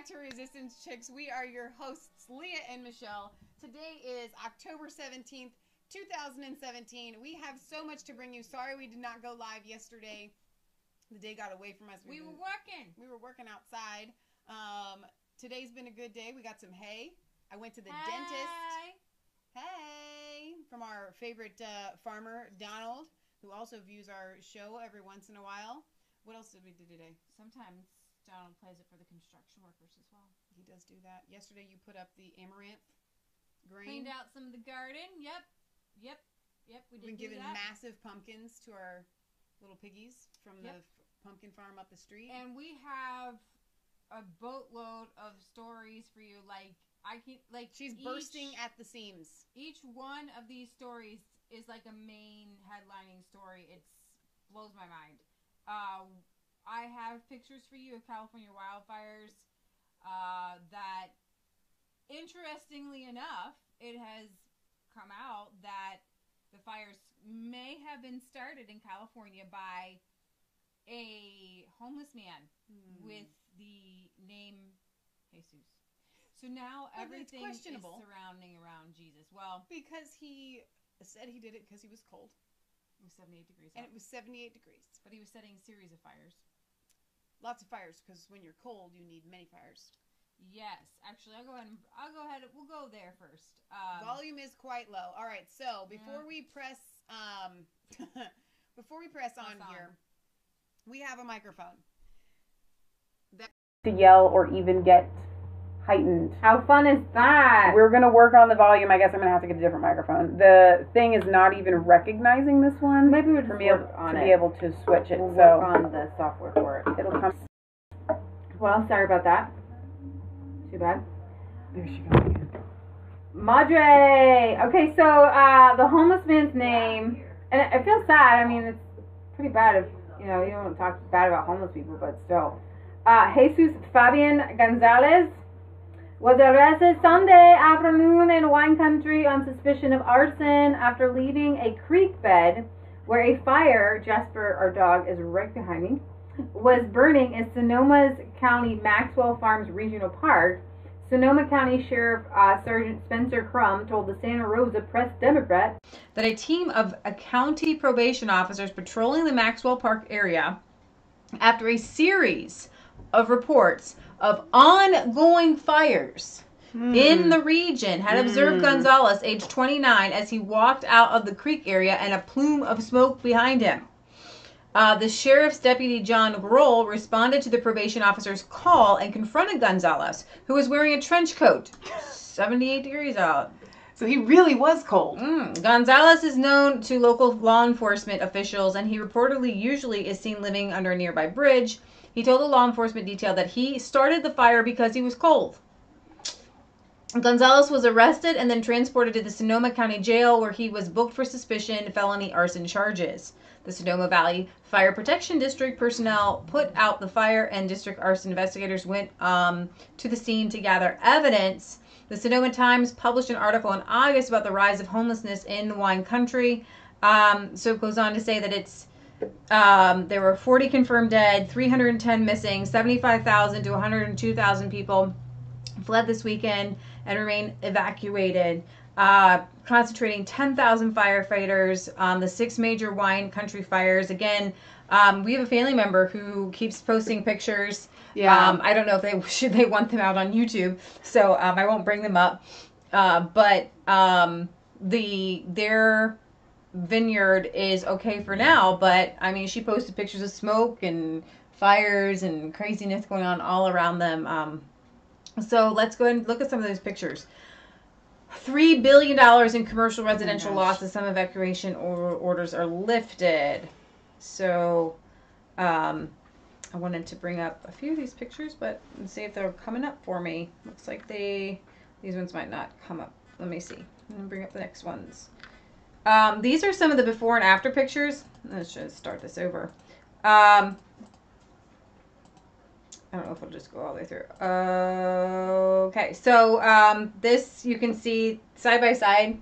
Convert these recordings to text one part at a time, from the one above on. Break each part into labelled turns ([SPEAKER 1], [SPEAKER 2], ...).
[SPEAKER 1] back to Resistance Chicks. We are your hosts, Leah and Michelle. Today is October 17th, 2017. We have so much to bring you. Sorry we did not go live yesterday. The day got away from us.
[SPEAKER 2] We were working.
[SPEAKER 1] We were working outside. Today's been a good day. We got some hay. I went to the dentist. Hey! From our favorite farmer, Donald, who also views our show every once in a while. What else did we do today?
[SPEAKER 2] Sometimes Donald plays it for the construction workers as well.
[SPEAKER 1] He does do that. Yesterday you put up the amaranth grain.
[SPEAKER 2] Cleaned out some of the garden. Yep. We did
[SPEAKER 1] We've been giving massive pumpkins to our little piggies from the pumpkin farm up the street.
[SPEAKER 2] And we have a boatload of stories for you.
[SPEAKER 1] She's bursting at the seams.
[SPEAKER 2] Each one of these stories is like a main headlining story. It blows my mind. I have pictures for you of California wildfires that, interestingly enough, it has come out that the fires may have been started in California by a homeless man with the name Jesus. So now everything is surrounding around Jesus. Well,
[SPEAKER 1] because he said he did it because he was cold.
[SPEAKER 2] It was 78 degrees out.
[SPEAKER 1] And it was 78 degrees.
[SPEAKER 2] But he was setting a series of fires.
[SPEAKER 1] Lots of fires, because when you're cold, you need many fires.
[SPEAKER 2] Yes. Actually, I'll go ahead. We'll go there first.
[SPEAKER 1] Volume is quite low. All right. So before we press, on here, we have a microphone. To yell or even get heightened.
[SPEAKER 2] How fun is that?
[SPEAKER 1] We're going to work on the volume. I guess I'm going to have to get a different microphone. The thing is not even recognizing this one.
[SPEAKER 2] Maybe we'll just work on it.
[SPEAKER 1] To be able to switch it.
[SPEAKER 2] We'll work on the software for it.
[SPEAKER 1] It'll come.
[SPEAKER 2] Well, sorry about that. Too bad.
[SPEAKER 1] There she goes again.
[SPEAKER 2] Madre! Okay, so the homeless man's name, and I feel sad. I mean, it's pretty bad if, you don't want to talk bad about homeless people, but still. Jesus Fabian Gonzalez was arrested Sunday afternoon in wine country on suspicion of arson after leaving a creek bed where a fire, Jasper, our dog, is right behind me, was burning in Sonoma County Maxwell Farms Regional Park. Sonoma County Sheriff Sergeant Spencer Crum told the Santa Rosa Press-Democrat that a team of county probation officers patrolling the Maxwell Park area after a series of reports of ongoing fires in the region had observed Gonzalez, age 29, as he walked out of the creek area and a plume of smoke behind him. The sheriff's deputy, John Grohl, responded to the probation officer's call and confronted Gonzalez, who was wearing a trench coat. 78 degrees out.
[SPEAKER 1] So he really was cold.
[SPEAKER 2] Gonzalez is known to local law enforcement officials, and he reportedly usually is seen living under a nearby bridge. He told the law enforcement detail that he started the fire because he was cold. Gonzalez was arrested and then transported to the Sonoma County Jail, where he was booked for suspicion felony arson charges. The Sonoma Valley Fire Protection District personnel put out the fire, and district arson investigators went to the scene to gather evidence. The Sonoma Times published an article in August about the rise of homelessness in wine country. So it goes on to say that there were 40 confirmed dead, 310 missing, 75,000 to 102,000 people fled this weekend and remain evacuated, concentrating 10,000 firefighters on the 6 major wine country fires. Again, we have a family member who keeps posting pictures.
[SPEAKER 1] Yeah.
[SPEAKER 2] I don't know if they want them out on YouTube, so I won't bring them up. But their vineyard is okay for now, but I mean, she posted pictures of smoke and fires and craziness going on all around them. So let's go ahead and look at some of those pictures. $3 billion in commercial residential losses. Some evacuation orders are lifted. So I wanted to bring up a few of these pictures, but let's see if they're coming up for me. Looks like these ones might not come up. Let me see. I'm gonna bring up the next ones. These are some of the before and after pictures. Let's just start this over. I don't know if I'll just go all the way through. Okay, so this you can see side by side.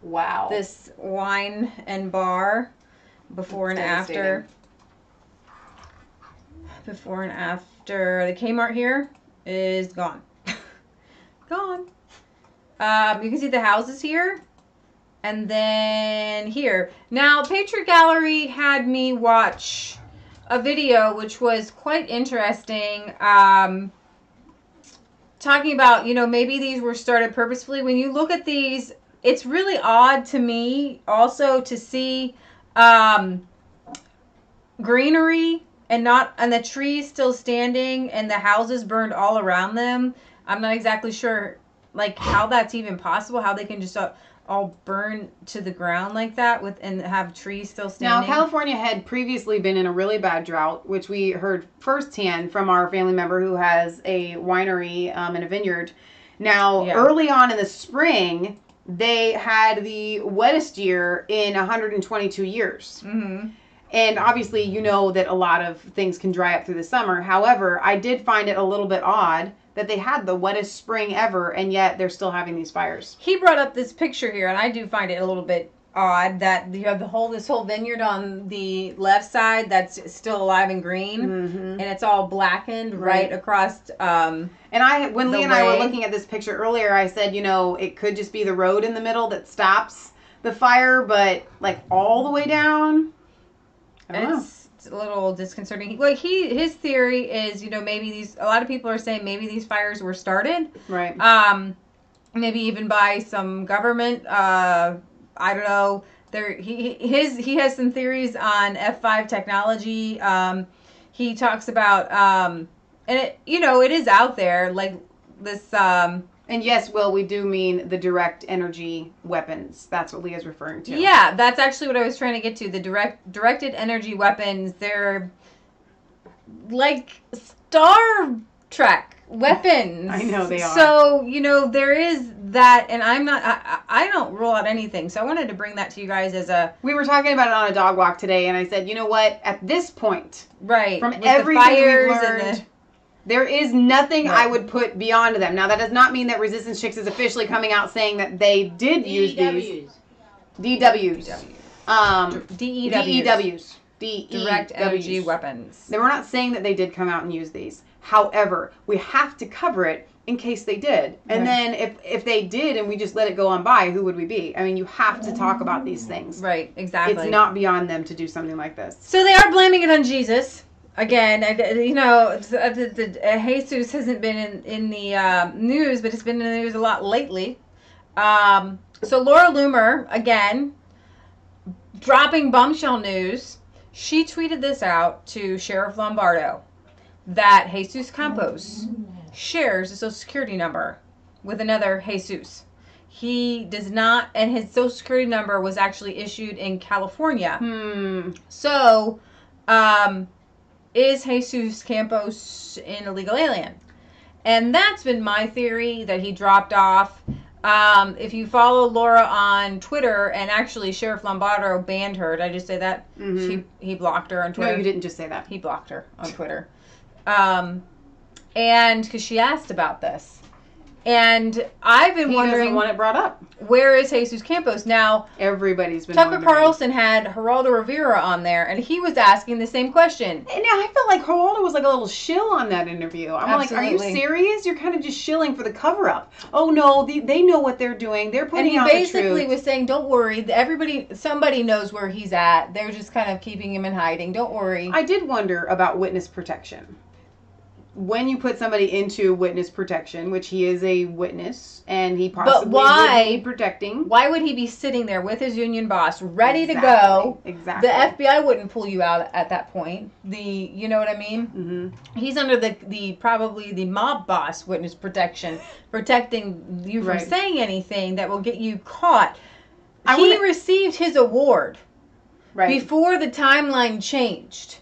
[SPEAKER 1] Wow.
[SPEAKER 2] This wine and bar before and after. Before and after the Kmart here. is gone. Gone. You can see the houses here. And then here. Now, Patriot Gallery had me watch a video which was quite interesting. Talking about, maybe these were started purposefully. When you look at these, it's really odd to me also to see greenery and the trees still standing and the houses burned all around them. I'm not exactly sure how that's even possible, how they can just all burn to the ground like that and have trees still standing.
[SPEAKER 1] Now, California had previously been in a really bad drought, which we heard firsthand from our family member who has a winery and a vineyard. Now, early on in the spring, they had the wettest year in 122 years. Mm-hmm. And obviously, you know that a lot of things can dry up through the summer. However, I did find it a little bit odd that they had the wettest spring ever, and yet they're still having these fires.
[SPEAKER 2] He brought up this picture here, and I do find it a little bit odd that you have this whole vineyard on the left side that's still alive and green, and it's all blackened right across.
[SPEAKER 1] And when Lee and I were looking at this picture earlier, I said, it could just be the road in the middle that stops the fire, but all the way down, I don't know.
[SPEAKER 2] It's a little disconcerting. His theory is, maybe a lot of people are saying maybe these fires were started.
[SPEAKER 1] Right.
[SPEAKER 2] Maybe even by some government. I don't know. He has some theories on F5 technology. He talks about, and it is out there, this,
[SPEAKER 1] and yes, Will, we do mean the direct energy weapons. That's what Leah's referring to.
[SPEAKER 2] Yeah, that's actually what I was trying to get to. The directed energy weapons, they're like Star Trek weapons.
[SPEAKER 1] I know they are.
[SPEAKER 2] So, there is that, and I don't rule out anything. So I wanted to bring that to you guys
[SPEAKER 1] We were talking about it on a dog walk today, and I said, you know what? At this point,
[SPEAKER 2] right,
[SPEAKER 1] from everything we've learned, there is nothing I would put beyond them. Now, that does not mean that Resistance Chicks is officially coming out saying that they did use these. DWs. DEWs.
[SPEAKER 2] Direct energy weapons.
[SPEAKER 1] They were not saying that they did come out and use these. However, we have to cover it in case they did. And then if they did and we just let it go on by, who would we be? I mean, you have to talk about these things.
[SPEAKER 2] Right, exactly.
[SPEAKER 1] It's not beyond them to do something like this.
[SPEAKER 2] So they are blaming it on Jesus. Again, Jesus hasn't been in the news, but it's been in the news a lot lately. So Laura Loomer, again, dropping bombshell news. She tweeted this out to Sheriff Lombardo that Jesus Campos shares a social security number with another Jesus. He does not, and his social security number was actually issued in California. So, is Jesus Campos an illegal alien? And that's been my theory, that he dropped off. If you follow Laura on Twitter, and actually Sheriff Lombardo banned her. Did I just say that? Mm-hmm. He blocked her on Twitter.
[SPEAKER 1] No, you didn't just say that.
[SPEAKER 2] He blocked her on Twitter. And because she asked about this. And I've been wondering.
[SPEAKER 1] He doesn't want it brought up.
[SPEAKER 2] Where is Jesus Campos? Now,
[SPEAKER 1] everybody's been
[SPEAKER 2] Tucker
[SPEAKER 1] wondering.
[SPEAKER 2] Carlson had Geraldo Rivera on there, and he was asking the same question.
[SPEAKER 1] And I felt like Geraldo was like a little shill on that interview. I'm
[SPEAKER 2] Absolutely.
[SPEAKER 1] like, are you serious? You're kind of just shilling for the cover-up. Oh, no, they know what they're doing. They're putting out the truth.
[SPEAKER 2] And he basically was saying, don't worry. Somebody knows where he's at. They're just kind of keeping him in hiding. Don't worry.
[SPEAKER 1] I did wonder about witness protection. When you put somebody into witness protection, which he is a witness, and he possibly would be protecting.
[SPEAKER 2] Why would he be sitting there with his union boss, ready to go?
[SPEAKER 1] Exactly.
[SPEAKER 2] The FBI wouldn't pull you out at that point. You know what I mean? Mm-hmm. He's under probably the mob boss witness protection, protecting you from saying anything that will get you caught. He received his award before the timeline changed.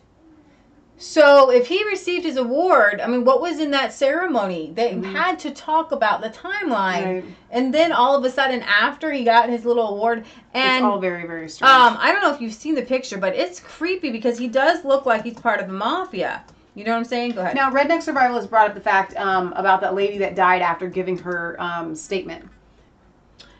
[SPEAKER 2] So if he received his award, I mean, what was in that ceremony? They had to talk about the timeline. Right. And then all of a sudden, after he got his little award, and
[SPEAKER 1] it's all very, very strange.
[SPEAKER 2] I don't know if you've seen the picture, but it's creepy because he does look like he's part of the mafia. You know what I'm saying? Go ahead.
[SPEAKER 1] Now, Redneck Survival has brought up the fact about that lady that died after giving her statement.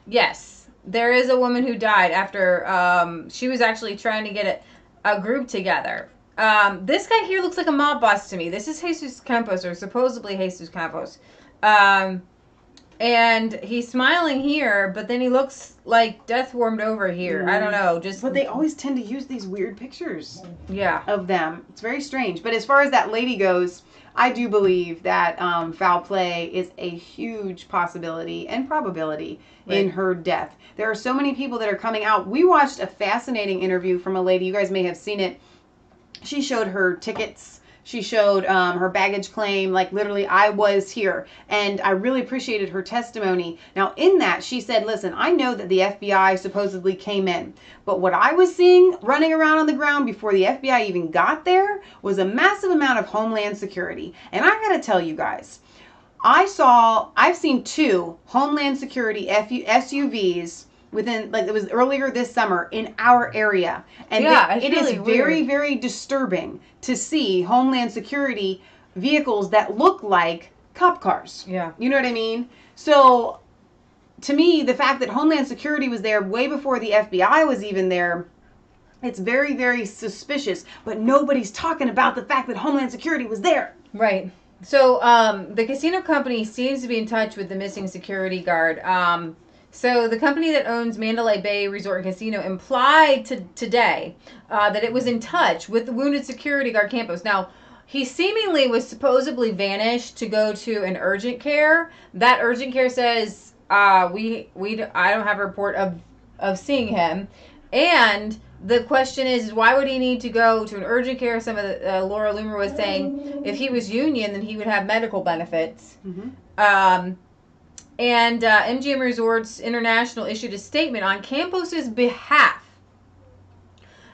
[SPEAKER 2] Yes. There is a woman who died after she was actually trying to get a group together. This guy here looks like a mob boss to me. This is Jesus Campos, or supposedly Jesus Campos. And he's smiling here, but then he looks like death warmed over here. I don't know.
[SPEAKER 1] But they always tend to use these weird pictures.
[SPEAKER 2] Yeah.
[SPEAKER 1] Of them. It's very strange. But as far as that lady goes, I do believe that foul play is a huge possibility and probability in her death. There are so many people that are coming out. We watched a fascinating interview from a lady. You guys may have seen it. She showed her tickets. She showed her baggage claim, like literally, I was here. And I really appreciated her testimony. Now, in that, she said, listen, I know that the FBI supposedly came in. But what I was seeing running around on the ground before the FBI even got there was a massive amount of Homeland Security. And I got to tell you guys, I've seen 2 Homeland Security SUVs within, like, it was earlier this summer in our area. And it is very, very disturbing to see Homeland Security vehicles that look like cop cars.
[SPEAKER 2] Yeah.
[SPEAKER 1] You know what I mean? So, to me, the fact that Homeland Security was there way before the FBI was even there, it's very, very suspicious. But nobody's talking about the fact that Homeland Security was there.
[SPEAKER 2] Right. So, the casino company seems to be in touch with the missing security guard. So the company that owns Mandalay Bay Resort and Casino implied today that it was in touch with the wounded security guard Campos. Now, he seemingly was supposedly vanished to go to an urgent care. That urgent care says I don't have a report of seeing him. And the question is why would he need to go to an urgent care? Some of the Laura Loomer was saying if he was union, then he would have medical benefits. Mm-hmm. And MGM Resorts International issued a statement on Campos's behalf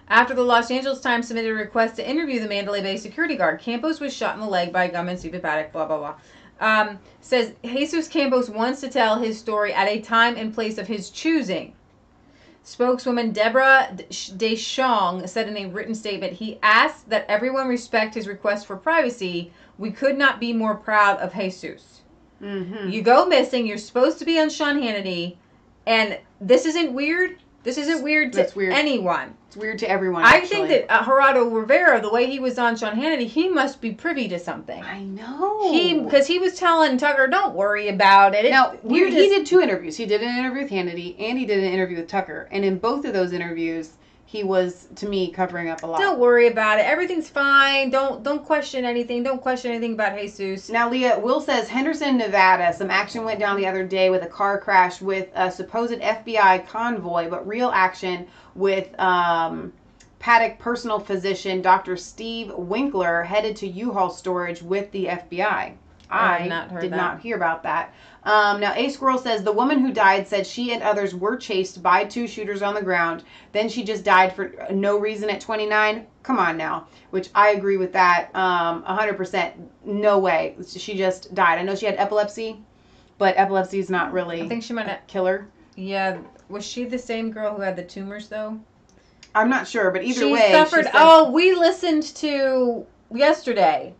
[SPEAKER 2] after the Los Angeles Times submitted a request to interview the Mandalay Bay security guard. Campos was shot in the leg by a gunman, Stephen Paddock, blah, blah, blah. Says Jesus Campos wants to tell his story at a time and place of his choosing. Spokeswoman Deborah Deschong said in a written statement, he asked that everyone respect his request for privacy. We could not be more proud of Jesus. Mm-hmm. You go missing. You're supposed to be on Sean Hannity, and this isn't weird. This isn't weird to anyone.
[SPEAKER 1] It's weird to everyone.
[SPEAKER 2] I think that Gerardo Rivera, the way he was on Sean Hannity, he must be privy to something.
[SPEAKER 1] I know.
[SPEAKER 2] Because he was telling Tucker, "Don't worry about it."
[SPEAKER 1] Now he did 2 interviews. He did an interview with Hannity, and he did an interview with Tucker. And in both of those interviews, he was, to me, covering up a lot.
[SPEAKER 2] Don't worry about it. Everything's fine. Don't question anything. Don't question anything about Jesus.
[SPEAKER 1] Now, Leah, Will says, Henderson, Nevada. Some action went down the other day with a car crash with a supposed FBI convoy, but real action with Paddock personal physician, Dr. Steve Winkler, headed to U-Haul storage with the FBI. I did not hear about that. Now, A Squirrel says, the woman who died said she and others were chased by 2 shooters on the ground. Then she just died for no reason at 29. Come on now. Which I agree with that 100%. No way. She just died. I know she had epilepsy, but epilepsy is not really
[SPEAKER 2] I think she might
[SPEAKER 1] kill her.
[SPEAKER 2] Yeah. Was she the same girl who had the tumors, though?
[SPEAKER 1] I'm not sure, but either way.
[SPEAKER 2] She suffered. We listened to yesterday.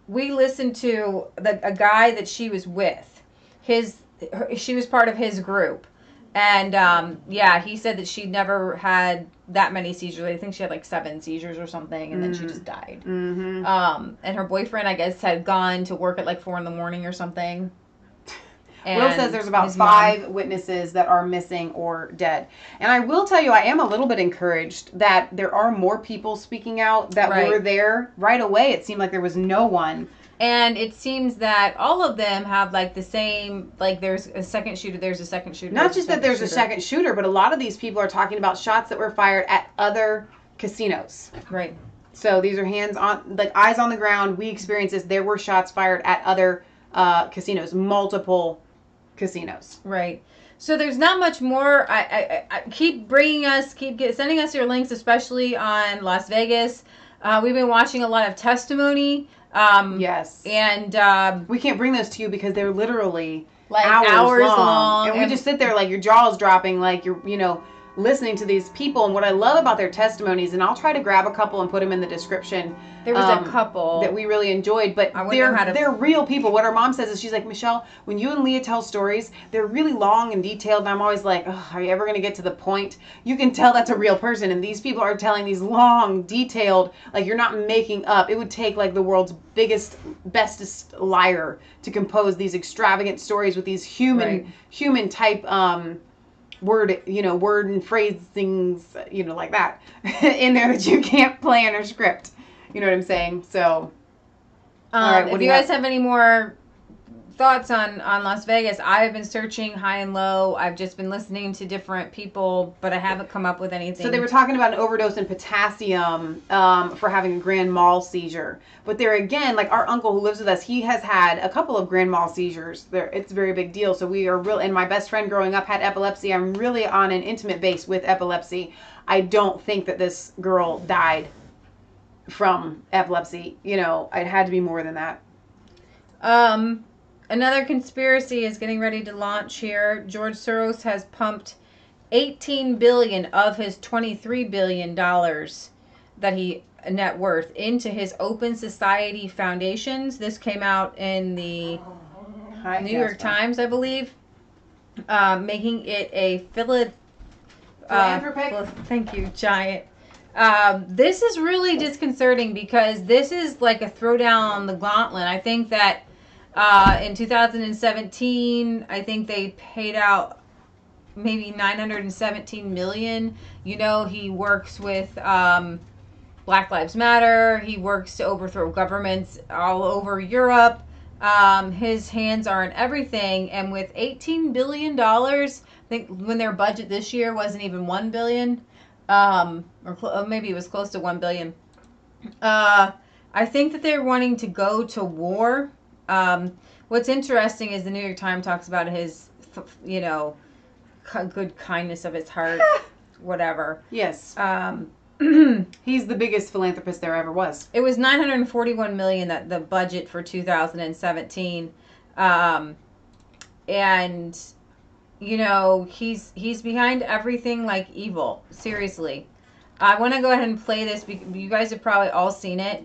[SPEAKER 2] We listened to a guy that she was with. She was part of his group, and he said that she never had that many seizures. I think she had like 7 seizures or something, and then she just died. Mm-hmm. And her boyfriend, I guess, had gone to work at like 4 a.m. or something. And
[SPEAKER 1] Will says there's about 5 witnesses that are missing or dead. And I will tell you, I am a little bit encouraged that there are more people speaking out that were there right away. It seemed like there was no one.
[SPEAKER 2] And it seems that all of them have like the same, like there's a second shooter,
[SPEAKER 1] Not just that there's a second shooter, but a lot of these people are talking about shots that were fired at other casinos.
[SPEAKER 2] Right.
[SPEAKER 1] So these are eyes on the ground. We experienced this. There were shots fired at other casinos, multiple casinos.
[SPEAKER 2] Right. So there's not much more. I keep sending us your links, especially on Las Vegas. We've been watching a lot of Testimony.
[SPEAKER 1] Yes.
[SPEAKER 2] And
[SPEAKER 1] we can't bring those to you because they're literally
[SPEAKER 2] like hours long.
[SPEAKER 1] And we just sit there like your jaw is dropping, like you're, listening to these people, and what I love about their testimonies, and I'll try to grab a couple and put them in the description.
[SPEAKER 2] There was a couple
[SPEAKER 1] that we really enjoyed, but they're real people. What our mom says is, she's like, Michelle, when you and Leah tell stories, they're really long and detailed, and I'm always like, oh, are you ever going to get to the point? You can tell that's a real person, and these people are telling these long, detailed, like, you're not making up. It would take like the world's biggest, bestest liar to compose these extravagant stories with these human type word and phrasings, like that in there that you can't plan or script. You know what I'm saying? So, all right.
[SPEAKER 2] If you guys have any more thoughts on Las Vegas, I've been searching high and low. I've just been listening to different people, but I haven't come up with anything.
[SPEAKER 1] So they were talking about an overdose in potassium for having a grand mal seizure. But there again, like our uncle who lives with us, he has had a couple of grand mal seizures. It's a very big deal. So we are real. And my best friend growing up had epilepsy. I'm really on an intimate base with epilepsy. I don't think that this girl died from epilepsy. It had to be more than that.
[SPEAKER 2] Another conspiracy is getting ready to launch here. George Soros has pumped $18 billion of his $23 billion that he net worth into his Open Society foundations. This came out in the New York Times, I believe, making it a
[SPEAKER 1] philanthropic.
[SPEAKER 2] Thank you, giant. This is really disconcerting because this is like a throwdown on the gauntlet. I think that in 2017, I think they paid out maybe $917 million. He works with Black Lives Matter. He works to overthrow governments all over Europe. His hands are in everything. And with $18 billion, I think when their budget this year wasn't even $1 billion, or maybe it was close to $1 billion. I think that they're wanting to go to war. What's interesting is the New York Times talks about his, good kindness of his heart, whatever.
[SPEAKER 1] Yes. He's the biggest philanthropist there ever was.
[SPEAKER 2] It was $941 million that the budget for 2017, and he's behind everything like evil. Seriously, I want to go ahead and play this because you guys have probably all seen it.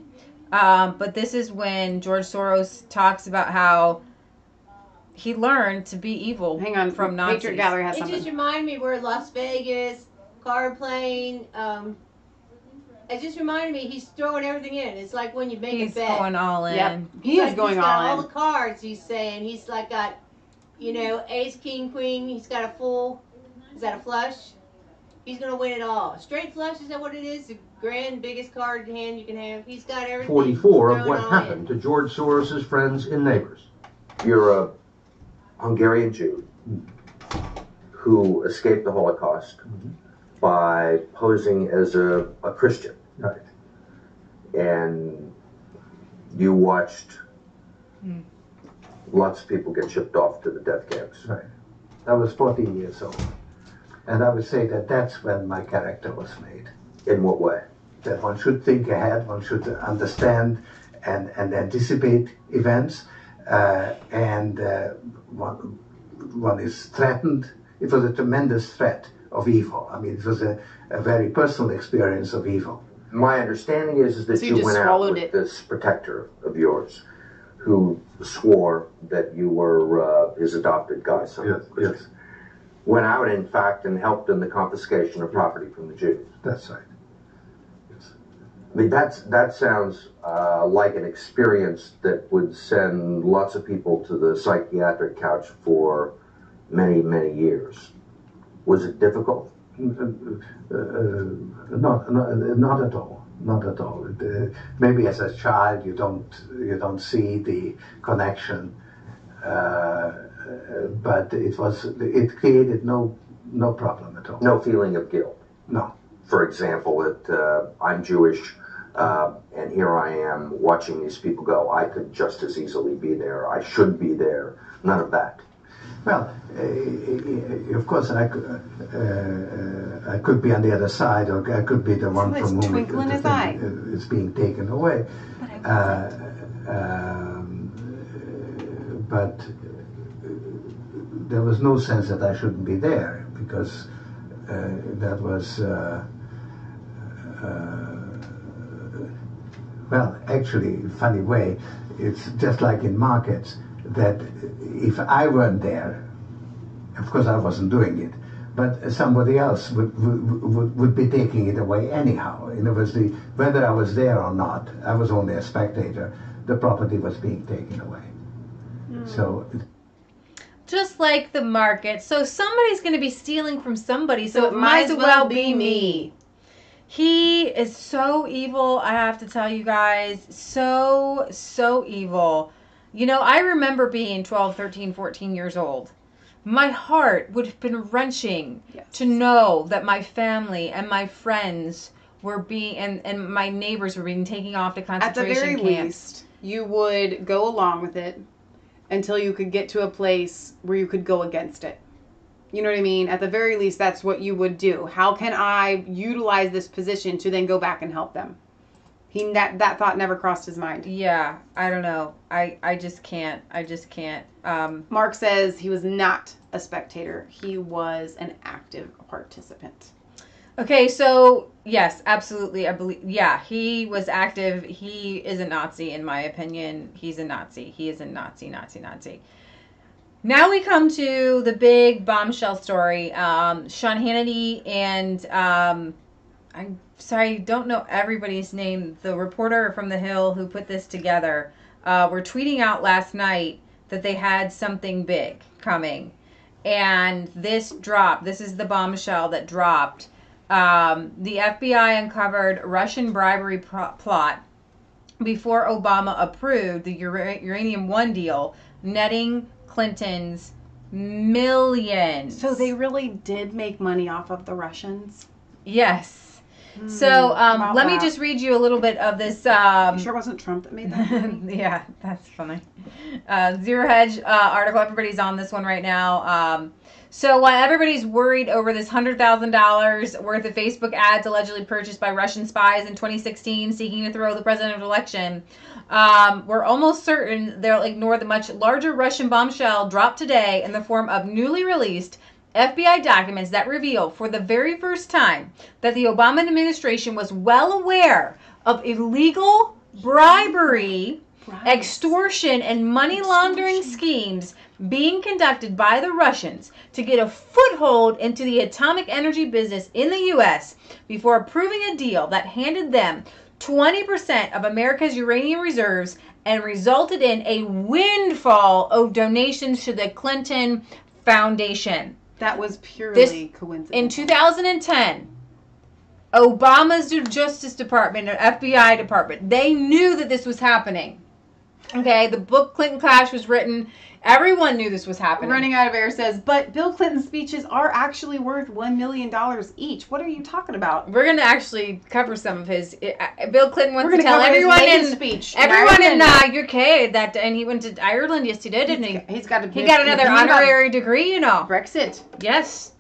[SPEAKER 2] But this is when George Soros talks about how he learned to be evil.
[SPEAKER 1] Hang on,
[SPEAKER 2] from Nazis.
[SPEAKER 1] Patriot Gallery has something.
[SPEAKER 3] It just reminded me we're Las Vegas, car plane. It just reminded me he's throwing everything in. It's like when you make a bet.
[SPEAKER 2] He's going all in.
[SPEAKER 1] Yep. He is going all in.
[SPEAKER 3] He's got all the cards, he's saying. He's like got, ace, king, queen. He's got a full. Is that a flush? He's going to win it all. Straight flush, is that what it is? The grand biggest card hand you can have. He's got everything.
[SPEAKER 4] 44 of what happened to George Soros' friends and neighbors.
[SPEAKER 5] You're a Hungarian Jew who escaped the Holocaust by posing as a Christian.
[SPEAKER 4] Right.
[SPEAKER 5] And you watched lots of people get shipped off to the death camps.
[SPEAKER 4] Right. I was 14 years old. And I would say that that's when my character was made.
[SPEAKER 5] In what way?
[SPEAKER 4] That one should think ahead, one should understand and anticipate events, and one is threatened. It was a tremendous threat of evil. I mean, it was a very personal experience of evil.
[SPEAKER 5] My understanding is that
[SPEAKER 1] So
[SPEAKER 5] you went out with
[SPEAKER 1] it.
[SPEAKER 5] this protector of yours who swore that you were his adopted godson.
[SPEAKER 4] Yes, yes.
[SPEAKER 5] Went out, in fact, and helped in the confiscation of property from the Jews.
[SPEAKER 4] That's right. Yes.
[SPEAKER 5] I mean, that sounds like an experience that would send lots of people to the psychiatric couch for many, many years. Was it difficult?
[SPEAKER 4] Not at all. Not at all. Maybe as a child you don't see the connection, but it created no problem at all.
[SPEAKER 5] No feeling of guilt.
[SPEAKER 4] No.
[SPEAKER 5] For example, that I'm Jewish, and here I am watching these people go. I could just as easily be there. I should be there. None of that.
[SPEAKER 4] Well, of course, I could be on the other side, or I could be the one from whom it's being taken away. But there was no sense that I shouldn't be there, because that was well, actually, funny way, it's just like in markets, that if I weren't there, of course I wasn't doing it, but somebody else would be taking it away anyhow. In other words, whether I was there or not, I was only a spectator, the property was being taken away. So,
[SPEAKER 2] just like the market. So somebody's going to be stealing from somebody, so it might as well be me. He is so evil, I have to tell you guys. So evil. You know, I remember being 12, 13, 14 years old. My heart would have been wrenching to know that my family and my friends were being, and my neighbors were being taken off to concentration camps.
[SPEAKER 1] At the very least, you would go along with it until you could get to a place where you could go against it. You know what I mean? At the very least, that's what you would do. How can I utilize this position to then go back and help them? That thought never crossed his mind.
[SPEAKER 2] Yeah, I don't know. I just can't.
[SPEAKER 1] Mark says he was not a spectator. He was an active participant.
[SPEAKER 2] Okay, so yes, absolutely. I believe. Yeah, he was active. He is a Nazi, in my opinion. He's a Nazi. He is a Nazi. Now we come to the big bombshell story. Sean Hannity and I'm sorry, don't know everybody's name. The reporter from The Hill who put this together were tweeting out last night that they had something big coming. And this dropped. This is the bombshell that dropped. The FBI uncovered Russian bribery plot before Obama approved the Uranium One deal, netting Clinton's millions.
[SPEAKER 1] So they really did make money off of the Russians?
[SPEAKER 2] Yes. So let me just read you a little bit of this.
[SPEAKER 1] You sure it wasn't Trump that made that money?
[SPEAKER 2] Yeah, that's funny. Zero Hedge article. Everybody's on this one right now. So while everybody's worried over this $100,000 worth of Facebook ads allegedly purchased by Russian spies in 2016 seeking to throw the presidential election, we're almost certain they'll ignore the much larger Russian bombshell dropped today in the form of newly released FBI documents that reveal for the very first time that the Obama administration was well aware of illegal bribery, extortion, and money laundering schemes being conducted by the Russians to get a foothold into the atomic energy business in the U.S. before approving a deal that handed them 20% of America's uranium reserves and resulted in a windfall of donations to the Clinton Foundation.
[SPEAKER 1] That was purely coincidental.
[SPEAKER 2] In 2010, Obama's Justice Department or FBI department, they knew that this was happening. Okay, the book Clinton Clash was written. Everyone knew this was happening.
[SPEAKER 1] Running Out of Air says, but Bill Clinton's speeches are actually worth $1 million each. What are you talking about?
[SPEAKER 2] We're going to actually cover some of his. Bill Clinton wants to tell
[SPEAKER 1] everyone in speech.
[SPEAKER 2] Everyone in UK that, and he went to Ireland. Yes, he did, didn't he?
[SPEAKER 1] He got
[SPEAKER 2] another honorary degree, you know.
[SPEAKER 1] Brexit.
[SPEAKER 2] Yes.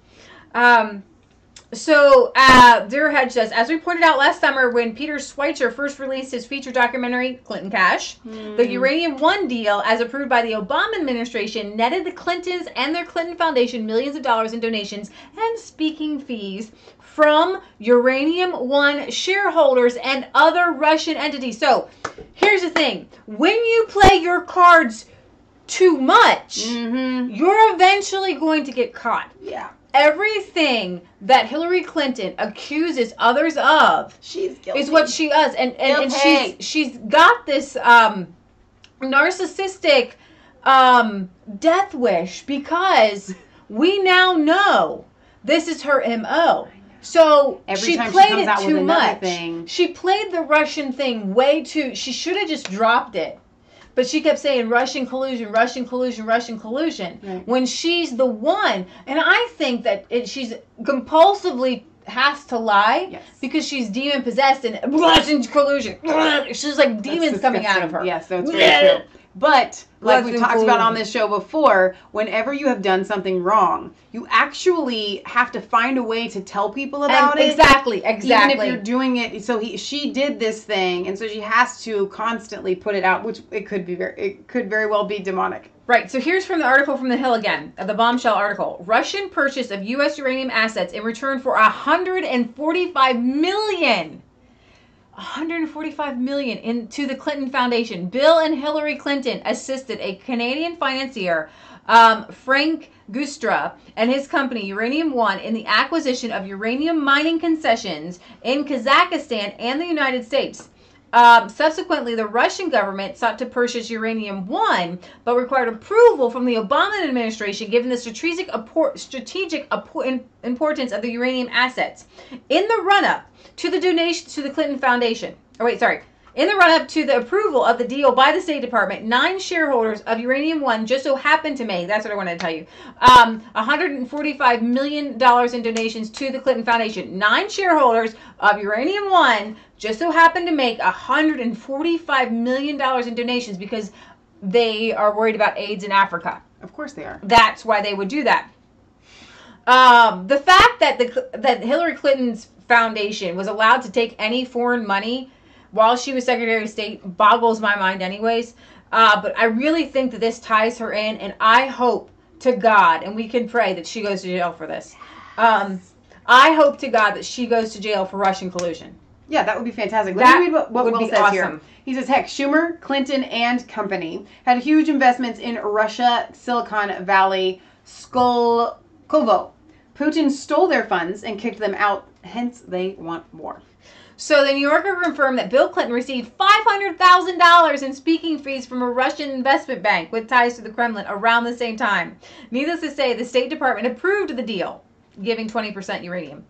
[SPEAKER 2] So, Zero Hedge says, as we pointed out last summer when Peter Schweizer first released his feature documentary, Clinton Cash, the Uranium One deal, as approved by the Obama administration, netted the Clintons and their Clinton Foundation millions of dollars in donations and speaking fees from Uranium One shareholders and other Russian entities. So, here's the thing. When you play your cards too much, you're eventually going to get caught.
[SPEAKER 1] Yeah.
[SPEAKER 2] Everything that Hillary Clinton accuses others of
[SPEAKER 1] she's guilty.
[SPEAKER 2] Is what she does. And she's got this narcissistic death wish because we now know this is her MO. So she played it too much. She played the Russian thing way too. She should have just dropped it. But she kept saying Russian collusion, Russian collusion, Russian collusion. Right. When she's the one. And I think that she's compulsively has to lie because she's demon possessed and Russian collusion. She's like demons coming out of her.
[SPEAKER 1] Yes, that's very true. But like we
[SPEAKER 2] Let's
[SPEAKER 1] talked about on
[SPEAKER 2] include-
[SPEAKER 1] this show before, whenever you have done something wrong, you actually have to find a way to tell people about it.
[SPEAKER 2] Exactly.
[SPEAKER 1] Even if you're doing it, so she did this thing, and so she has to constantly put it out, which it could very well be demonic.
[SPEAKER 2] Right, so here's from the article from The Hill again, the bombshell article. Russian purchase of U.S. uranium assets in return for $145 million. $145 million into the Clinton Foundation. Bill and Hillary Clinton assisted a Canadian financier, Frank Gustra, and his company Uranium One in the acquisition of uranium mining concessions in Kazakhstan and the United States. Subsequently, the Russian government sought to purchase Uranium One, but required approval from the Obama administration, given the strategic importance of the uranium assets. In the run-up to the donation to the Clinton Foundation, in the run-up to the approval of the deal by the State Department, 9 shareholders of Uranium One just so happened to make, that's what I wanted to tell you, $145 million in donations to the Clinton Foundation. 9 shareholders of Uranium One just so happened to make $145 million in donations because they are worried about AIDS in Africa.
[SPEAKER 1] Of course they are.
[SPEAKER 2] That's why they would do that. The fact that Hillary Clinton's foundation was allowed to take any foreign money while she was Secretary of State boggles my mind anyways. But I really think that this ties her in, and I hope to God, and we can pray that she goes to jail for this. I hope to God that she goes to jail for Russian collusion.
[SPEAKER 1] Yeah, that would be fantastic. Let
[SPEAKER 2] That
[SPEAKER 1] me read what
[SPEAKER 2] would
[SPEAKER 1] Will
[SPEAKER 2] be
[SPEAKER 1] says here.
[SPEAKER 2] awesome.
[SPEAKER 1] He says, heck, Schumer, Clinton, and company had huge investments in Russia, Silicon Valley, Skolkovo. Putin stole their funds and kicked them out, hence they want more.
[SPEAKER 2] So the New Yorker confirmed that Bill Clinton received $500,000 in speaking fees from a Russian investment bank with ties to the Kremlin around the same time. Needless to say, the State Department approved the deal, giving 20% uranium.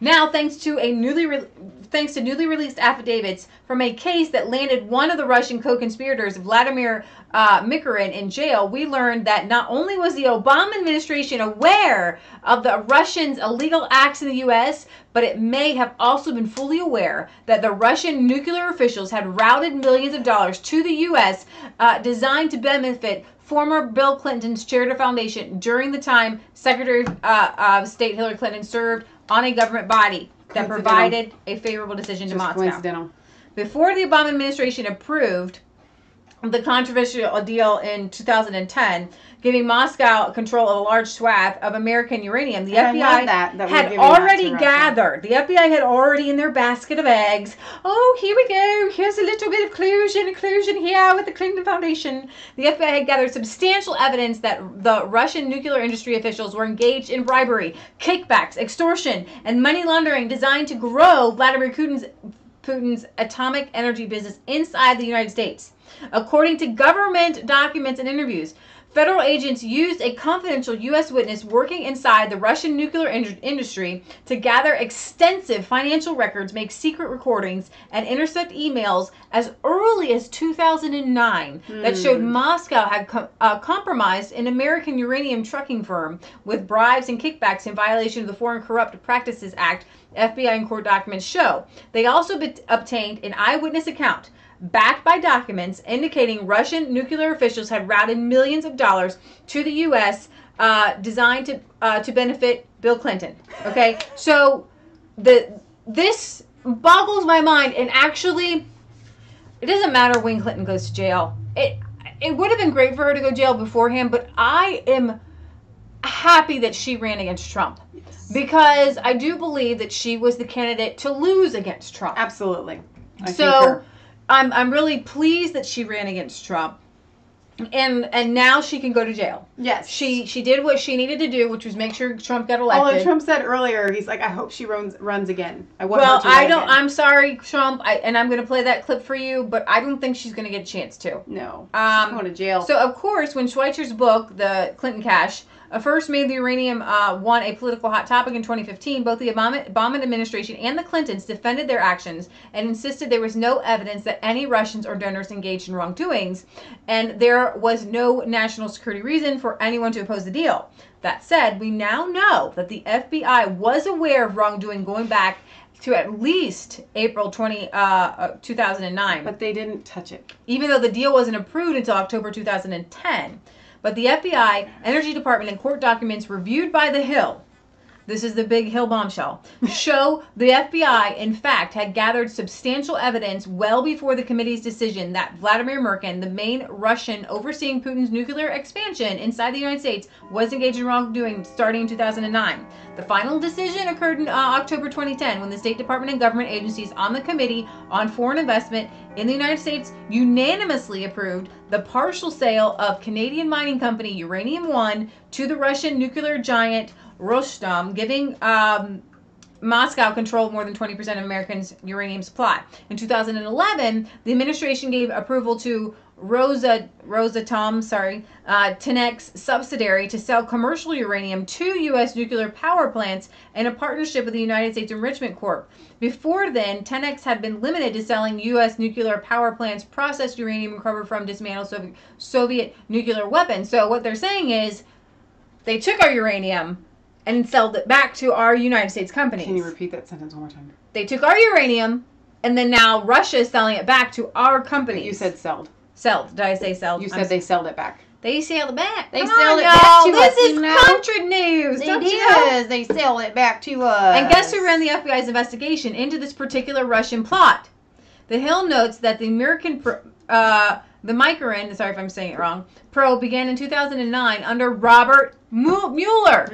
[SPEAKER 2] Now, thanks to newly released affidavits from a case that landed one of the Russian co-conspirators, Vladimir McCain, in jail, we learned that not only was the Obama administration aware of the Russians' illegal acts in the U.S., but it may have also been fully aware that the Russian nuclear officials had routed millions of dollars to the U.S. Designed to benefit former Bill Clinton's charitable foundation during the time Secretary of State Hillary Clinton served on a government body that provided a favorable decision to
[SPEAKER 1] Just
[SPEAKER 2] Moscow.
[SPEAKER 1] coincidental.
[SPEAKER 2] Before the Obama administration approved the controversial deal in 2010, giving Moscow control of a large swath of American uranium, the
[SPEAKER 1] And I
[SPEAKER 2] FBI
[SPEAKER 1] love that we're
[SPEAKER 2] had
[SPEAKER 1] giving that to
[SPEAKER 2] already
[SPEAKER 1] Russia.
[SPEAKER 2] gathered. The FBI had already in their basket of eggs. Oh, here we go. Here's a little bit of collusion here with the Clinton Foundation. The FBI had gathered substantial evidence that the Russian nuclear industry officials were engaged in bribery, kickbacks, extortion, and money laundering designed to grow Vladimir Putin's atomic energy business inside the United States. According to government documents and interviews, federal agents used a confidential U.S. witness working inside the Russian nuclear industry to gather extensive financial records, make secret recordings, and intercept emails as early as 2009 that showed Moscow had compromised an American uranium trucking firm with bribes and kickbacks in violation of the Foreign Corrupt Practices Act, FBI and court documents show. They also obtained an eyewitness account backed by documents indicating Russian nuclear officials had routed millions of dollars to the U.S. Designed to benefit Bill Clinton. Okay, so this boggles my mind, and actually, it doesn't matter when Clinton goes to jail. It would have been great for her to go to jail beforehand, but I am happy that she ran against Trump.
[SPEAKER 1] Yes.
[SPEAKER 2] Because I do believe that she was the candidate to lose against Trump.
[SPEAKER 1] Absolutely. I
[SPEAKER 2] So
[SPEAKER 1] concur.
[SPEAKER 2] I'm really pleased that she ran against Trump, and now she can go to jail.
[SPEAKER 1] Yes.
[SPEAKER 2] She did what she needed to do, which was make sure Trump got
[SPEAKER 1] Although
[SPEAKER 2] elected.
[SPEAKER 1] Trump said earlier, he's like, I hope she runs again. I want
[SPEAKER 2] Well,
[SPEAKER 1] her to run
[SPEAKER 2] I don't.
[SPEAKER 1] again.
[SPEAKER 2] I'm sorry, Trump, and I'm going to play that clip for you, but I don't think she's going to get a chance to.
[SPEAKER 1] No. She's going to jail.
[SPEAKER 2] So, of course, when Schweitzer's book, The Clinton Cash, first made the uranium one a political hot topic in 2015, both the Obama administration and the Clintons defended their actions and insisted there was no evidence that any Russians or donors engaged in wrongdoings, and there was no national security reason for anyone to oppose the deal. That said, we now know that the FBI was aware of wrongdoing going back to at least April 2009.
[SPEAKER 1] But they didn't touch it.
[SPEAKER 2] Even though the deal wasn't approved until October 2010. But the FBI, Energy Department, and court documents reviewed by the Hill, this is the big Hill bombshell, show the FBI, in fact, had gathered substantial evidence well before the committee's decision that Vladimir Merkin, the main Russian overseeing Putin's nuclear expansion inside the United States, was engaged in wrongdoing starting in 2009. The final decision occurred in October 2010 when the State Department and government agencies on the Committee on Foreign Investment in the United States unanimously approved the partial sale of Canadian mining company Uranium One to the Russian nuclear giant Rosatom, giving Moscow control of more than 20% of Americans' uranium supply. In 2011, the administration gave approval to Rosatom, Tenec's subsidiary, to sell commercial uranium to U.S. nuclear power plants in a partnership with the United States Enrichment Corp. Before then, Tenex had been limited to selling U.S. nuclear power plants processed uranium recovered from dismantled Soviet nuclear weapons. So what they're saying is they took our uranium and sold it back to our United States companies.
[SPEAKER 1] Can you repeat that sentence one more time?
[SPEAKER 2] They took our uranium, and then now Russia is selling it back to our companies.
[SPEAKER 1] You said sold.
[SPEAKER 2] Sold. Did I say sold?
[SPEAKER 1] You said they sold it back.
[SPEAKER 2] They sell it back.
[SPEAKER 1] They
[SPEAKER 2] Come
[SPEAKER 1] sell
[SPEAKER 2] on,
[SPEAKER 1] it back to
[SPEAKER 2] y'all.
[SPEAKER 1] us,
[SPEAKER 2] This is
[SPEAKER 1] you know?
[SPEAKER 2] country news. Don't you know?
[SPEAKER 1] They sell it back to us.
[SPEAKER 2] And guess who ran the FBI's investigation into this particular Russian plot? The Hill notes that the American the McCain, sorry if I'm saying it wrong, probe began in 2009 under Robert Mueller.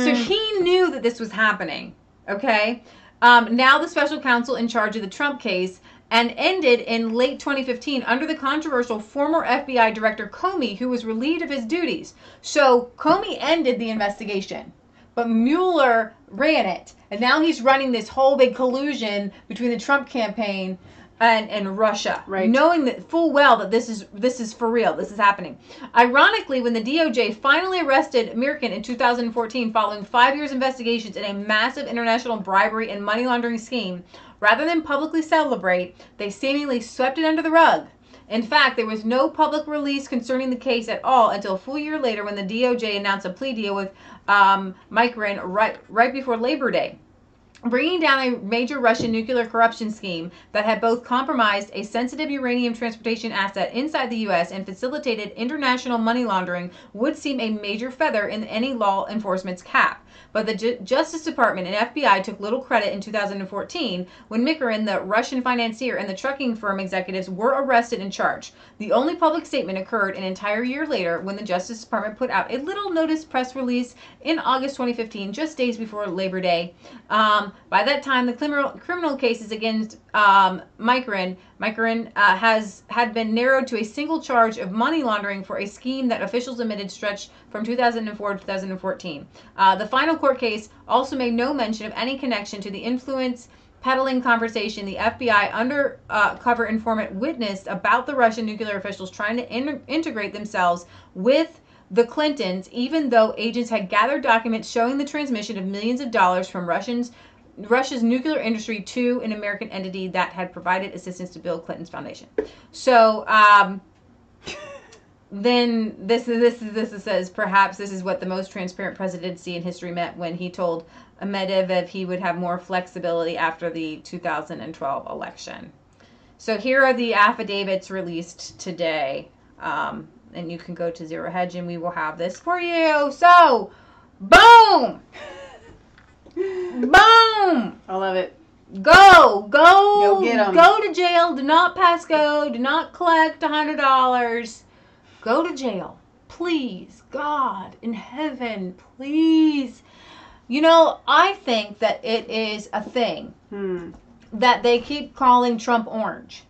[SPEAKER 2] So he knew that this was happening. Okay? Now the special counsel in charge of the Trump case, and ended in late 2015 under the controversial former FBI Director Comey, who was relieved of his duties. So Comey ended the investigation, but Mueller ran it. And now he's running this whole big collusion between the Trump campaign and Russia,
[SPEAKER 1] right,
[SPEAKER 2] knowing that full well that this is for real. This is happening. Ironically, when the DOJ finally arrested Merkin in 2014 following 5 years investigations in a massive international bribery and money laundering scheme, rather than publicly celebrate, they seemingly swept it under the rug. In fact, there was no public release concerning the case at all until a full year later when the DOJ announced a plea deal with McCain right before Labor Day, bringing down a major Russian nuclear corruption scheme that had both compromised a sensitive uranium transportation asset inside the U.S. and facilitated international money laundering would seem a major feather in any law enforcement's cap. But the Justice Department and FBI took little credit in 2014 when McCain, the Russian financier, and the trucking firm executives were arrested and charged. The only public statement occurred an entire year later when the Justice Department put out a little notice press release in August 2015, just days before Labor Day. By that time, the criminal cases against McCain had been narrowed to a single charge of money laundering for a scheme that officials admitted stretched from 2004 to 2014. The final court case also made no mention of any connection to the influence peddling conversation the FBI undercover informant witnessed about the Russian nuclear officials trying to integrate themselves with the Clintons, even though agents had gathered documents showing the transmission of millions of dollars from Russia's nuclear industry to an American entity that had provided assistance to Bill Clinton's foundation. So then this says perhaps this is what the most transparent presidency in history meant when he told Medvedev he would have more flexibility after the 2012 election. So here are the affidavits released today. And you can go to Zero Hedge and we will have this for you. So, boom! Boom!
[SPEAKER 1] I love it.
[SPEAKER 2] Go
[SPEAKER 1] get 'em.
[SPEAKER 2] Go to jail. Do not pass go. Do not collect $100. Go to jail. Please. God in heaven, please. You know, I think that it is a thing that they keep calling Trump orange.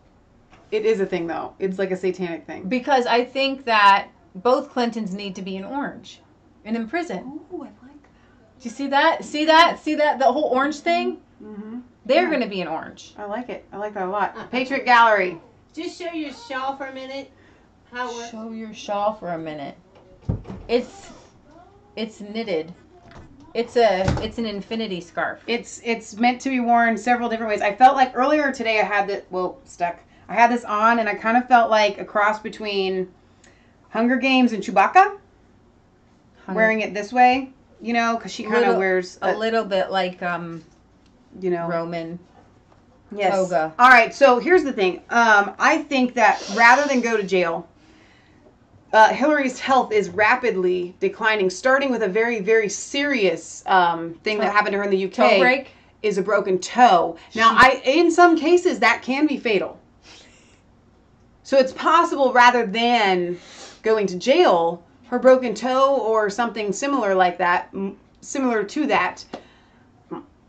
[SPEAKER 1] It is a thing, though. It's like a satanic thing.
[SPEAKER 2] Because I think that both Clintons need to be in orange and in prison.
[SPEAKER 1] Oh, I like that.
[SPEAKER 2] Do you see that? See that? See that? The whole orange thing?
[SPEAKER 1] Mm-hmm.
[SPEAKER 2] They're going to be in orange.
[SPEAKER 1] I like it. I like that a lot. Patriot Gallery.
[SPEAKER 3] Just show your shawl for a minute. How it works.
[SPEAKER 2] Show your shawl for a minute. It's It's knitted. It's an infinity scarf.
[SPEAKER 1] It's meant to be worn several different ways. I felt like earlier today I had this, stuck. I had this on and I kind of felt like a cross between Hunger Games and Chewbacca. Wearing it this way, you know, because she kind of wears
[SPEAKER 2] a little bit like,
[SPEAKER 1] you know,
[SPEAKER 2] Roman.
[SPEAKER 1] Yes.
[SPEAKER 2] Toga.
[SPEAKER 1] All right. So here's the thing. I think that rather than go to jail, Hillary's health is rapidly declining, starting with a very, very serious thing that happened to her in the UK.
[SPEAKER 2] Toe break?
[SPEAKER 1] Is a broken toe. Now, in some cases, that can be fatal. So it's possible rather than going to jail, her broken toe or something similar like that, similar to that,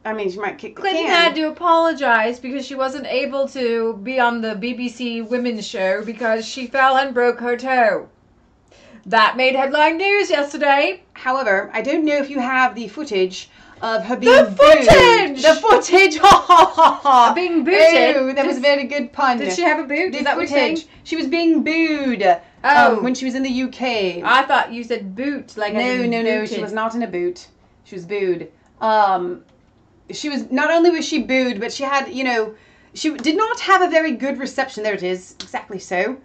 [SPEAKER 1] I mean, she might kick the
[SPEAKER 2] Clinton
[SPEAKER 1] can.
[SPEAKER 2] had to apologize because she wasn't able to be on the BBC Women's Show because she fell and broke her toe. That made headline news yesterday.
[SPEAKER 1] However, I don't know if you have the footage of her being booed.
[SPEAKER 2] The
[SPEAKER 1] footage! Ha ha ha ha!
[SPEAKER 2] Being booted?
[SPEAKER 1] Oh, that was a very good pun.
[SPEAKER 2] Did she have a boot? Is that what you're saying?
[SPEAKER 1] She was being booed when she was in the UK.
[SPEAKER 2] I thought you said boot. Like
[SPEAKER 1] No, she was not in a boot. She was booed. She was, not only was she booed, but she had, you know, she did not have a very good reception. There it is. Exactly so.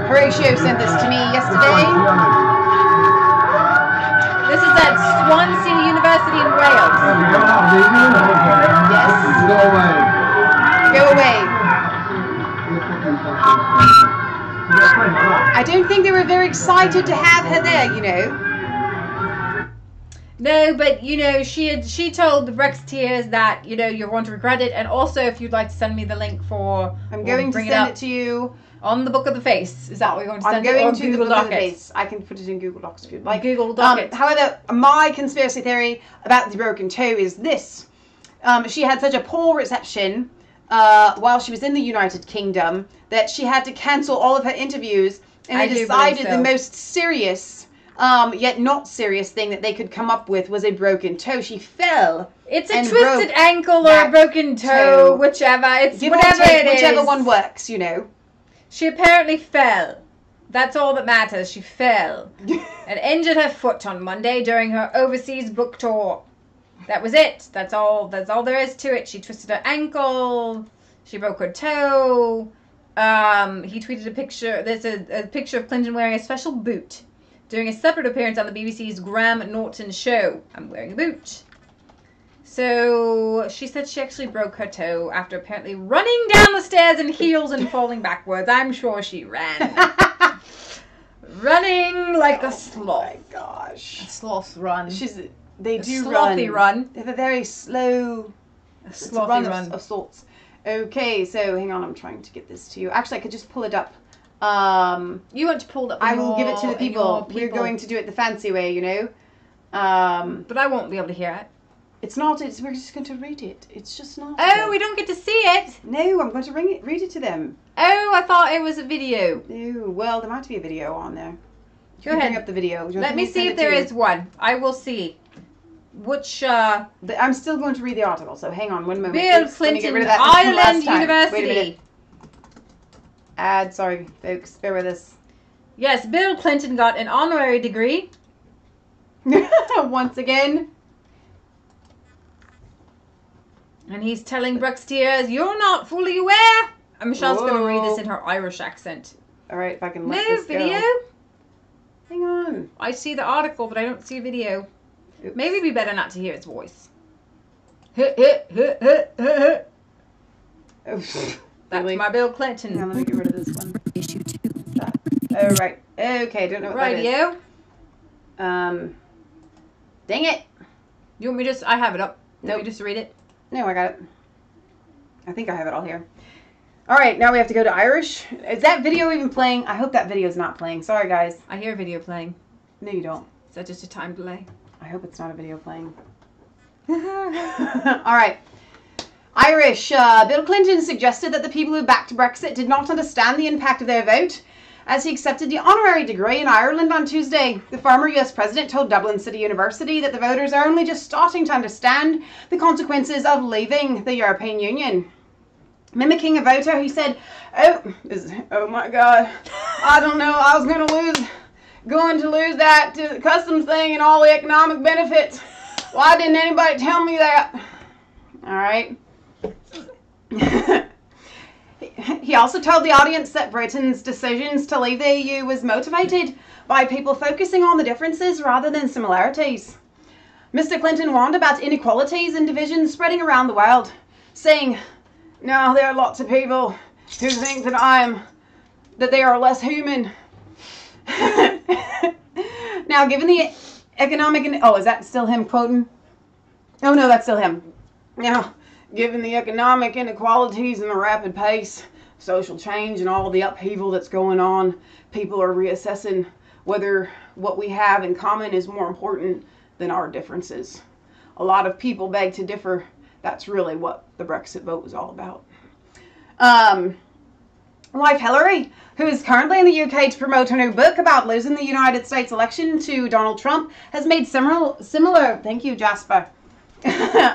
[SPEAKER 1] Horatio sent this to me yesterday.
[SPEAKER 2] This is at Swansea University in Wales.
[SPEAKER 1] Yes. Go away. I don't think they were very excited to have her there, you know.
[SPEAKER 2] No, but, you know, she told the Brexiteers that, you know, you're going to regret it. And also, if you'd like to send me the link for...
[SPEAKER 1] I'm going to send it to you.
[SPEAKER 2] On the Book of the Face. Is that what you're going to send
[SPEAKER 1] I'm going
[SPEAKER 2] to
[SPEAKER 1] the
[SPEAKER 2] Google
[SPEAKER 1] Book of the
[SPEAKER 2] Doc
[SPEAKER 1] Face. I can put it in Google Docs if you'd like.
[SPEAKER 2] Google Doc it.
[SPEAKER 1] However, my conspiracy theory about the broken toe is this. She had such a poor reception while she was in the United Kingdom that she had to cancel all of her interviews, and they decided the most serious, yet not serious thing that they could come up with was a broken toe. She fell.
[SPEAKER 2] It's a twisted ankle or a broken toe, whichever. It's whatever it is.
[SPEAKER 1] Whichever one works, you know.
[SPEAKER 2] She apparently fell. That's all that matters. She fell and injured her foot on Monday during her overseas book tour. That was it. That's all there is to it. She twisted her ankle. She broke her toe. He tweeted a picture. There's a picture of Clinton wearing a special boot during a separate appearance on the BBC's Graham Norton show. I'm wearing a boot. So she said she actually broke her toe after apparently running down the stairs in heels and falling backwards. I'm sure she ran. Running like a sloth.
[SPEAKER 1] Oh my gosh.
[SPEAKER 2] Sloths run.
[SPEAKER 1] They do
[SPEAKER 2] slothy run.
[SPEAKER 1] They have a very slow
[SPEAKER 2] slothy run
[SPEAKER 1] of sorts. Okay, so hang on, I'm trying to get this to you. Actually, I could just pull it up.
[SPEAKER 2] You want to pull it up?
[SPEAKER 1] I will give it to the people. We're going to do it the fancy way, you know.
[SPEAKER 2] But I won't be able to hear it.
[SPEAKER 1] It's not. We're just going to read it. It's just not.
[SPEAKER 2] Oh, we don't get to see it.
[SPEAKER 1] No, I'm going to read it to them.
[SPEAKER 2] Oh, I thought it was a video.
[SPEAKER 1] No, well, there might be a video on there.
[SPEAKER 2] Go ahead.
[SPEAKER 1] Bring up the video.
[SPEAKER 2] Let me see if there is one. I will see. Which,
[SPEAKER 1] I'm still going to read the article, so hang on one moment.
[SPEAKER 2] Bill Clinton, Ireland University.
[SPEAKER 1] Ad, sorry, folks, bear with us.
[SPEAKER 2] Yes, Bill Clinton got an honorary degree.
[SPEAKER 1] Once again.
[SPEAKER 2] And he's telling Brexiteers, you're not fully aware. Michelle's going to read this in her Irish accent.
[SPEAKER 1] All right, if I can let this go.
[SPEAKER 2] Video?
[SPEAKER 1] Hang on.
[SPEAKER 2] I see the article, but I don't see a video. Oops. Maybe it'd be better not to hear its voice. That's my Bill Clinton.
[SPEAKER 1] Now, let me get rid of this one. Issue 2. Oh, right. Okay, don't know what that is.
[SPEAKER 2] Radio?
[SPEAKER 1] Dang it.
[SPEAKER 2] You want me to I have it up.
[SPEAKER 1] Nope.
[SPEAKER 2] Let me just read it.
[SPEAKER 1] No, I got it. I think I have it all here. All right, now we have to go to Irish. Is that video even playing? I hope that video is not playing. Sorry, guys.
[SPEAKER 2] I hear a video playing.
[SPEAKER 1] No, you don't.
[SPEAKER 2] Is that just a time delay?
[SPEAKER 1] I hope it's not a video playing. All right. Irish. Bill Clinton suggested that the people who backed Brexit did not understand the impact of their vote as he accepted the honorary degree in Ireland on Tuesday. The former US president told Dublin City University that the voters are only just starting to understand the consequences of leaving the European Union. mimicking a voter who said, oh my God, I don't know, I was going to lose that to the customs thing and all the economic benefits. Why didn't anybody tell me that? All right. He also told the audience that Britain's decisions to leave the EU was motivated by people focusing on the differences rather than similarities. Mr. Clinton warned about inequalities and divisions spreading around the world, saying, "Now there are lots of people who think that they are less human." Now, given the economic, is that still him quoting? Oh no, that's still him. Now, given the economic inequalities and the rapid pace, social change, and all the upheaval that's going on, people are reassessing whether what we have in common is more important than our differences. A lot of people beg to differ. That's really what the Brexit vote was all about. Wife Hillary, who is currently in the UK to promote her new book about losing the United States election to Donald Trump, has made similar, thank you, Jasper,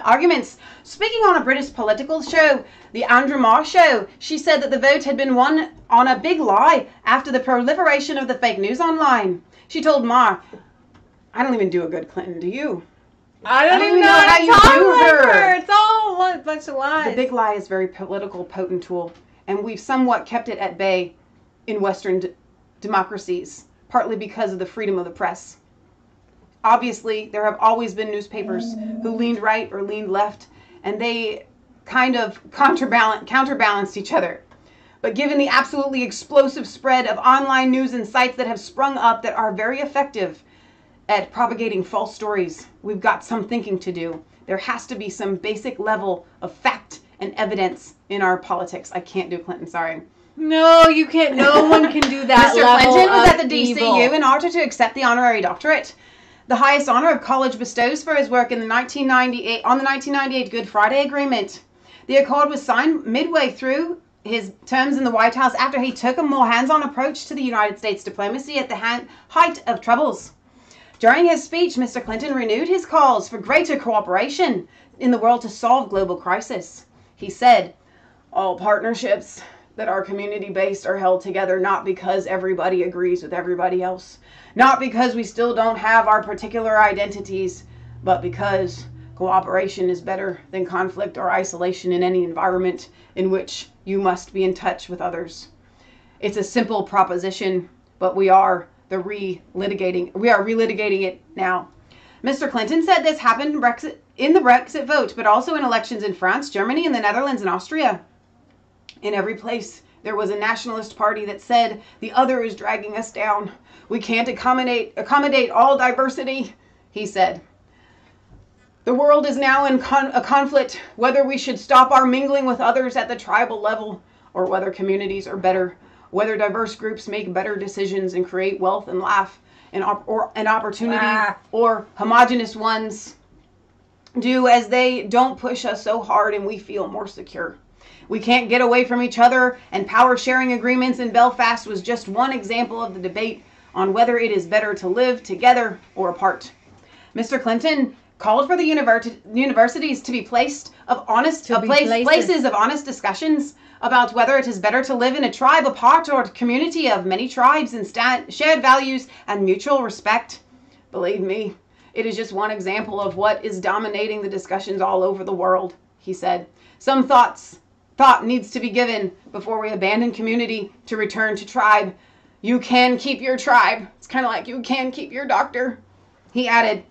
[SPEAKER 1] arguments. Speaking on a British political show, the Andrew Marr Show, she said that the vote had been won on a big lie after the proliferation of the fake news online. She told Marr, "I don't even do a good Clinton, do you?
[SPEAKER 2] I don't even know how you do her. It's all a bunch of lies."
[SPEAKER 1] The big lie is a very political, potent tool, and we've somewhat kept it at bay in Western democracies, partly because of the freedom of the press. Obviously, there have always been newspapers who leaned right or leaned left, and they kind of counterbalanced each other. But given the absolutely explosive spread of online news and sites that have sprung up that are very effective at propagating false stories, we've got some thinking to do. There has to be some basic level of fact and evidence in our politics. I can't do Clinton, sorry.
[SPEAKER 2] No, you can't. No one can do that.
[SPEAKER 1] Mr. Clinton was at the DCU in order to accept the honorary doctorate, the highest honor of college bestows for his work in the 1998 Good Friday Agreement. The accord was signed midway through his terms in the White House after he took a more hands-on approach to the United States diplomacy at the height of troubles. During his speech, Mr. Clinton renewed his calls for greater cooperation in the world to solve global crisis. He said, "All partnerships that are community-based are held together not because everybody agrees with everybody else, not because we still don't have our particular identities, but because cooperation is better than conflict or isolation in any environment in which you must be in touch with others." It's a simple proposition, but we are relitigating it now. Mr. Clinton said this happened in the Brexit vote, but also in elections in France, Germany, and the Netherlands and Austria. In every place, there was a nationalist party that said the other is dragging us down. We can't accommodate all diversity, he said. The world is now in a conflict whether we should stop our mingling with others at the tribal level or whether communities are better, whether diverse groups make better decisions and create wealth and laugh and opportunity, or homogenous ones do as they don't push us so hard and we feel more secure. We can't get away from each other, and power sharing agreements in Belfast was just one example of the debate on whether it is better to live together or apart. Mr. Clinton called for the universities to be places of honest discussions about whether it is better to live in a tribe apart or a community of many tribes and shared values and mutual respect. Believe me, it is just one example of what is dominating the discussions all over the world, he said. Some thought needs to be given before we abandon community to return to tribe. You can keep your tribe. It's kind of like you can keep your doctor. He added,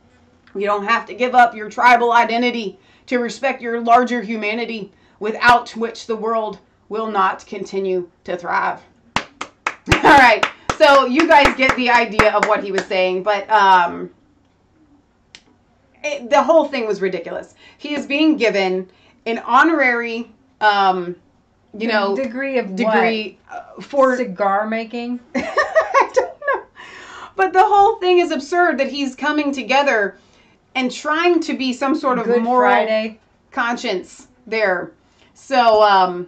[SPEAKER 1] you don't have to give up your tribal identity to respect your larger humanity, without which the world will not continue to thrive. All right, so you guys get the idea of what he was saying, but the whole thing was ridiculous. He is being given an honorary degree for
[SPEAKER 2] cigar making.
[SPEAKER 1] I don't know, but the whole thing is absurd that he's coming together and trying to be some sort of
[SPEAKER 2] Good
[SPEAKER 1] moral
[SPEAKER 2] Friday
[SPEAKER 1] conscience there. So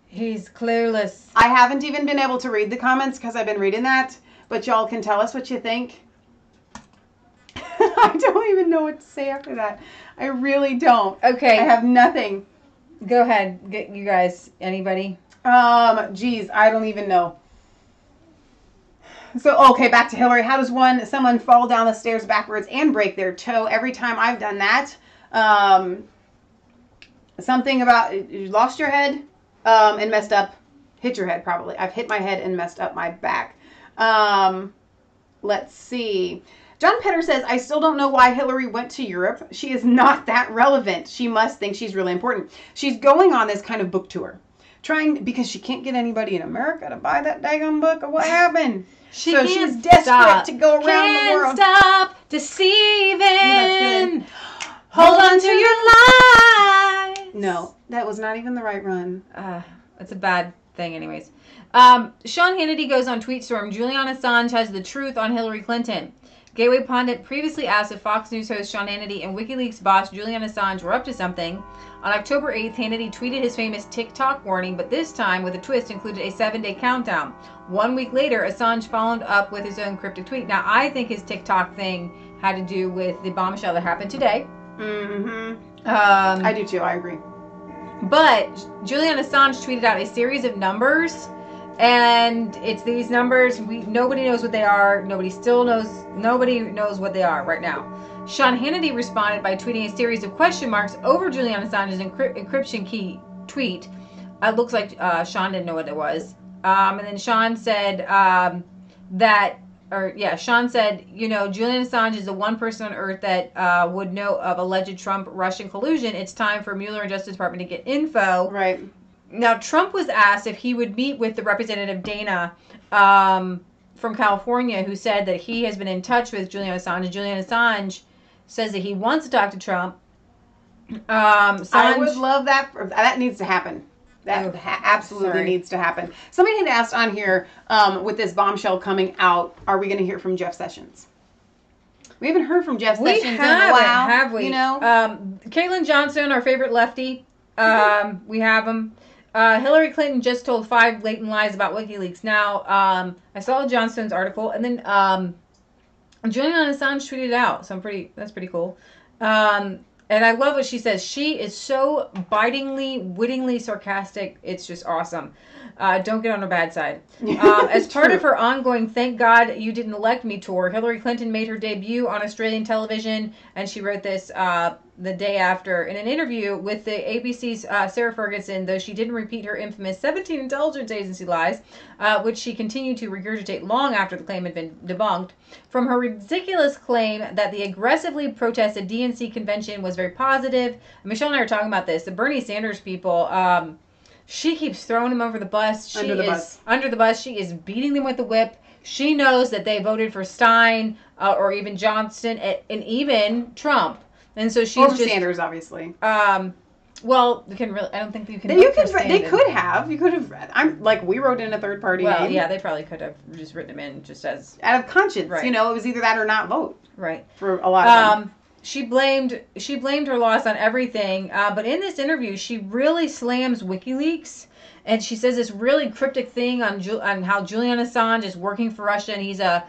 [SPEAKER 2] he's clueless.
[SPEAKER 1] I haven't even been able to read the comments because I've been reading that, but y'all can tell us what you think. I don't even know what to say after that. I really don't.
[SPEAKER 2] Okay.
[SPEAKER 1] I have nothing.
[SPEAKER 2] Go ahead. You guys, anybody?
[SPEAKER 1] Geez, I don't even know. So, okay, back to Hillary. How does someone fall down the stairs backwards and break their toe? Every time I've done that, something about you lost your head and messed up, hit your head probably. I've hit my head and messed up my back. Let's see. John Petter says, I still don't know why Hillary went to Europe. She is not that relevant. She must think she's really important. She's going on this kind of book tour, because she can't get anybody in America to buy that daggone book, or what happened? So she's desperate to go around the world.
[SPEAKER 2] Can't stop deceiving. Hold on to your lies.
[SPEAKER 1] No, that was not even the right run.
[SPEAKER 2] It's a bad thing anyways. Sean Hannity goes on Tweetstorm. Julian Assange has the truth on Hillary Clinton. Gateway Pundit previously asked if Fox News host Sean Hannity and WikiLeaks boss Julian Assange were up to something. On October 8th, Hannity tweeted his famous TikTok warning, but this time, with a twist, included a 7-day countdown. 1 week later, Assange followed up with his own cryptic tweet. Now, I think his TikTok thing had to do with the bombshell that happened today.
[SPEAKER 1] Mm-hmm. I do too, I agree.
[SPEAKER 2] But Julian Assange tweeted out a series of numbers, and it's these numbers. Nobody knows what they are. Nobody knows what they are right now. Sean Hannity responded by tweeting a series of question marks over Julian Assange's encryption key tweet. It looks like Sean didn't know what it was. And then Sean said Sean said, Julian Assange is the one person on earth that would know of alleged Trump-Russian collusion. It's time for Mueller and Justice Department to get info.
[SPEAKER 1] Right.
[SPEAKER 2] Now, Trump was asked if he would meet with the representative Dana from California, who said that he has been in touch with Julian Assange. And Julian Assange says that he wants to talk to Trump.
[SPEAKER 1] I would love that. That needs to happen. That absolutely needs to happen. Somebody had asked on here, with this bombshell coming out, are we going to hear from Jeff Sessions? We haven't heard from Jeff Sessions in a while.
[SPEAKER 2] Have we? Caitlin Johnson, our favorite lefty, we have him. Hillary Clinton just told 5 blatant lies about WikiLeaks. Now, I saw Johnston's article, and then Julian Assange tweeted it out, so that's pretty cool. And I love what she says. She is so bitingly, wittingly sarcastic. It's just awesome. Don't get on her bad side. As part of her ongoing Thank God You Didn't Elect Me tour, Hillary Clinton made her debut on Australian television, and she wrote this the day after. In an interview with the ABC's Sarah Ferguson, though she didn't repeat her infamous 17 intelligence agency lies, which she continued to regurgitate long after the claim had been debunked, from her ridiculous claim that the aggressively protested DNC convention was very positive. Michelle and I were talking about this. The Bernie Sanders people, she keeps throwing them over the bus. Under the bus. She is beating them with the whip. She knows that they voted for Stein or even Johnston and even Trump. And so she's just
[SPEAKER 1] Sanders, obviously.
[SPEAKER 2] Well, I don't think you can.
[SPEAKER 1] They could have. You could have. We wrote in a third party name.
[SPEAKER 2] Well, yeah, they probably could have just written them in just as
[SPEAKER 1] out of conscience.
[SPEAKER 2] Right.
[SPEAKER 1] It was either that or not vote.
[SPEAKER 2] Right.
[SPEAKER 1] For a lot of them.
[SPEAKER 2] She blamed her loss on everything. But in this interview, she really slams WikiLeaks. And she says this really cryptic thing on how Julian Assange is working for Russia, and he's an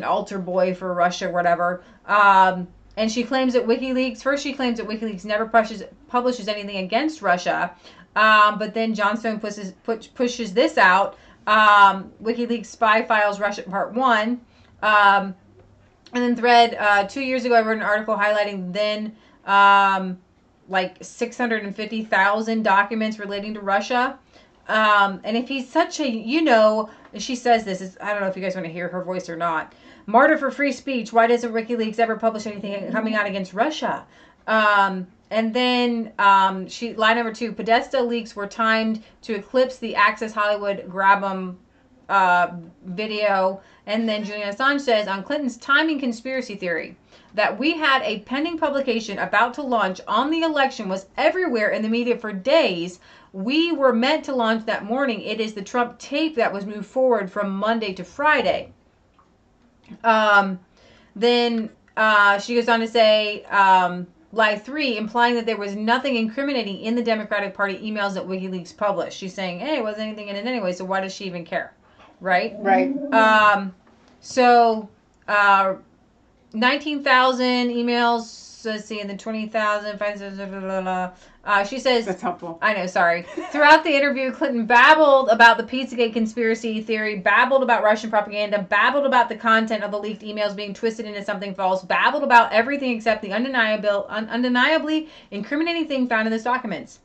[SPEAKER 2] altar boy for Russia, whatever. And she claims that WikiLeaks never publishes anything against Russia. But then Johnstone pushes this out. WikiLeaks Spy Files Russia Part 1. And then Thread, 2 years ago, I wrote an article highlighting then 650,000 documents relating to Russia. And if he's such a, she says this, I don't know if you guys want to hear her voice or not. Martyr for free speech. Why doesn't WikiLeaks ever publish anything coming out against Russia? And then line number 2, Podesta leaks were timed to eclipse the Access Hollywood grab 'em video. And then Julian Assange says on Clinton's timing conspiracy theory that we had a pending publication about to launch on the election was everywhere in the media for days. We were meant to launch that morning. It is the Trump tape that was moved forward from Monday to Friday. Then she goes on to say, lie 3, implying that there was nothing incriminating in the Democratic Party emails that WikiLeaks published. She's saying, hey, it wasn't anything in it anyway, so why does she even care? Right?
[SPEAKER 1] Right.
[SPEAKER 2] 19,000 emails let's see, and then 20,000. She says,
[SPEAKER 1] That's helpful.
[SPEAKER 2] I know, sorry. Throughout the interview, Clinton babbled about the Pizzagate conspiracy theory, babbled about Russian propaganda, babbled about the content of the leaked emails being twisted into something false, babbled about everything except the undeniably incriminating thing found in those documents.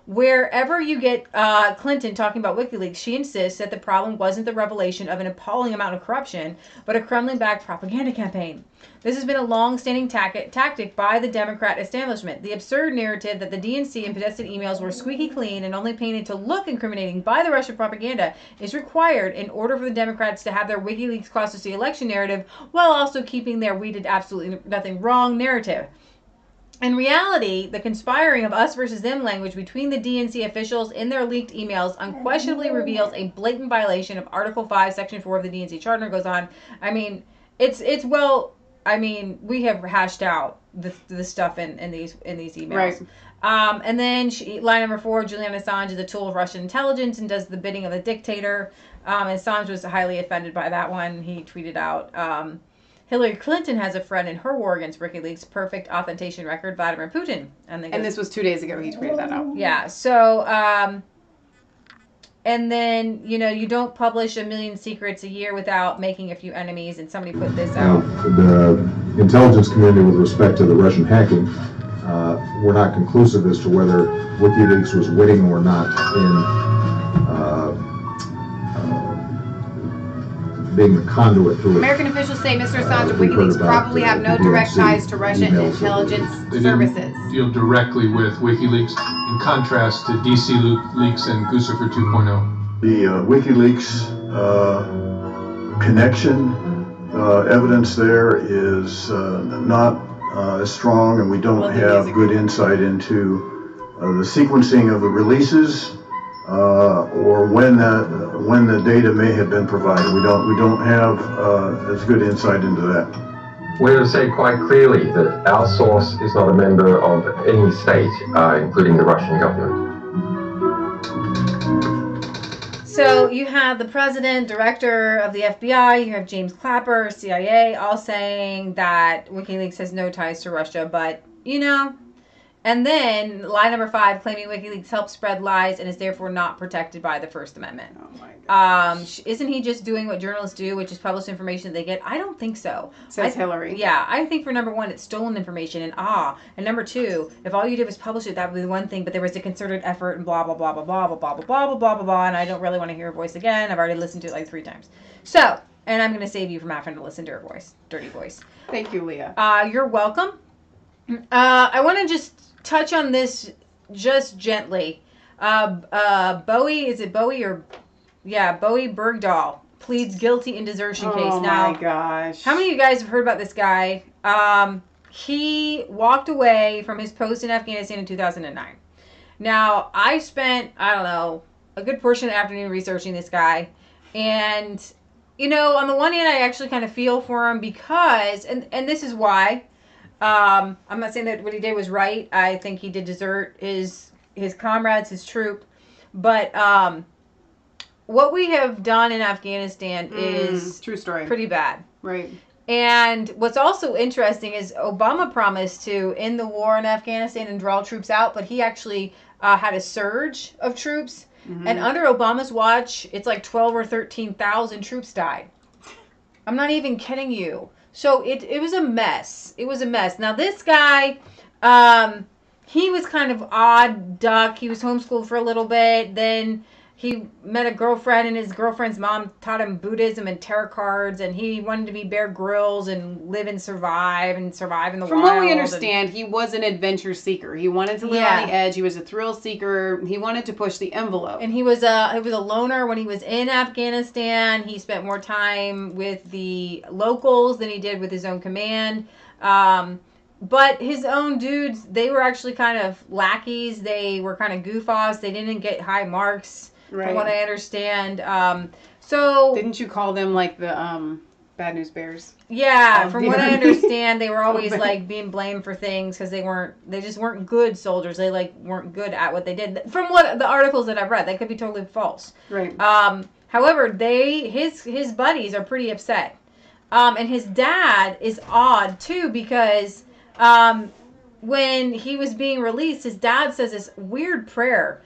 [SPEAKER 2] Wherever you get Clinton talking about WikiLeaks, she insists that the problem wasn't the revelation of an appalling amount of corruption, but a Kremlin-backed propaganda campaign. This has been a long-standing tactic by the Democrat establishment. The absurd narrative that the DNC and contested emails were squeaky clean and only painted to look incriminating by the Russian propaganda is required in order for the Democrats to have their WikiLeaks cost us the election narrative while also keeping their we did absolutely nothing wrong narrative. In reality, the conspiring of us versus them language between the DNC officials in their leaked emails unquestionably reveals a blatant violation of Article 5, Section 4 of the DNC Charter. Goes on. I mean, it's well. I mean, we have hashed out the stuff in these emails.
[SPEAKER 1] Right.
[SPEAKER 2] And then line number 4, Julian Assange is a tool of Russian intelligence and does the bidding of the dictator. And Assange was highly offended by that one. He tweeted out. Hillary Clinton has a friend in her war against WikiLeaks' perfect authentication record, Vladimir Putin. And
[SPEAKER 1] this was 2 days ago he tweeted that out.
[SPEAKER 2] Yeah, so, and then, you don't publish 1 million secrets a year without making a few enemies, and somebody put this out.
[SPEAKER 6] The intelligence community with respect to the Russian hacking, we're not conclusive as to whether WikiLeaks was winning or not in being the conduit to it.
[SPEAKER 1] American officials say Mr. Assange and WikiLeaks probably have no direct ties to Russian intelligence services.
[SPEAKER 7] Deal directly with WikiLeaks, in contrast to DC leaks and Guccifer 2.0.
[SPEAKER 8] The WikiLeaks connection evidence there is not as strong, and we don't have good insight into the sequencing of the releases or when the data may have been provided. We don't have as good insight into that.
[SPEAKER 9] We have said quite clearly that our source is not a member of any state, including the Russian government.
[SPEAKER 2] So you have the president, director of the FBI, you have James Clapper, CIA, all saying that WikiLeaks has no ties to Russia, but, And then line number 5, claiming WikiLeaks helps spread lies and is therefore not protected by the First Amendment.
[SPEAKER 1] Oh my gosh.
[SPEAKER 2] Isn't he just doing what journalists do, which is publish information that they get? I don't think so.
[SPEAKER 1] Says Hillary.
[SPEAKER 2] Yeah, I think for number 1, it's stolen information and and number 2, if all you did was publish it, that would be one thing, but there was a concerted effort and blah blah blah blah blah blah blah blah blah blah blah blah, and I don't really want to hear her voice again. I've already listened to it like 3 times. So, and I'm going to save you from having to listen to her voice, dirty voice.
[SPEAKER 1] Thank you, Leah.
[SPEAKER 2] You're welcome. I want to just touch on this just gently. Bowie, is it Bowie or... Yeah, Bowie Bergdahl pleads guilty in desertion case. Now,
[SPEAKER 1] oh my gosh.
[SPEAKER 2] How many of you guys have heard about this guy? He walked away from his post in Afghanistan in 2009. Now, I spent, I don't know, a good portion of the afternoon researching this guy. And, on the one hand, I actually kind of feel for him because, and this is why, I'm not saying that what he did was right. I think he did desert his comrades, his troop. But what we have done in Afghanistan is
[SPEAKER 1] true story.
[SPEAKER 2] Pretty bad.
[SPEAKER 1] Right.
[SPEAKER 2] And what's also interesting is Obama promised to end the war in Afghanistan and draw troops out, but he actually had a surge of troops. Mm-hmm. And under Obama's watch, it's like 12 or 13,000 troops died. I'm not even kidding you. So it was a mess. It was a mess. Now this guy, he was kind of odd duck. He was homeschooled for a little bit. Then he met a girlfriend, and his girlfriend's mom taught him Buddhism and tarot cards, and he wanted to be Bear Grylls and live and survive in the wild.
[SPEAKER 1] From what we understand, he was an adventure seeker. He wanted to live on the edge. He was a thrill seeker. He wanted to push the envelope.
[SPEAKER 2] And he was a loner when he was in Afghanistan. He spent more time with the locals than he did with his own command. But his own dudes, they were actually kind of lackeys. They were kind of goof-offs. They didn't get high marks. Right. From what I understand. So
[SPEAKER 1] didn't you call them like the Bad News Bears?
[SPEAKER 2] Yeah, from what I understand, they were always like being blamed for things because they just weren't good soldiers. They weren't good at what they did. From what the articles that I've read, that could be totally false.
[SPEAKER 1] Right.
[SPEAKER 2] However, his buddies are pretty upset. And his dad is odd too because when he was being released, his dad says this weird prayer.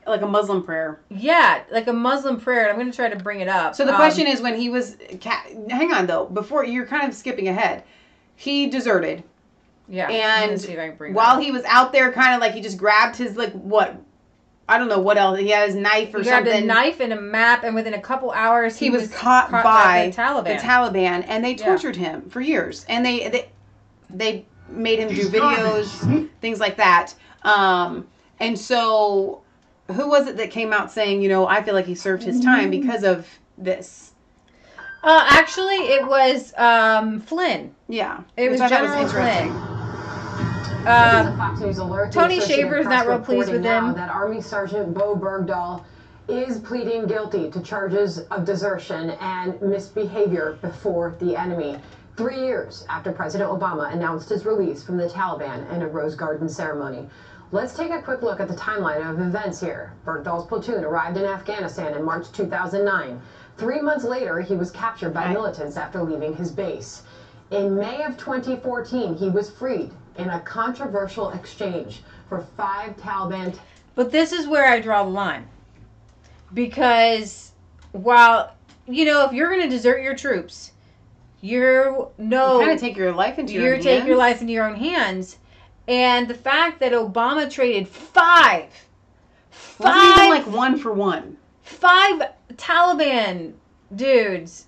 [SPEAKER 1] Like a Muslim prayer.
[SPEAKER 2] Yeah, like a Muslim prayer. I'm going to try to bring it up.
[SPEAKER 1] So the question is, when he was... hang on, though. Before, you're kind of skipping ahead. He deserted.
[SPEAKER 2] Yeah.
[SPEAKER 1] And while he was out there, kind of like, he just grabbed his, like, what? I don't know what else. He had his knife or something.
[SPEAKER 2] He grabbed a knife and a map, and within a couple hours,
[SPEAKER 1] he was caught by
[SPEAKER 2] the Taliban.
[SPEAKER 1] The Taliban, and they tortured him for years. And they made him do videos, things like that. And so... Who was it that came out saying, you know, I feel like he served his time because of this?
[SPEAKER 2] Actually, it was Flynn.
[SPEAKER 1] Yeah.
[SPEAKER 2] It was General Flynn.
[SPEAKER 10] Fox News alert.
[SPEAKER 2] Tony Schaefer's not real pleased with him.
[SPEAKER 10] That Army Sergeant Bo Bergdahl is pleading guilty to charges of desertion and misbehavior before the enemy. 3 years after President Obama announced his release from the Taliban in a Rose Garden ceremony. Let's take a quick look at the timeline of events here. Bergdahl's platoon arrived in Afghanistan in March 2009. 3 months later, he was captured by militants after leaving his base. In May of 2014, he was freed in a controversial exchange for 5 Taliban...
[SPEAKER 2] But this is where I draw the line. Because while, you know, if you're going to desert your troops, you kind
[SPEAKER 1] of take your life into your own hands.
[SPEAKER 2] You take your life into your own hands. And the fact that Obama traded 5
[SPEAKER 1] wasn't even like 1 for 1.
[SPEAKER 2] 5 Taliban dudes.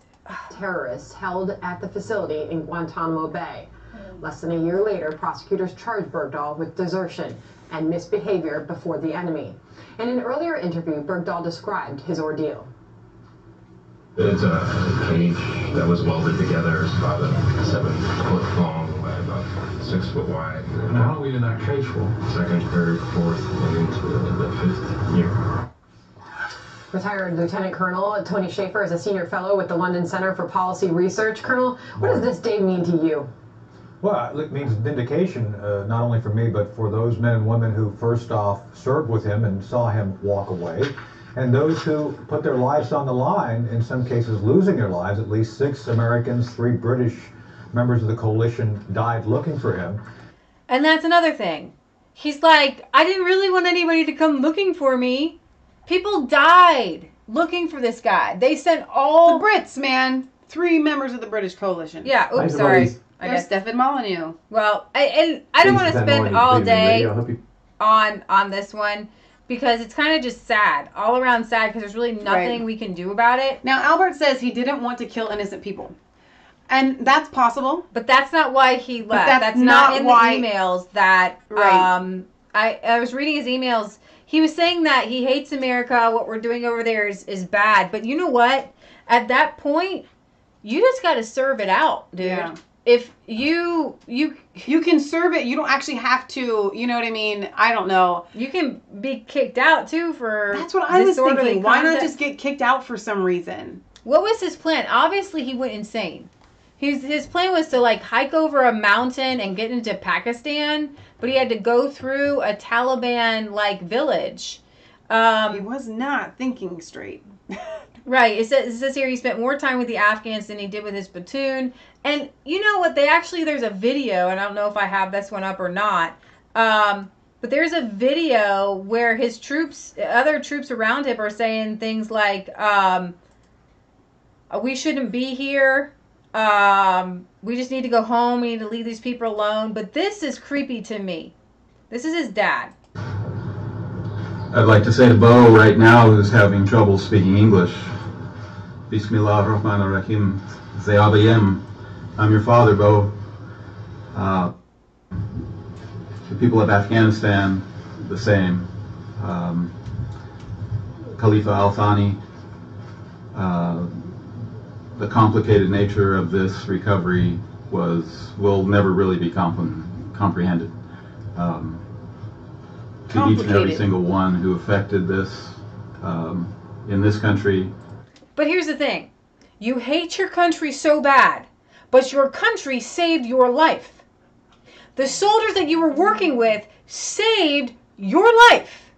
[SPEAKER 10] Terrorists held at the facility in Guantanamo Bay. Less than a year later, prosecutors charged Bergdahl with desertion and misbehavior before the enemy. In an earlier interview, Bergdahl described his ordeal.
[SPEAKER 9] It's a cage that was welded together. It's about 7 foot long by about 6 foot wide. And how long were you in that cage for? Second, third, fourth, and into the 5th year.
[SPEAKER 10] Retired Lieutenant Colonel Tony Schaefer is a senior fellow with the London Center for Policy Research. Colonel, what does this day mean to you?
[SPEAKER 11] Well, it means vindication, not only for me, but for those men and women who first off served with him and saw him walk away, and those who put their lives on the line, in some cases losing their lives. At least 6 Americans, 3 British members of the coalition died looking for him.
[SPEAKER 2] And that's another thing. He's like, I didn't really want anybody to come looking for me. People died looking for this guy. They sent all...
[SPEAKER 1] The Brits, man. 3 members of the British coalition.
[SPEAKER 2] Yeah, oops, sorry.
[SPEAKER 1] There's Stefan Molyneux.
[SPEAKER 2] Well, I don't want to spend all day on this one, because it's kind of just sad, all around sad, because there's really nothing we can do about it.
[SPEAKER 1] Now, Albert says he didn't want to kill innocent people. And that's possible.
[SPEAKER 2] But that's not why he left. That's not in the emails that... I was reading his emails. He was saying that he hates America. What we're doing over there is bad. But you know what? At that point, you just got to serve it out, dude. Yeah. If you
[SPEAKER 1] can serve it, you don't actually have to, you know what I mean? I don't know.
[SPEAKER 2] You can be kicked out too for...
[SPEAKER 1] That's what I was thinking. Why not just get kicked out for some reason?
[SPEAKER 2] What was his plan? Obviously, he went insane. His plan was to like hike over a mountain and get into Pakistan, but he had to go through a Taliban like village.
[SPEAKER 1] He was not thinking straight.
[SPEAKER 2] Right. It says here he spent more time with the Afghans than he did with his platoon. And you know what? There's a video, and I don't know if I have this one up or not, but there's a video where his troops, other troops around him, are saying things like, we shouldn't be here. We just need to go home. We need to leave these people alone. But this is creepy to me. This is his dad.
[SPEAKER 12] I'd like to say to Bo right now, who's having trouble speaking English, Bismillah ar-Rahman ar-Rahim, Zayabayem. I'm your father, Bo. The people of Afghanistan, the same. Khalifa al-Thani, the complicated nature of this recovery will never really be comprehended. To each and every single one who affected this in this country.
[SPEAKER 2] But here's the thing. You hate your country so bad, but your country saved your life. The soldiers that you were working with saved your life.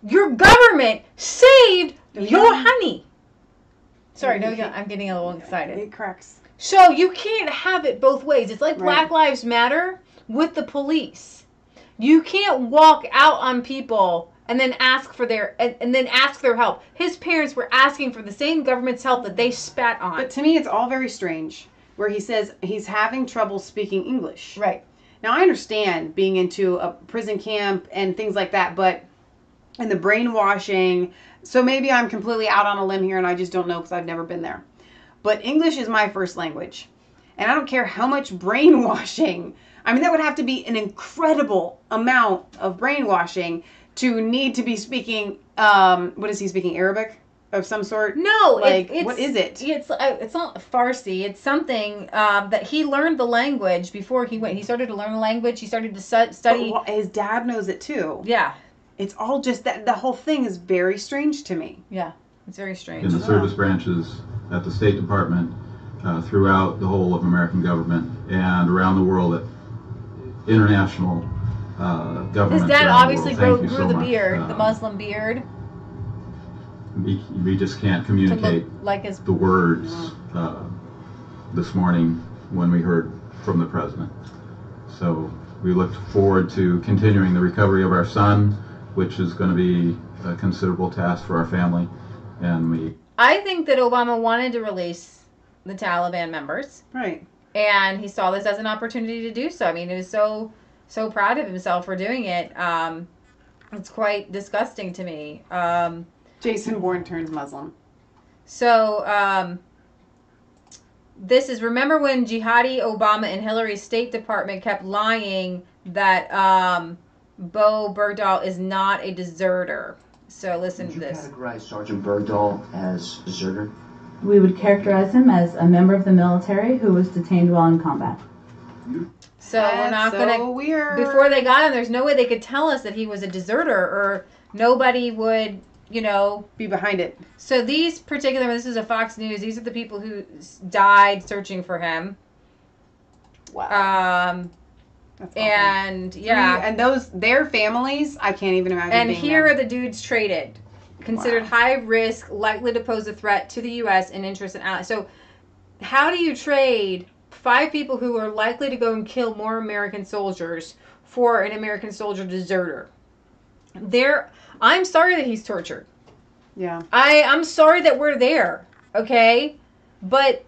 [SPEAKER 2] Your government saved your honey. Sorry, no, I'm getting a little excited.
[SPEAKER 1] It cracks.
[SPEAKER 2] So you can't have it both ways. It's like Black Lives Matter, with the police. You can't walk out on people and then ask for their help. His parents were asking for the same government's help that they spat on.
[SPEAKER 1] But to me, it's all very strange, where he says he's having trouble speaking English.
[SPEAKER 2] Right.
[SPEAKER 1] Now, I understand being into a prison camp and things like that, but and the brainwashing, so maybe I'm completely out on a limb here and I just don't know because I've never been there. But English is my first language. And I don't care how much brainwashing. I mean, that would have to be an incredible amount of brainwashing to need to be speaking, what is he speaking, Arabic of some sort?
[SPEAKER 2] No,
[SPEAKER 1] like,
[SPEAKER 2] it's,
[SPEAKER 1] what is it?
[SPEAKER 2] It's not Farsi. It's something that he learned the language before he went. He started to learn the language. He started to study.
[SPEAKER 1] But his dad knows it too.
[SPEAKER 2] Yeah.
[SPEAKER 1] It's all just that the whole thing is very strange to me.
[SPEAKER 2] Yeah, it's very strange.
[SPEAKER 12] In the service branches at the State Department, throughout the whole of American government, and around the world at international governments.
[SPEAKER 2] His dad obviously grew the
[SPEAKER 12] much.
[SPEAKER 2] beard, the Muslim beard.
[SPEAKER 12] We just can't communicate
[SPEAKER 2] like his
[SPEAKER 12] the words this morning when we heard from the president. So we look forward to continuing the recovery of our son, which is going to be a considerable task for our family. And
[SPEAKER 2] I think that Obama wanted to release the Taliban members.
[SPEAKER 1] Right.
[SPEAKER 2] And he saw this as an opportunity to do so. I mean, he was so proud of himself for doing it. It's quite disgusting to me.
[SPEAKER 1] Jason Bourne turns Muslim.
[SPEAKER 2] So, this is, remember when Jihadi Obama and Hillary's State Department kept lying that Bo Bergdahl is not a deserter. So listen to this.
[SPEAKER 13] Would you categorize Sergeant Bergdahl as deserter?
[SPEAKER 14] We would characterize him as a member of the military who was detained while in combat.
[SPEAKER 2] So we're not gonna.
[SPEAKER 1] Weird.
[SPEAKER 2] Before they got him, there's no way they could tell us that he was a deserter, or nobody would,
[SPEAKER 1] be behind it.
[SPEAKER 2] So these particular, this is a Fox News. These are the people who died searching for him.
[SPEAKER 1] Wow.
[SPEAKER 2] And yeah,
[SPEAKER 1] and their families, I can't even imagine.
[SPEAKER 2] And
[SPEAKER 1] being
[SPEAKER 2] here
[SPEAKER 1] there.
[SPEAKER 2] are the dudes traded, considered high risk, likely to pose a threat to the U.S. and interests and allies. So, how do you trade 5 people who are likely to go and kill more American soldiers for an American soldier deserter? I'm sorry that he's tortured.
[SPEAKER 1] Yeah.
[SPEAKER 2] I'm sorry that we're there. Okay, but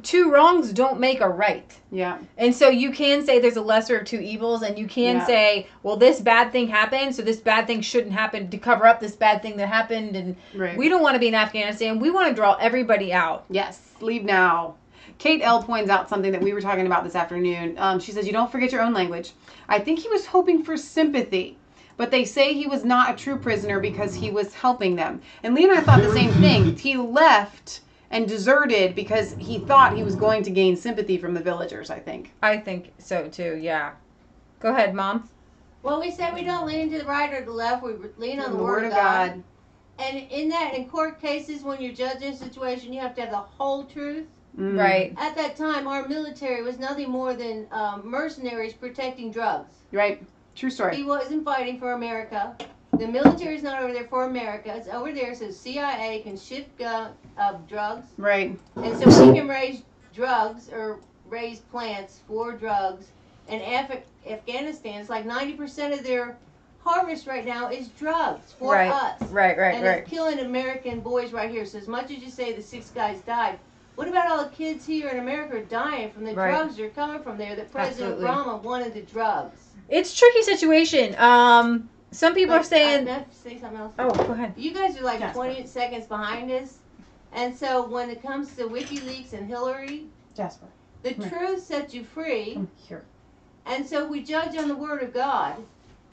[SPEAKER 2] 2 wrongs don't make a right.
[SPEAKER 1] Yeah.
[SPEAKER 2] And so you can say there's a lesser of 2 evils, and you can say, well, this bad thing happened, so this bad thing shouldn't happen to cover up this bad thing that happened. And we don't want to be in Afghanistan. We want to draw everybody out.
[SPEAKER 1] Yes. Leave now. Kate L. points out something that we were talking about this afternoon. She says, you don't forget your own language. I think he was hoping for sympathy, but they say he was not a true prisoner because he was helping them. And Lee and I thought the same thing. He left and deserted because he thought he was going to gain sympathy from the villagers, I think.
[SPEAKER 2] I think so too, yeah. Go ahead, Mom.
[SPEAKER 3] Well, we said we don't lean to the right or the left. We lean on the Word of God. And in court cases, when you're judging a situation, you have to have the whole truth.
[SPEAKER 2] Mm. Right.
[SPEAKER 3] At that time, our military was nothing more than mercenaries protecting drugs.
[SPEAKER 1] Right. True story.
[SPEAKER 3] He wasn't fighting for America. The military's not over there for America. It's over there so CIA can ship drugs.
[SPEAKER 1] Right.
[SPEAKER 3] And so we can raise drugs or raise plants for drugs. And Afghanistan, it's like 90% of their harvest right now is drugs for us.
[SPEAKER 2] Right.
[SPEAKER 3] And it's killing American boys right here. So as much as you say the 6 guys died, what about all the kids here in America dying from the drugs that are coming from there that President Obama wanted the drugs?
[SPEAKER 2] It's a tricky situation. Some people are saying...
[SPEAKER 3] I have to say something else.
[SPEAKER 2] Oh, go ahead.
[SPEAKER 3] You guys are like 20 seconds behind us. And so when it comes to WikiLeaks and Hillary,
[SPEAKER 1] Jasper,
[SPEAKER 3] the truth sets you free.
[SPEAKER 1] Here.
[SPEAKER 3] And so we judge on the Word of God.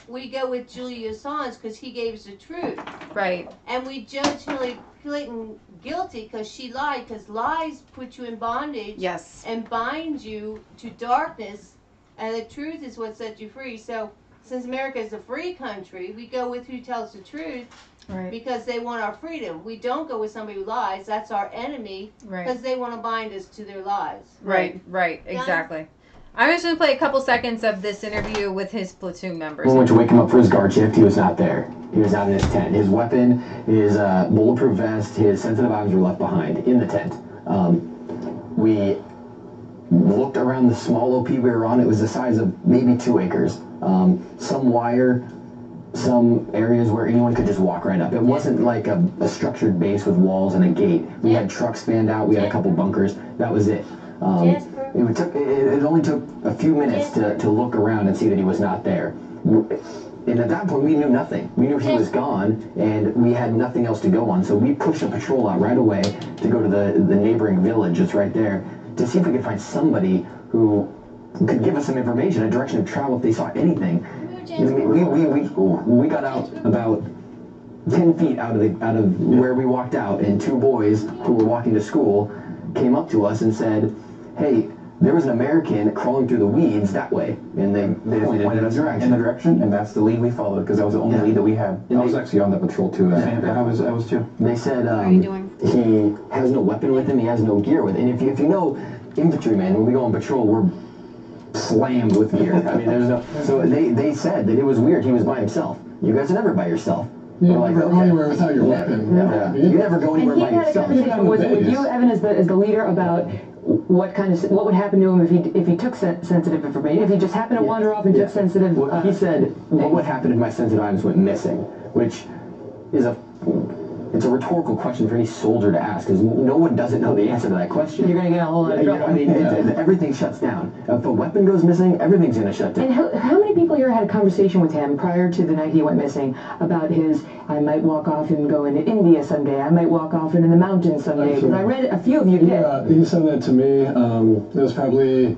[SPEAKER 3] We go with Julian Assange because he gave us the truth.
[SPEAKER 2] Right.
[SPEAKER 3] And we judge Hillary Clinton guilty because she lied, because lies put you in bondage.
[SPEAKER 1] Yes.
[SPEAKER 3] And bind you to darkness. And the truth is what sets you free. So since America is a free country, we go with who tells the truth.
[SPEAKER 2] Right.
[SPEAKER 3] Because they want our freedom. We don't go with somebody who lies. That's our enemy.
[SPEAKER 2] Right.
[SPEAKER 3] Because they want to bind us to their lies.
[SPEAKER 2] Right. Exactly. I'm just going to play a couple seconds of this interview with his platoon members.
[SPEAKER 13] When we went to wake him up for his guard shift, he was not there. He was out in his tent. His weapon, his bulletproof vest, his sensitive items were left behind in the tent. We looked around the small OP we were on. It was the size of maybe 2 acres. Some wire, some areas where anyone could just walk right up. It wasn't like a structured base with walls and a gate. We had trucks fanned out. We had a couple bunkers. That was it. It only took a few minutes to look around and see that he was not there. And at that point, we knew nothing. We knew he was gone, and we had nothing else to go on. So we pushed a patrol out right away to go to the neighboring village that's right there to see if we could find somebody who could give us some information, a direction of travel if they saw anything. We got out about 10 feet out of where we walked out, and 2 boys who were walking to school came up to us and said, "Hey, there was an American crawling through the weeds that way," and they pointed us in the direction, and that's the lead we followed because that was the only lead that we had. And I was actually on the patrol too. And I was too. They said he has no weapon with him, he has no gear with him. And if you know infantrymen, when we go on patrol, we're slammed with gear. I mean, there's no. So they said that it was weird. He was by himself. You guys are never by yourself.
[SPEAKER 15] You never go anywhere without your weapon.
[SPEAKER 13] You never go anywhere by yourself.
[SPEAKER 10] And he had a conversation with you, Evan, as the leader, about what would happen to him if he took sensitive information, if he just happened to wander off and took sensitive.
[SPEAKER 13] He said, "What would happen if my sensitive items went missing?" Which is it's a rhetorical question for any soldier to ask, because no one doesn't know the answer to that question.
[SPEAKER 10] You're going to get a whole lot of trouble.
[SPEAKER 13] I mean, everything shuts down. If a weapon goes missing, everything's going to shut down.
[SPEAKER 10] And how many people here had a conversation with him prior to the night he went missing about I might walk off and go into India someday, I might walk off into the mountains someday? Because I read a few of you did.
[SPEAKER 15] Yeah, he said that to me. It was probably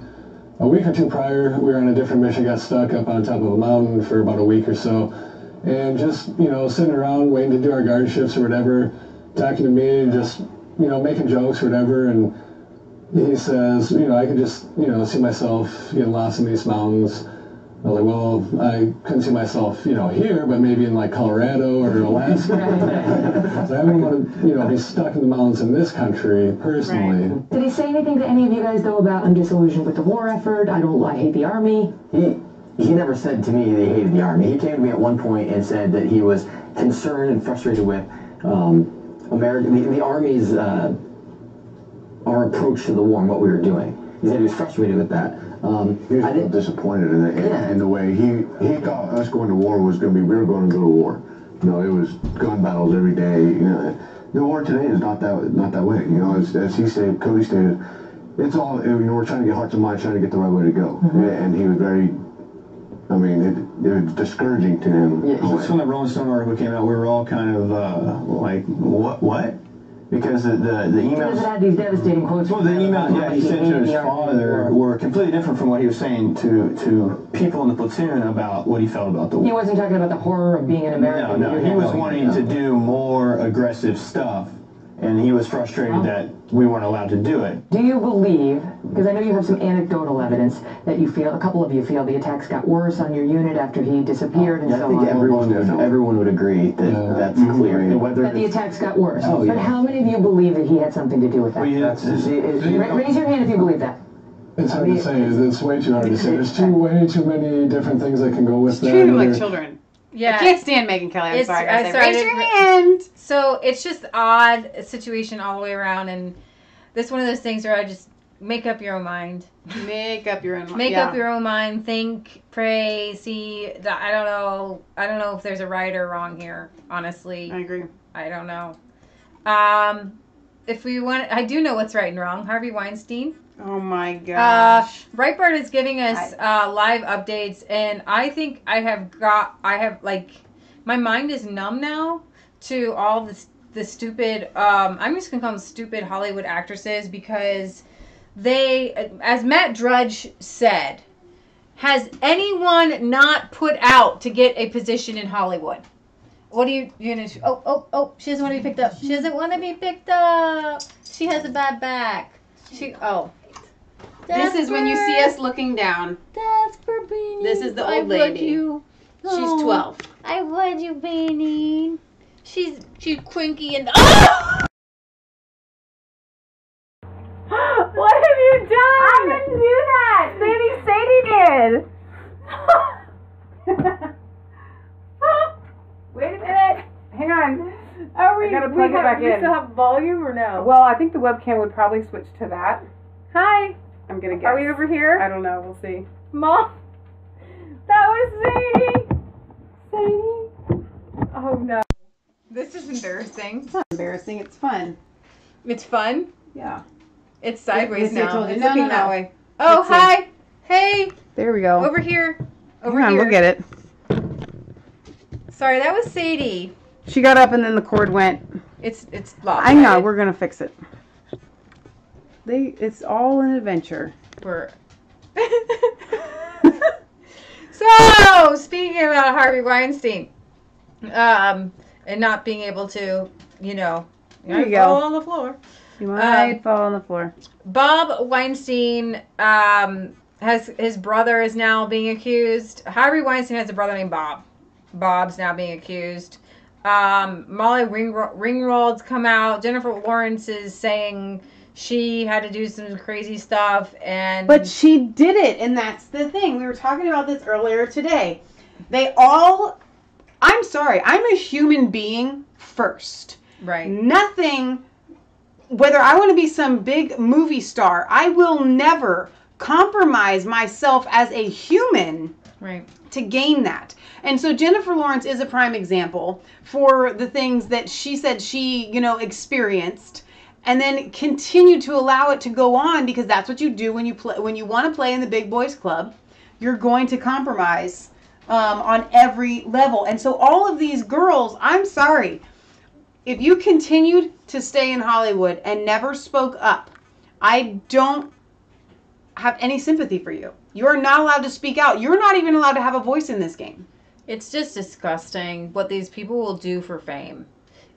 [SPEAKER 15] a week or 2 prior. We were on a different mission, got stuck up on top of a mountain for about a week or so. And just, sitting around waiting to do our guard shifts or whatever, talking to me and just, making jokes or whatever. And he says, I could just, see myself getting lost in these mountains. I was like, well, I couldn't see myself, here, but maybe in like Colorado or Alaska. So I wouldn't want to, be stuck in the mountains in this country personally.
[SPEAKER 10] Right. Did he say anything to any of you guys, though, about I'm disillusioned with the war effort, I hate the Army?
[SPEAKER 13] He never said to me that he hated the Army. He came to me at one point and said that he was concerned and frustrated with the Army's our approach to the war and what we were doing. He said he was frustrated with that.
[SPEAKER 8] He was disappointed in the way he thought us going to war was going to be, we were going to go to war. It was gun battles every day. The war today is not that way. As he said, Cody stated, it's all, we're trying to get hearts and minds, trying to get the right way to go. And he was very, it was discouraging to him.
[SPEAKER 16] Yeah, just when the Rolling Stone article came out, we were all kind of like, what? Because the emails...
[SPEAKER 10] Because it had these devastating quotes.
[SPEAKER 16] Well, the emails he sent to his father were completely different from what he was saying to people in the platoon about what he felt about the war.
[SPEAKER 10] He wasn't talking about the horror of being an American.
[SPEAKER 16] No, he was wanting to do more aggressive stuff, and he was frustrated that we weren't allowed to do it.
[SPEAKER 10] Do you believe, because I know you have some anecdotal evidence, that you feel, a couple of you feel the attacks got worse on your unit after he disappeared and so on?
[SPEAKER 13] I think everyone would agree that that's clear.
[SPEAKER 10] That the attacks got worse. But how many of you believe that he had something to do with that? Raise your hand if you believe that.
[SPEAKER 15] It's hard to say. It's way too hard to say. There's way too many different things that can go with that.
[SPEAKER 1] Treat them like children. Yeah. I can't stand Megyn Kelly. I'm sorry. Raise your hand.
[SPEAKER 17] So it's just odd situation all the way around, and this is one of those things where I just make up your own mind.
[SPEAKER 1] Make up your own mind.
[SPEAKER 17] Make up your own mind. Think, pray, see. I don't know. I don't know if there's a right or wrong here. Honestly,
[SPEAKER 1] I agree.
[SPEAKER 17] I don't know. If we want, I do know what's right and wrong. Harvey Weinstein.
[SPEAKER 1] Oh my gosh.
[SPEAKER 17] Breitbart is giving us live updates, and I think I have like, my mind is numb now to all the stupid, I'm just going to call them stupid Hollywood actresses, because they, as Matt Drudge said, has anyone not put out to get a position in Hollywood? What are you going to, oh, she doesn't want to be picked up. She doesn't want to be picked up. She has a bad back.
[SPEAKER 1] This is when you see us looking down.
[SPEAKER 17] That's for Beanie.
[SPEAKER 1] This is the old lady. She's 12.
[SPEAKER 17] I love you, Beanie. She's cranky and...
[SPEAKER 2] What have you done? I didn't do that. Sadie did. Wait a minute. Hang on.
[SPEAKER 1] I gotta plug it back in.
[SPEAKER 2] Do we still have volume or no?
[SPEAKER 1] Well, I think the webcam would probably switch to that.
[SPEAKER 2] Hi. I'm gonna guess.
[SPEAKER 17] Are we over here?
[SPEAKER 2] I don't know. We'll see.
[SPEAKER 17] Mom, that was Sadie. Sadie. Oh no. This is embarrassing.
[SPEAKER 1] It's not embarrassing. It's fun.
[SPEAKER 17] It's fun?
[SPEAKER 1] Yeah.
[SPEAKER 17] It's sideways
[SPEAKER 1] Yes, I
[SPEAKER 17] now.
[SPEAKER 1] told you.
[SPEAKER 17] It's
[SPEAKER 1] No,
[SPEAKER 17] looking
[SPEAKER 1] no,
[SPEAKER 17] that
[SPEAKER 1] no.
[SPEAKER 17] way. Oh,
[SPEAKER 1] Let's see.
[SPEAKER 17] hi. Hey.
[SPEAKER 1] There we go.
[SPEAKER 17] Over here. Over
[SPEAKER 1] Hang on,
[SPEAKER 17] here.
[SPEAKER 1] we'll get it.
[SPEAKER 17] Sorry, that was Sadie.
[SPEAKER 1] She got up and then the cord went.
[SPEAKER 17] It's
[SPEAKER 1] I
[SPEAKER 17] lopsided.
[SPEAKER 1] know. We're gonna fix it. It's all an adventure.
[SPEAKER 17] We're So, speaking about Harvey Weinstein, and not being able to,
[SPEAKER 1] There you go.
[SPEAKER 17] fall on the floor.
[SPEAKER 1] You might fall on the floor.
[SPEAKER 17] Bob Weinstein has his brother is now being accused. Harvey Weinstein has a brother named Bob. Bob's now being accused. Molly Ringwald's come out. Jennifer Lawrence is saying she had to do some crazy stuff,
[SPEAKER 1] But she did it, and that's the thing. We were talking about this earlier today. I'm sorry, I'm a human being first.
[SPEAKER 17] Right.
[SPEAKER 1] Nothing, whether I want to be some big movie star, I will never compromise myself as a human to gain that. And so Jennifer Lawrence is a prime example for the things that she said she, experienced, and then continue to allow it to go on, because that's what you do when you want to play in the big boys club. You're going to compromise on every level. And so all of these girls, I'm sorry, if you continued to stay in Hollywood and never spoke up, I don't have any sympathy for you. You're not allowed to speak out. You're not even allowed to have a voice in this game.
[SPEAKER 17] It's just disgusting what these people will do for fame.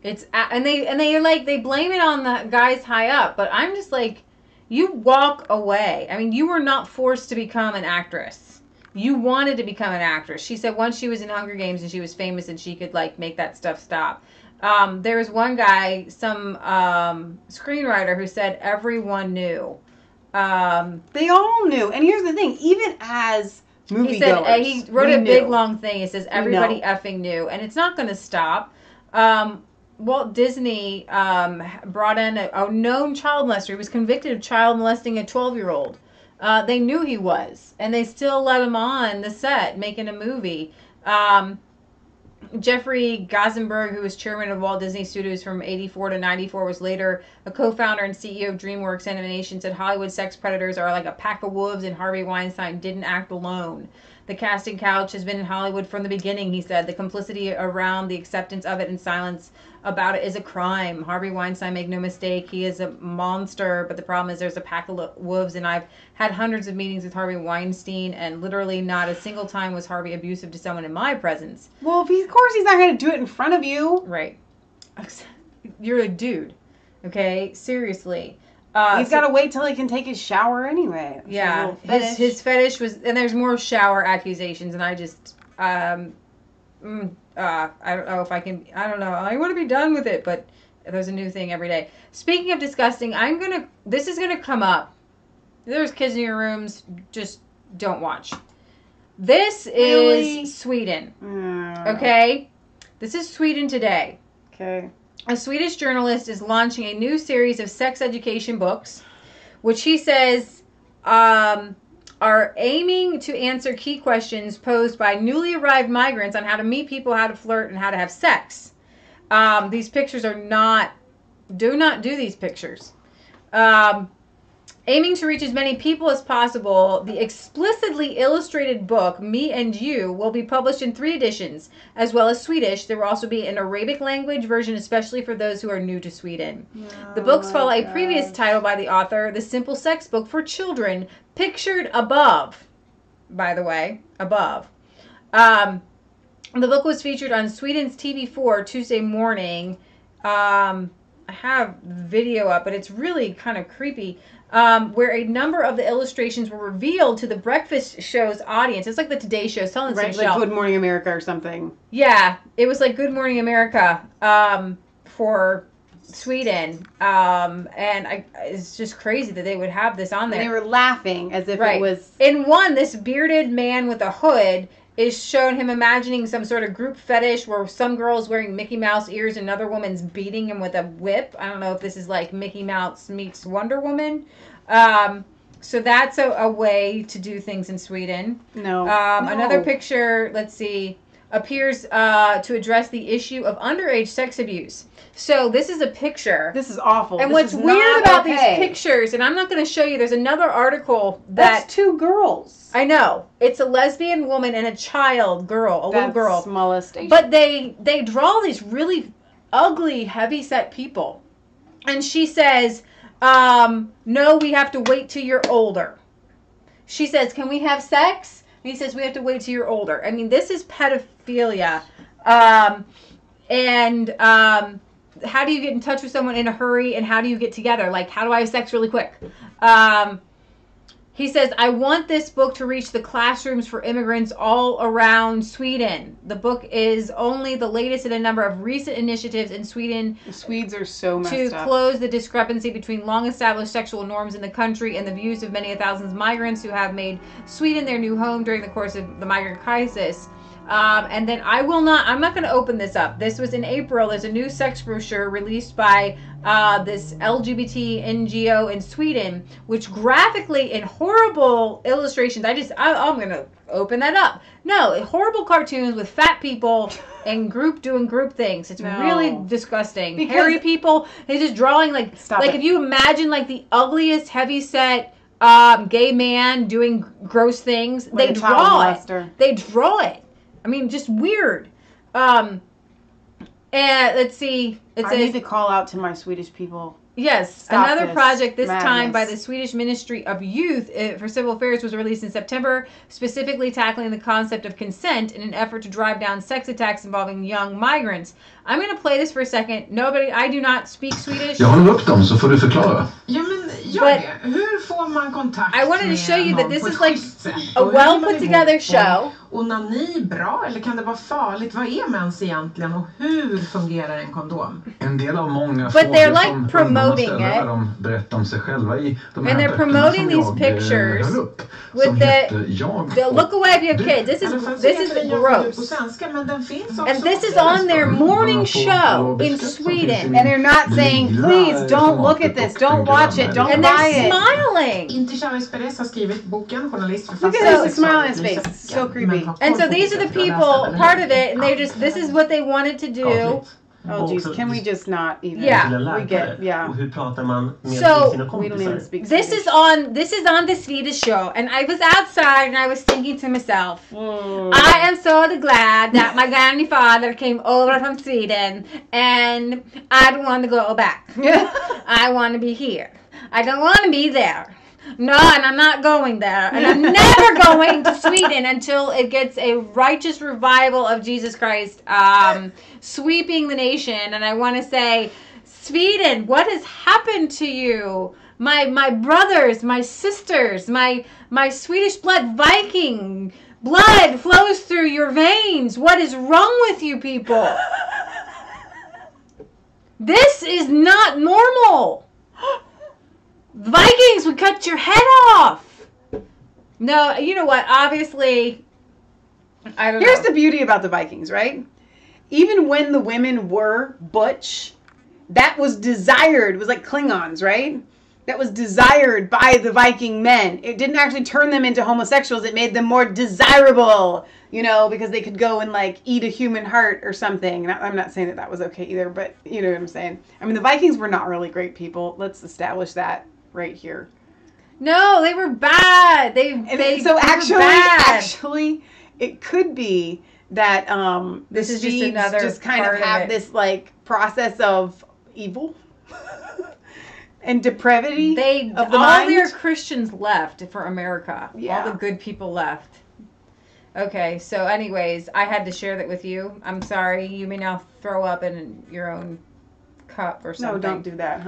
[SPEAKER 17] They blame it on the guys high up, but I'm just like, you walk away. I mean, you were not forced to become an actress. You wanted to become an actress. She said once she was in Hunger Games and she was famous and she could make that stuff stop. There was one guy, some screenwriter, who said everyone knew.
[SPEAKER 1] They all knew. And here's the thing, even as moviegoers,
[SPEAKER 17] he wrote a big long thing. It says everybody effing knew, and it's not going to stop. Walt Disney brought in a known child molester. He was convicted of child molesting a 12-year-old. They knew he was, and they still let him on the set making a movie. Jeffrey Gazzenberg, who was chairman of Walt Disney Studios from 84 to 94, was later a co-founder and CEO of DreamWorks Animation, said Hollywood sex predators are like a pack of wolves, and Harvey Weinstein didn't act alone. The casting couch has been in Hollywood from the beginning, he said. The complicity around the acceptance of it and silence about it is a crime. Harvey Weinstein, make no mistake, he is a monster, but the problem is there's a pack of wolves, and I've had hundreds of meetings with Harvey Weinstein, and literally not a single time was Harvey abusive to someone in my presence.
[SPEAKER 1] Well, of course he's not going to do it in front of you.
[SPEAKER 17] Right. You're a dude. Okay? Seriously.
[SPEAKER 1] He's got to wait till he can take his shower anyway.
[SPEAKER 17] Yeah. His fetish was, and there's more shower accusations, and I just, I don't know if I can, I don't know. I want to be done with it, but there's a new thing every day. Speaking of disgusting, this is going to come up. There's kids in your rooms, just don't watch. This is Sweden. Okay? This is Sweden today.
[SPEAKER 1] Okay.
[SPEAKER 17] A Swedish journalist is launching a new series of sex education books, which he says are aiming to answer key questions posed by newly arrived migrants on how to meet people, how to flirt, and how to have sex. These pictures are not... Do not do these pictures. Aiming to reach as many people as possible, the explicitly illustrated book, Me and You, will be published in 3 editions, as well as Swedish. There will also be an Arabic language version, especially for those who are new to Sweden. The books follow a previous title by the author, The Simple Sex Book for Children, pictured above, by the way, above. The book was featured on Sweden's TV4 Tuesday morning. I have video up, but it's really kind of creepy. Where a number of the illustrations were revealed to the breakfast show's audience. It's like the Today Show, selling
[SPEAKER 1] right,
[SPEAKER 17] some
[SPEAKER 1] like
[SPEAKER 17] shelf.
[SPEAKER 1] Good Morning America or something.
[SPEAKER 17] Yeah, it was like Good Morning America for Sweden. And it's just crazy that they would have this on there.
[SPEAKER 1] And they were laughing as if it was...
[SPEAKER 17] In one, this bearded man with a hood is shown him imagining some sort of group fetish where some girl's wearing Mickey Mouse ears and another woman's beating him with a whip. I don't know if this is like Mickey Mouse meets Wonder Woman. So that's a way to do things in Sweden.
[SPEAKER 1] No.
[SPEAKER 17] Another picture, let's see, appears to address the issue of underage sex abuse. So this is a picture.
[SPEAKER 1] This is awful.
[SPEAKER 17] And
[SPEAKER 1] this
[SPEAKER 17] what's weird about these
[SPEAKER 1] okay.
[SPEAKER 17] pictures, and I'm not going to show you, there's another article that...
[SPEAKER 1] That's 2 girls.
[SPEAKER 17] I know. It's a lesbian woman and a child girl, a little girl.
[SPEAKER 1] Molestation.
[SPEAKER 17] But they draw these really ugly, heavy-set people. And she says, no, we have to wait till you're older. She says, can we have sex? And he says, we have to wait till you're older. I mean, this is pedophilia. How do you get in touch with someone in a hurry, and how do you get together? Like, how do I have sex really quick? He says, I want this book to reach the classrooms for immigrants all around Sweden. The book is only the latest in a number of recent initiatives in Sweden.
[SPEAKER 1] The Swedes are so messed
[SPEAKER 17] to
[SPEAKER 1] up.
[SPEAKER 17] close the discrepancy between long-established sexual norms in the country and the views of many thousands of migrants who have made Sweden their new home during the course of the migrant crisis. And then I'm not going to open this up. This was in April. There's a new sex brochure released by this LGBT NGO in Sweden, which graphically in horrible illustrations, I'm going to open that up. No, horrible cartoons with fat people and doing group things. It's really disgusting.
[SPEAKER 1] Because
[SPEAKER 17] hairy people, they're just drawing if you imagine like the ugliest heavy-set gay man doing gross things, they draw it. They draw it. I mean, just weird. And let's see.
[SPEAKER 1] I need to call out to my Swedish people.
[SPEAKER 17] Yes,
[SPEAKER 1] Stop
[SPEAKER 17] another
[SPEAKER 1] this
[SPEAKER 17] project this
[SPEAKER 1] madness.
[SPEAKER 17] time by the Swedish Ministry of Youth for Civil Affairs was released in September, specifically tackling the concept of consent in an effort to drive down sex attacks involving young migrants. I'm going to play this for a second. I do not speak Swedish.
[SPEAKER 18] Jag håller upp dem så får du förklara.
[SPEAKER 10] Ja, men gör det. Hur får man kontakt
[SPEAKER 17] I wanted to show you that this is like a
[SPEAKER 10] Och
[SPEAKER 17] well
[SPEAKER 10] hur man
[SPEAKER 17] put together
[SPEAKER 10] ihop
[SPEAKER 17] show.
[SPEAKER 10] Onani bra eller kan det vara farligt? Vad är mens egentligen och hur fungerar en kondom?
[SPEAKER 18] En del av många
[SPEAKER 17] But
[SPEAKER 18] frågor
[SPEAKER 17] they're like
[SPEAKER 18] som
[SPEAKER 17] promoting
[SPEAKER 18] ungdomar ställer
[SPEAKER 17] it.
[SPEAKER 18] när de berättar om sig själva i de här
[SPEAKER 17] And they're
[SPEAKER 18] böckerna
[SPEAKER 17] promoting
[SPEAKER 18] som
[SPEAKER 17] these
[SPEAKER 18] jag
[SPEAKER 17] pictures
[SPEAKER 18] höll upp.
[SPEAKER 17] with
[SPEAKER 18] Som heter Jag
[SPEAKER 17] look away if you have kids. This is gross. And this is on their morning show in Sweden.
[SPEAKER 1] And they're not saying, please don't look at this, don't watch it, don't
[SPEAKER 17] And
[SPEAKER 1] buy
[SPEAKER 17] they're
[SPEAKER 1] it.
[SPEAKER 17] smiling.
[SPEAKER 10] Inte Chavez Perez har skrivit boken, journalist,
[SPEAKER 1] Look at this smile on his face. So creepy.
[SPEAKER 17] And so these are the people, part of it, and this is what they wanted to do.
[SPEAKER 1] Oh jeez, can we just not even?
[SPEAKER 17] Yeah.
[SPEAKER 1] We get,
[SPEAKER 19] Och hur pratar man med
[SPEAKER 17] So,
[SPEAKER 19] sina
[SPEAKER 1] we don't even
[SPEAKER 19] kompisar?
[SPEAKER 1] speak
[SPEAKER 17] This is on the Swedish show, and I was outside and I was thinking to myself, I am so glad that my grandfather came over from Sweden, and I don't want to go back. I want to be here. I don't want to be there. No, and I'm not going there. And I'm never going to Sweden until it gets a righteous revival of Jesus Christ sweeping the nation. And I want to say, Sweden, what has happened to you? My brothers, my sisters, my Swedish blood, Viking blood flows through your veins. What is wrong with you people? This is not normal. Vikings would cut your head off. No, you know what? Obviously, I don't know.
[SPEAKER 1] Here's the beauty about the Vikings, right? Even when the women were butch, that was desired. It was like Klingons, right? That was desired by the Viking men. It didn't actually turn them into homosexuals. It made them more desirable, because they could go and like eat a human heart or something. And I'm not saying that was okay either, but you know what I'm saying. I mean, the Vikings were not really great people. Let's establish that right here.
[SPEAKER 17] No, they were bad.
[SPEAKER 1] Actually, it could be that
[SPEAKER 17] this is
[SPEAKER 1] Swedes
[SPEAKER 17] just another
[SPEAKER 1] just kind
[SPEAKER 17] part
[SPEAKER 1] of have this like process of evil and depravity of the
[SPEAKER 17] all
[SPEAKER 1] mind.
[SPEAKER 17] their Christians left for America.
[SPEAKER 1] Yeah.
[SPEAKER 17] All the good people left. Okay, so anyways, I had to share that with you. I'm sorry. You may now throw up in your own cup or something.
[SPEAKER 1] No, don't do that.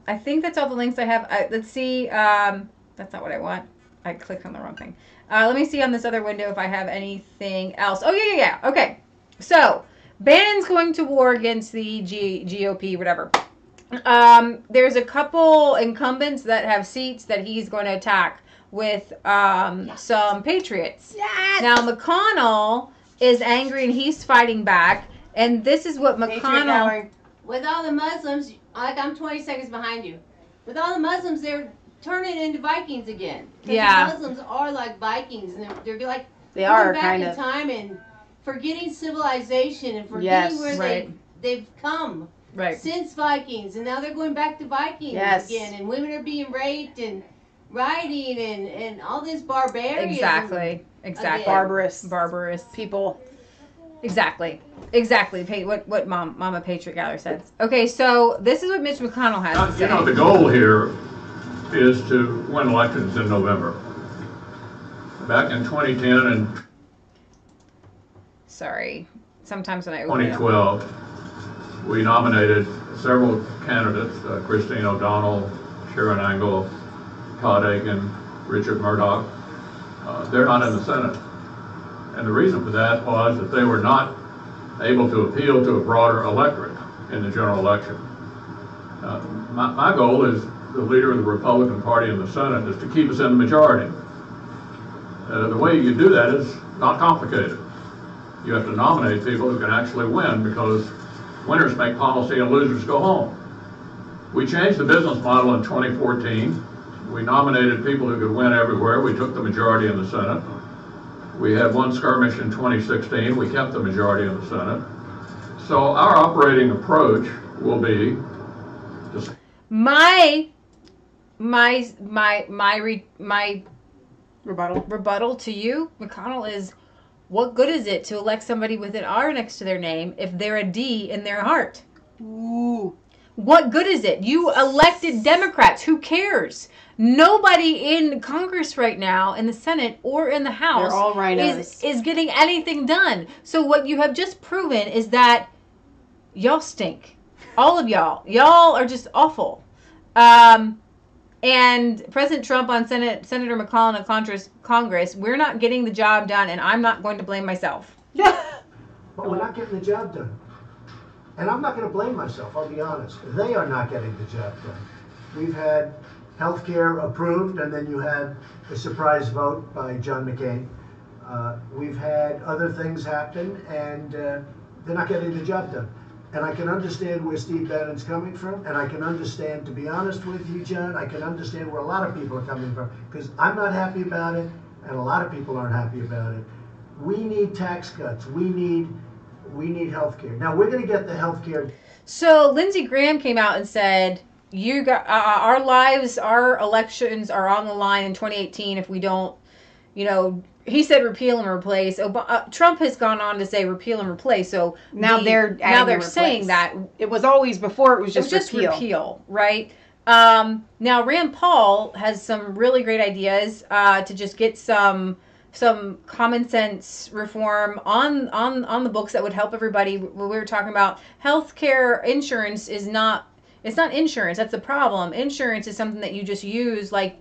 [SPEAKER 17] I think that's all the links I have. Let's see. That's not what I want. I clicked on the wrong thing. Let me see on this other window if I have anything else. Oh, yeah. Okay. So, Bannon's going to war against the GOP, whatever. There's a couple incumbents that have seats that he's going to attack with some patriots.
[SPEAKER 1] Yes!
[SPEAKER 17] Now, McConnell is angry and he's fighting back. And this is what McConnell...
[SPEAKER 3] With all the Muslims, like I'm 20 seconds behind you. With all the Muslims, they're turning into Vikings again.
[SPEAKER 17] Yeah.
[SPEAKER 3] The Muslims are like Vikings, and they're like
[SPEAKER 1] they are
[SPEAKER 3] back
[SPEAKER 1] kind
[SPEAKER 3] in
[SPEAKER 1] of
[SPEAKER 3] time and forgetting civilization and forgetting
[SPEAKER 1] Yes,
[SPEAKER 3] where
[SPEAKER 1] right.
[SPEAKER 3] they've come since Vikings, and now they're going back to Vikings again, and women are being raped and rioting and all this barbarian.
[SPEAKER 17] Exactly. Barbarous
[SPEAKER 1] people.
[SPEAKER 17] Exactly. What Mama Patriot Galler said. Okay, so this is what Mitch McConnell has to say.
[SPEAKER 19] You know, the goal here is to win elections in November. Back in 2010 and
[SPEAKER 17] sometimes when I
[SPEAKER 19] 2012, we nominated several candidates, Christine O'Donnell, Sharon Angle, Todd Aiken, Richard Murdoch. They're not in the Senate. And the reason for that was that they were not able to appeal to a broader electorate in the general election. My goal as the leader of the Republican Party in the Senate is to keep us in the majority. The way you do that is not complicated. You have to nominate people who can actually win, because winners make policy and losers go home. We changed the business model in 2014. We nominated people who could win everywhere. We took the majority in the Senate. We had one skirmish in 2016. We kept the majority in the Senate. So our operating approach will be just
[SPEAKER 17] my rebuttal to you, McConnell, is what good is it to elect somebody with an R next to their name if they're a D in their heart?
[SPEAKER 1] Ooh.
[SPEAKER 17] What good is it? You elected Democrats. Who cares? Nobody in Congress right now, in the Senate or in the House,
[SPEAKER 1] they're all rhinos.
[SPEAKER 17] is getting anything done. So what you have just proven is that y'all stink. All of y'all. Y'all are just awful. And President Trump on Senator McConnell and Congress, we're not getting the job done, and I'm not going to blame myself.
[SPEAKER 20] But we're not getting the job done. And I'm not going to blame myself, I'll be honest. They are not getting the job done. We've had health care approved, and then you had a surprise vote by John McCain. We've had other things happen, and they're not getting the job done. And I can understand where Steve Bannon's coming from, and I can understand, to be honest with you, John, I can understand where a lot of people are coming from, because I'm not happy about it, and a lot of people aren't happy about it. We need tax cuts. We need health care. Now, we're going to get the health care.
[SPEAKER 17] So Lindsey Graham came out and said, "You got our lives, our elections are on the line in 2018 if we don't, he said repeal and replace. Trump has gone on to say repeal and replace. So
[SPEAKER 1] now they're
[SPEAKER 17] saying that
[SPEAKER 1] it was always before it was just
[SPEAKER 17] repeal, right? Now Rand Paul has some really great ideas to just get some common sense reform on the books that would help everybody. We were talking about healthcare insurance it's not insurance. That's the problem. Insurance is something that you just use, like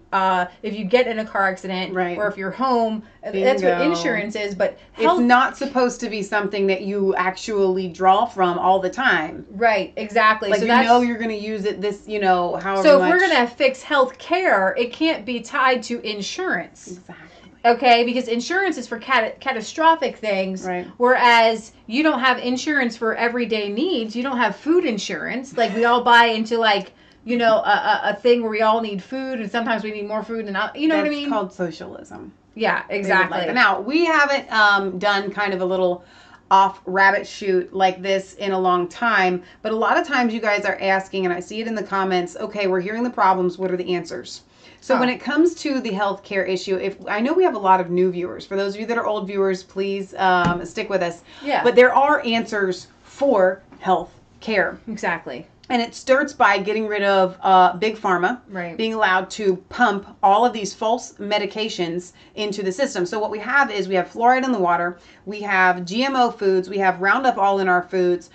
[SPEAKER 17] if you get in a car accident, or if you're home.
[SPEAKER 1] Bingo.
[SPEAKER 17] That's what insurance is. But
[SPEAKER 1] it's not supposed to be something that you actually draw from all the time.
[SPEAKER 17] Right. Exactly.
[SPEAKER 1] Like
[SPEAKER 17] so
[SPEAKER 1] you're going to use it however
[SPEAKER 17] So if
[SPEAKER 1] much.
[SPEAKER 17] we're going to fix health care, it can't be tied to insurance.
[SPEAKER 1] Exactly.
[SPEAKER 17] Okay, because insurance is for catastrophic things, whereas you don't have insurance for everyday needs. You don't have food insurance. Like, we all buy into, a thing where we all need food, and sometimes we need more food, and what I mean?
[SPEAKER 1] That's called socialism.
[SPEAKER 17] Yeah, exactly.
[SPEAKER 1] Now, we haven't done kind of a little off rabbit shoot like this in a long time, but a lot of times you guys are asking, and I see it in the comments, okay, we're hearing the problems, what are the answers? So when it comes to the healthcare issue, I know we have a lot of new viewers. For those of you that are old viewers, please stick with us.
[SPEAKER 17] Yeah.
[SPEAKER 1] But there are answers for health care.
[SPEAKER 17] Exactly.
[SPEAKER 1] And it starts by getting rid of big pharma, being allowed to pump all of these false medications into the system. So what we have is we have fluoride in the water, we have GMO foods, we have Roundup all in our foods,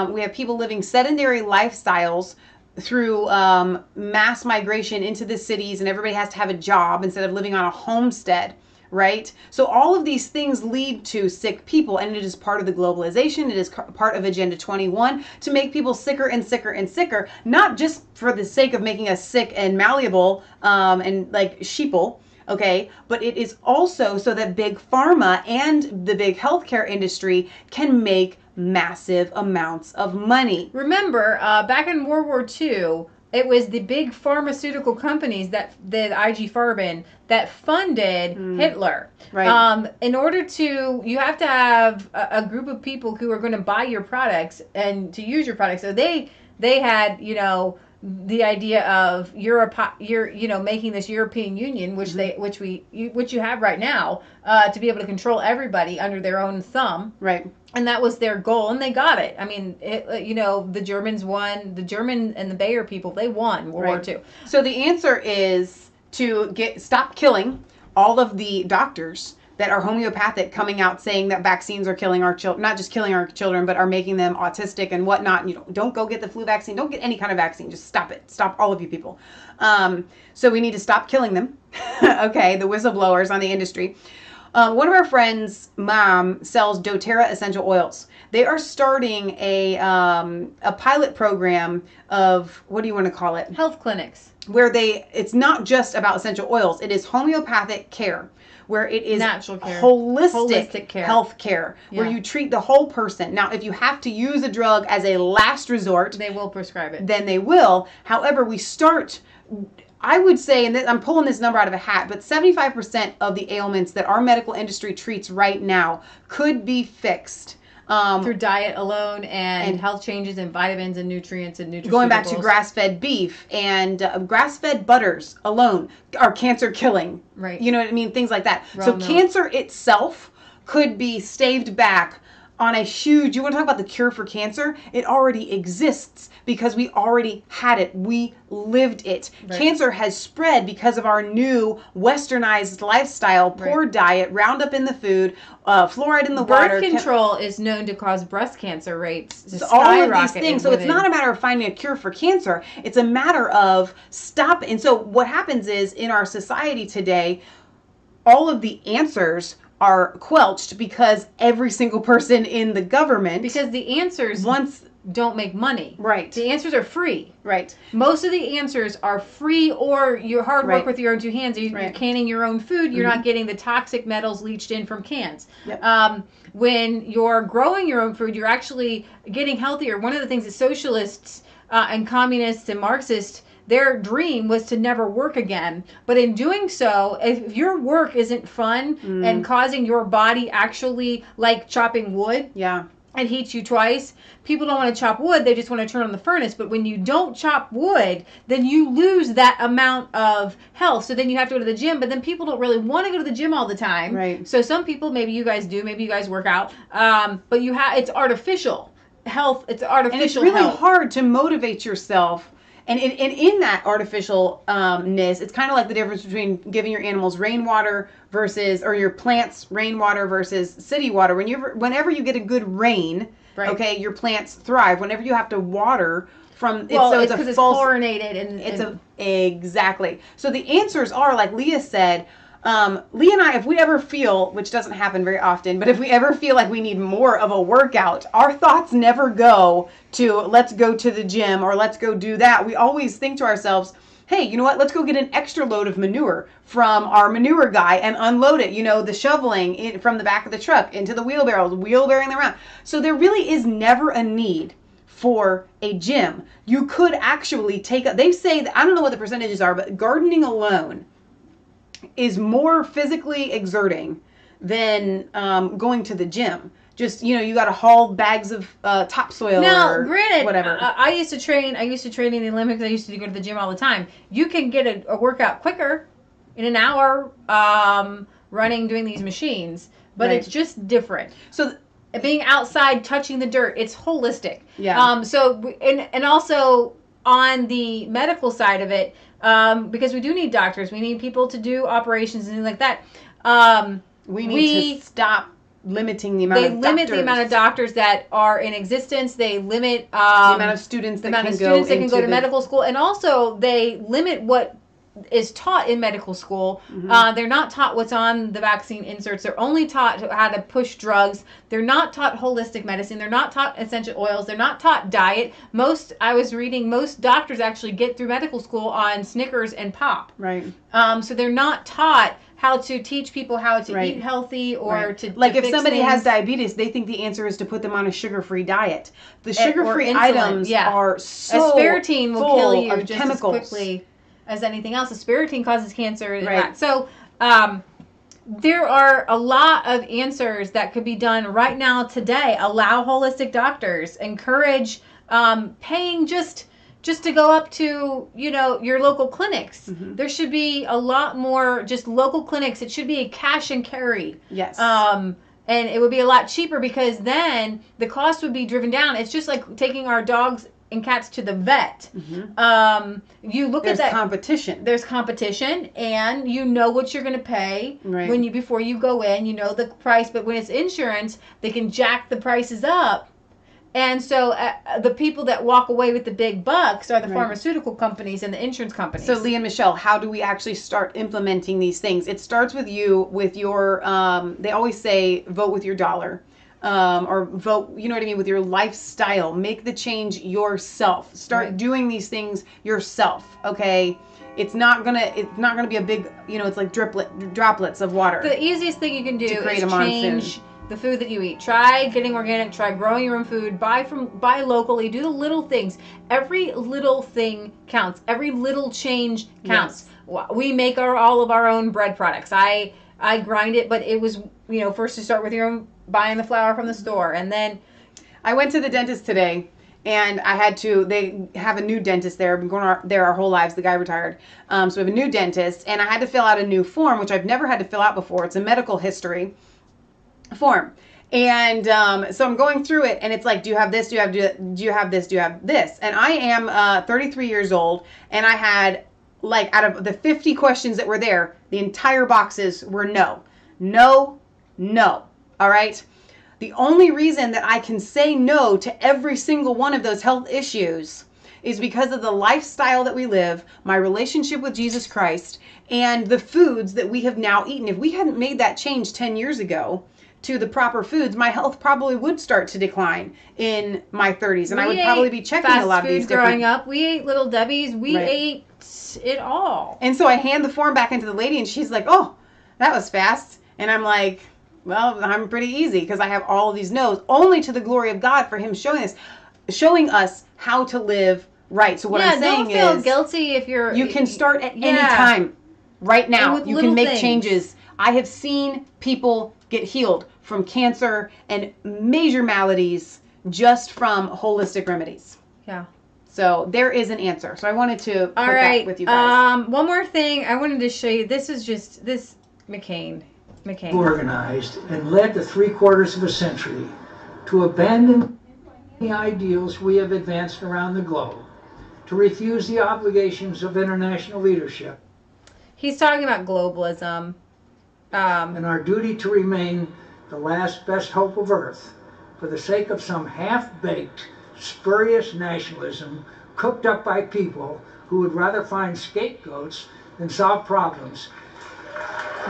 [SPEAKER 1] we have people living sedentary lifestyles through mass migration into the cities, and everybody has to have a job instead of living on a homestead, right? So all of these things lead to sick people, and it is part of the globalization. It is part of Agenda 21 to make people sicker and sicker and sicker, not just for the sake of making us sick and malleable and like sheeple, okay? But it is also so that big pharma and the big healthcare industry can make massive amounts of money.
[SPEAKER 17] Remember, back in World War II, it was the big pharmaceutical companies that the IG Farben that funded Hitler.
[SPEAKER 1] Right.
[SPEAKER 17] In order to, you have to have a group of people who are going to buy your products and to use your products. So they had, you know, the idea of making this European Union, which you have right now, to be able to control everybody under their own thumb.
[SPEAKER 1] Right.
[SPEAKER 17] And that was their goal, and they got it. I mean, the Germans won. The German and the Bayer people, they won World War II.
[SPEAKER 1] So the answer is to stop killing all of the doctors that are homeopathic coming out saying that vaccines are killing our children, not just killing our children, but are making them autistic and whatnot. And, don't go get the flu vaccine. Don't get any kind of vaccine. Just stop it. Stop all of you people. So we need to stop killing them. Okay, the whistleblowers on the industry. One of our friends' mom sells doTERRA essential oils. They are starting a pilot program of, what do you want to call it?
[SPEAKER 17] Health clinics.
[SPEAKER 1] Where it's not just about essential oils. It is homeopathic care, where it is
[SPEAKER 17] natural care,
[SPEAKER 1] holistic
[SPEAKER 17] care.
[SPEAKER 1] Health care, where you treat the whole person. Now, if you have to use a drug as a last resort,
[SPEAKER 17] they will prescribe it.
[SPEAKER 1] Then they will. However, we start, I would say, and I'm pulling this number out of a hat, but 75% of the ailments that our medical industry treats right now could be fixed
[SPEAKER 17] through diet alone and health changes and vitamins and nutrients and nutraceuticals.
[SPEAKER 1] Going back to grass-fed beef and grass-fed butters alone are cancer killing.
[SPEAKER 17] Right.
[SPEAKER 1] You know what I mean? Things like that.
[SPEAKER 17] Raw
[SPEAKER 1] So
[SPEAKER 17] milk.
[SPEAKER 1] cancer itself could be staved back on a huge, you want to talk about the cure for cancer? It already exists because we already had it. We lived it.
[SPEAKER 17] Right.
[SPEAKER 1] Cancer has spread because of our new westernized lifestyle, poor diet, Roundup in the food, fluoride in the water.
[SPEAKER 17] Birth control is known to cause breast cancer rates to
[SPEAKER 1] So all of these
[SPEAKER 17] skyrocket
[SPEAKER 1] things. So it's not a matter of finding a cure for cancer. It's a matter of stop. And so what happens is in our society today, all of the answers are quelched because every single person in the government,
[SPEAKER 17] because the answers don't make money.
[SPEAKER 1] Right.
[SPEAKER 17] The answers are free.
[SPEAKER 1] Right.
[SPEAKER 17] Most of the answers are free, or your hard work
[SPEAKER 1] Right.
[SPEAKER 17] with your own two hands. You're canning your own food. You're not getting the toxic metals leached in from cans.
[SPEAKER 1] Yep.
[SPEAKER 17] When you're growing your own food, you're actually getting healthier. One of the things that socialists and communists and Marxists, their dream was to never work again. But in doing so, if your work isn't fun and causing your body actually, like chopping wood, and heats you twice, people don't want to chop wood, they just want to turn on the furnace. But when you don't chop wood, then you lose that amount of health. So then you have to go to the gym, but then people don't really want to go to the gym all the time.
[SPEAKER 1] Right.
[SPEAKER 17] So some people, maybe you guys do, maybe you guys work out, but it's artificial health. It's artificial
[SPEAKER 1] And it's really
[SPEAKER 17] health.
[SPEAKER 1] hard to motivate yourself. And in that artificialness, it's kind of like the difference between giving your animals rainwater or your plants rainwater versus city water. Whenever you get a good rain, okay, your plants thrive. Whenever you have to water from,
[SPEAKER 17] it's because it's chlorinated
[SPEAKER 1] exactly. So the answers are, like Leah said. Leah and I, if we ever feel, which doesn't happen very often, but if we ever feel like we need more of a workout, our thoughts never go to let's go to the gym or let's go do that. We always think to ourselves, hey, you know what? Let's go get an extra load of manure from our manure guy and unload it. The shoveling from the back of the truck into the wheelbarrows, wheelbarrowing them around. So there really is never a need for a gym. You could actually they say that, I don't know what the percentages are, but gardening alone is more physically exerting than going to the gym. Just, you got to haul bags of topsoil or
[SPEAKER 17] granted,
[SPEAKER 1] whatever.
[SPEAKER 17] I used to train in the Olympics. I used to go to the gym all the time. You can get a workout quicker in an hour doing these machines, but it's just different. So being outside, touching the dirt, it's holistic.
[SPEAKER 1] Yeah.
[SPEAKER 17] And also on the medical side of it, because we do need doctors, we need people to do operations and things like that.
[SPEAKER 1] We need to stop limiting the amount of doctors. They limit
[SPEAKER 17] the amount of doctors that are in existence. They limit the
[SPEAKER 1] amount of students that can go
[SPEAKER 17] to medical school, and also they limit what is taught in medical school. They're not taught what's on the vaccine inserts. They're only taught how to push drugs. They're not taught holistic medicine. They're not taught essential oils. They're not taught diet. I was reading, most doctors actually get through medical school on Snickers and pop.
[SPEAKER 1] Right.
[SPEAKER 17] So they're not taught how to teach people how to eat healthy or to
[SPEAKER 1] like
[SPEAKER 17] to
[SPEAKER 1] if
[SPEAKER 17] fix
[SPEAKER 1] somebody
[SPEAKER 17] things.
[SPEAKER 1] has diabetes, they think the answer is to put them on a sugar-free diet. The
[SPEAKER 17] Or
[SPEAKER 1] sugar-free
[SPEAKER 17] insulin,
[SPEAKER 1] items are so
[SPEAKER 17] aspartame will
[SPEAKER 1] full
[SPEAKER 17] kill you
[SPEAKER 1] of
[SPEAKER 17] just
[SPEAKER 1] chemicals.
[SPEAKER 17] as quickly as anything else. Aspartame causes cancer and
[SPEAKER 1] Right.
[SPEAKER 17] that. So there are a lot of answers that could be done right now today. Allow holistic doctors. Encourage paying just to go up to, you know, your local clinics. There should be a lot more just local clinics. It should be a cash and carry.
[SPEAKER 1] Yes.
[SPEAKER 17] And it would be a lot cheaper because then the cost would be driven down. It's just like taking our dogs and cats to the vet. You look
[SPEAKER 1] There's
[SPEAKER 17] at that
[SPEAKER 1] competition.
[SPEAKER 17] There's competition, and you know what you're going to pay when you before you go in. You know the price, but when it's insurance, they can jack the prices up. And so the people that walk away with the big bucks are the pharmaceutical companies and the insurance companies.
[SPEAKER 1] So, Lee and Michelle, how do we actually start implementing these things? It starts with you, with your, they always say, vote with your dollar. Or vote, you know what I mean, with your lifestyle. Make the change yourself. Start doing these things yourself, okay? It's not gonna be a big, you know, it's like droplets of water.
[SPEAKER 17] The easiest thing you can do is
[SPEAKER 1] create a monsoon.
[SPEAKER 17] change the food that you eat. Try getting organic. Try growing your own food. Buy locally. Do the little things. Every little thing counts. Every little change counts. Yes. We make all of our own bread products. I grind it, but it was, you know, first to start with your own, buying the flour from the store, and then
[SPEAKER 1] I went to the dentist today. And I had to, they have a new dentist there. I've been going there our whole lives. The guy retired. So we have a new dentist. And I had to fill out a new form, which I've never had to fill out before. It's a medical history form. And so I'm going through it. And it's like, do you have this? Do you have this? Do you have this? And I am 33 years old. And I had, like, out of the 50 questions that were there, the entire boxes were no. No, no. All right? The only reason that I can say no to every single one of those health issues is because of the lifestyle that we live, my relationship with Jesus Christ, and the foods that we have now eaten. If we hadn't made that change 10 years ago to the proper foods, my health probably would start to decline in my 30s, and I would probably be checking a lot of these different...
[SPEAKER 17] Growing up, we ate Little Debbie's. We ate it all.
[SPEAKER 1] And so I hand the form back into the lady, and she's like, oh, that was fast. And I'm like... well, I'm pretty easy because I have all of these no's, only to the glory of God for him showing us how to live right. So what I'm saying is,
[SPEAKER 17] don't feel guilty if you're.
[SPEAKER 1] You can start at any time, right now. You can make changes. I have seen people get healed from cancer and major maladies just from holistic remedies.
[SPEAKER 17] Yeah.
[SPEAKER 1] So there is an answer. So I wanted to put that with you guys.
[SPEAKER 17] One more thing I wanted to show you. This is just McCain.
[SPEAKER 21] Organized and led to 3/4 of a century to abandon the ideals we have advanced around the globe, to refuse the obligations of international leadership.
[SPEAKER 17] He's talking about globalism.
[SPEAKER 21] And our duty to remain the last best hope of Earth for the sake of some half-baked, spurious nationalism cooked up by people who would rather find scapegoats than solve problems.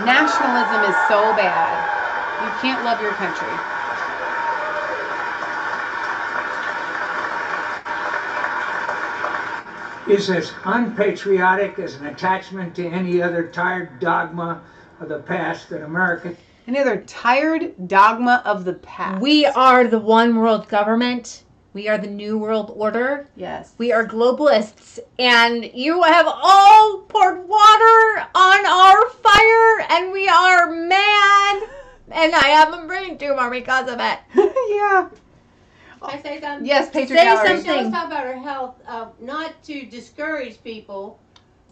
[SPEAKER 1] Nationalism is so bad. You can't love your country.
[SPEAKER 21] Is as unpatriotic as an attachment to any other tired dogma of the past that America...
[SPEAKER 1] Any other tired dogma of the past.
[SPEAKER 17] We are the one world government. We are the new world order.
[SPEAKER 1] Yes.
[SPEAKER 17] We are globalists. And you have all poured water on our fire, and we are mad. And I have a brain tumor because of it.
[SPEAKER 1] Yeah.
[SPEAKER 3] Can I say something?
[SPEAKER 1] Yes, Patriot
[SPEAKER 17] Say
[SPEAKER 1] Gallery.
[SPEAKER 17] something.
[SPEAKER 3] Let's talk about our health. Not to discourage people.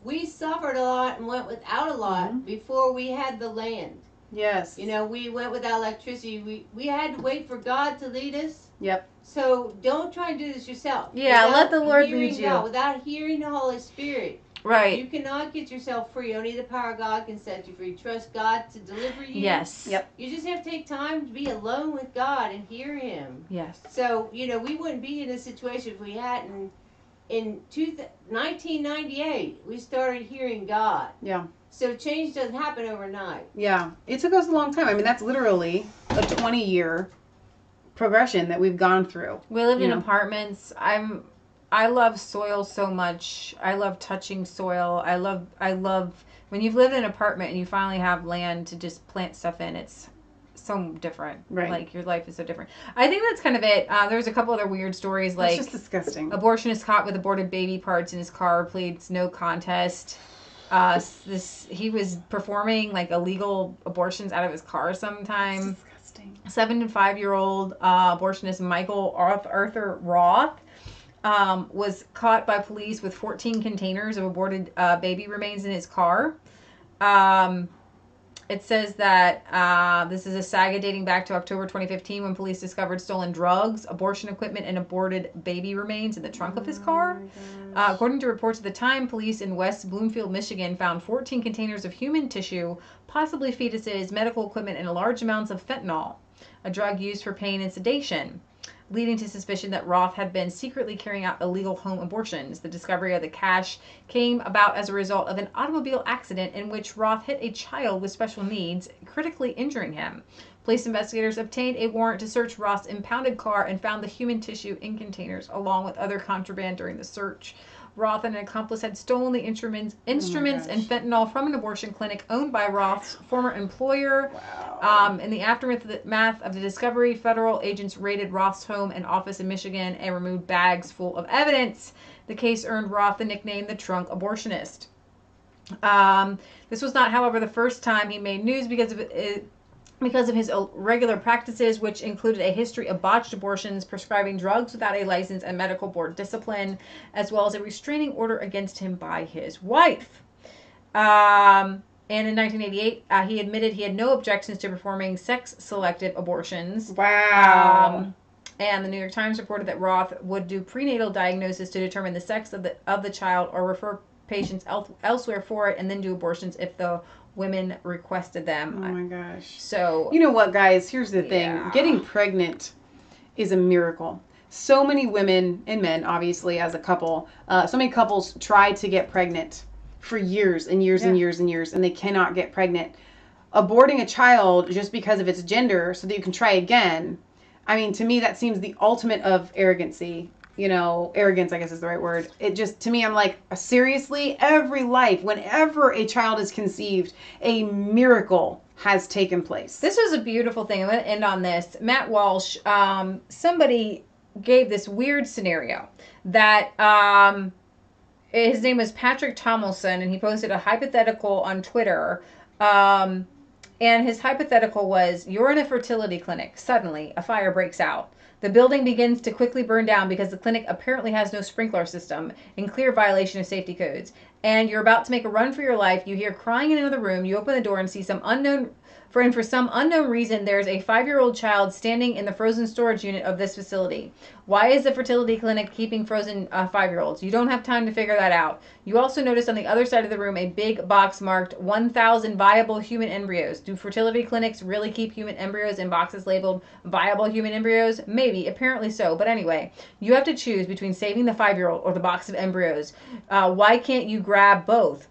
[SPEAKER 3] We suffered a lot and went without a lot before we had the land.
[SPEAKER 1] Yes.
[SPEAKER 3] You know, we went without electricity. We had to wait for God to lead us.
[SPEAKER 1] Yep.
[SPEAKER 3] So don't try and do this yourself.
[SPEAKER 17] Yeah, let the Lord
[SPEAKER 3] hearing
[SPEAKER 17] lead you.
[SPEAKER 3] God, without hearing the Holy Spirit.
[SPEAKER 17] Right.
[SPEAKER 3] You cannot get yourself free. Only the power of God can set you free. Trust God to deliver you.
[SPEAKER 17] Yes.
[SPEAKER 1] Yep.
[SPEAKER 3] You just have to take time to be alone with God and hear Him.
[SPEAKER 17] Yes.
[SPEAKER 3] So, you know, we wouldn't be in this situation if we hadn't. In 1998, we started hearing God.
[SPEAKER 1] Yeah.
[SPEAKER 3] So change doesn't happen overnight.
[SPEAKER 1] Yeah. It took us a long time. I mean, that's literally a 20-year progression that we've gone through.
[SPEAKER 17] We lived in apartments. I love soil so much. I love touching soil. I love when you've lived in an apartment and you finally have land to just plant stuff in, it's so different.
[SPEAKER 1] Right.
[SPEAKER 17] Like, your life is so different. I think that's kind of it. There's a couple other weird stories, like...
[SPEAKER 1] That's just disgusting.
[SPEAKER 17] Abortionist caught with aborted baby parts in his car, pleads no contest. He was performing, like, illegal abortions out of his car sometime.
[SPEAKER 1] That's disgusting.
[SPEAKER 17] 7 and 5-year-old abortionist Michael Arthur Roth was caught by police with 14 containers of aborted baby remains in his car. It says that this is a saga dating back to October 2015 when police discovered stolen drugs, abortion equipment, and aborted baby remains in the trunk of his car. According to reports at the time, police in West Bloomfield, Michigan found 14 containers of human tissue, possibly fetuses, medical equipment, and large amounts of fentanyl, a drug used for pain and sedation, leading to suspicion that Roth had been secretly carrying out illegal home abortions. The discovery of the cache came about as a result of an automobile accident in which Roth hit a child with special needs, critically injuring him. Police investigators obtained a warrant to search Roth's impounded car and found the human tissue in containers, along with other contraband during the search. Roth and an accomplice had stolen the instruments and fentanyl from an abortion clinic owned by Roth's former employer. Wow. In the aftermath of the discovery, federal agents raided Roth's home and office in Michigan and removed bags full of evidence. The case earned Roth the nickname the Trunk Abortionist. This was not, however, the first time he made news because of his irregular practices, which included a history of botched abortions, prescribing drugs without a license, and medical board discipline, as well as a restraining order against him by his wife. And in 1988, he admitted he had no objections to performing sex-selective abortions.
[SPEAKER 1] Wow.
[SPEAKER 17] And the New York Times reported that Roth would do prenatal diagnosis to determine the sex of the child or refer patients elsewhere for it, and then do abortions if the women requested them.
[SPEAKER 1] Oh my gosh.
[SPEAKER 17] So,
[SPEAKER 1] you know what, guys? Here's the thing. Getting pregnant is a miracle. So many women and men, obviously, as a couple, so many couples try to get pregnant for years and years and years and years, and they cannot get pregnant. Aborting a child just because of its gender so that you can try again, I mean, to me, that seems the ultimate of arrogancy. You know, arrogance, I guess is the right word. It just, to me, I'm like, seriously, every life, whenever a child is conceived, a miracle has taken place.
[SPEAKER 17] This was a beautiful thing. I'm going to end on this. Matt Walsh, somebody gave this weird scenario that his name was Patrick Tomlinson, and he posted a hypothetical on Twitter. And his hypothetical was, you're in a fertility clinic. Suddenly, a fire breaks out. The building begins to quickly burn down because the clinic apparently has no sprinkler system, in clear violation of safety codes. And you're about to make a run for your life. You hear crying in another room. You open the door and see for some unknown reason, there's a 5-year-old child standing in the frozen storage unit of this facility. Why is the fertility clinic keeping frozen 5-year-olds? You don't have time to figure that out. You also notice on the other side of the room a big box marked 1,000 viable human embryos. Do fertility clinics really keep human embryos in boxes labeled viable human embryos? Maybe, apparently so. But anyway, you have to choose between saving the 5-year-old or the box of embryos. Why can't you grab both?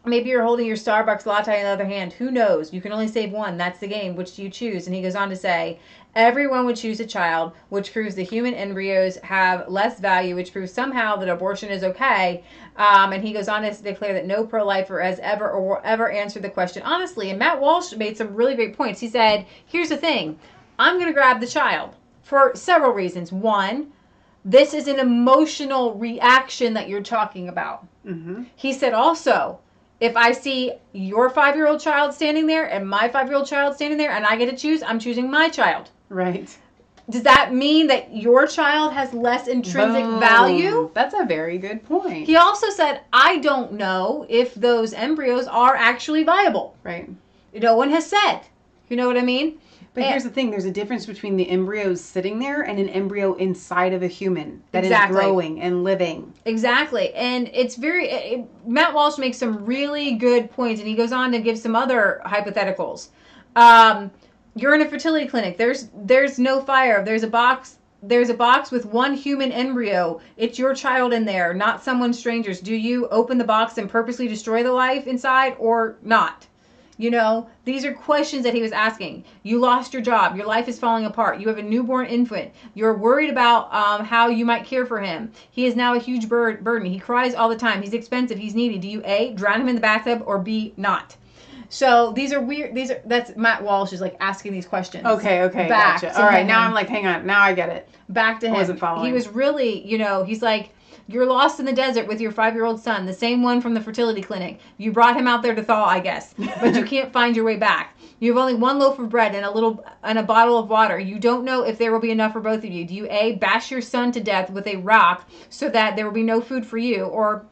[SPEAKER 17] Maybe you're holding your Starbucks latte in the other hand. Who knows? You can only save one. That's the game. Which do you choose? And he goes on to say, everyone would choose a child, which proves the human embryos have less value, which proves somehow that abortion is okay. And he goes on to declare that no pro-lifer has ever or will ever answered the question honestly. And Matt Walsh made some really great points. He said, here's the thing. I'm going to grab the child for several reasons. One, this is an emotional reaction that you're talking about.
[SPEAKER 1] Mm-hmm.
[SPEAKER 17] He said also, if I see your 5-year-old child standing there and my 5-year-old child standing there and I get to choose, I'm choosing my child.
[SPEAKER 1] Right.
[SPEAKER 17] Does that mean that your child has less intrinsic value?
[SPEAKER 1] That's a very good point.
[SPEAKER 17] He also said, I don't know if those embryos are actually viable.
[SPEAKER 1] Right.
[SPEAKER 17] No one has said. You know what I mean?
[SPEAKER 1] But here's the thing. There's a difference between the embryos sitting there and an embryo inside of a human that is growing and living.
[SPEAKER 17] Exactly. And it's Matt Walsh makes some really good points, and he goes on to give some other hypotheticals. You're in a fertility clinic. There's no fire. There's a box with one human embryo. It's your child in there, not someone stranger's. Do you open the box and purposely destroy the life inside or not? You know, these are questions that he was asking. You lost your job. Your life is falling apart. You have a newborn infant. You're worried about how you might care for him. He is now a huge burden. He cries all the time. He's expensive. He's needy. Do you A, drown him in the bathtub, or B, not? So these are weird. That's Matt Walsh is like asking these questions.
[SPEAKER 1] Okay,
[SPEAKER 17] Back
[SPEAKER 1] gotcha.
[SPEAKER 17] to
[SPEAKER 1] All right,
[SPEAKER 17] him.
[SPEAKER 1] now I'm like, hang on, now I get it.
[SPEAKER 17] Back to him.
[SPEAKER 1] I wasn't following.
[SPEAKER 17] He was really, you know, he's like, you're lost in the desert with your 5-year-old son, the same one from the fertility clinic. You brought him out there to thaw, I guess, but you can't find your way back. You have only one loaf of bread and a bottle of water. You don't know if there will be enough for both of you. Do you A, bash your son to death with a rock so that there will be no food for you, or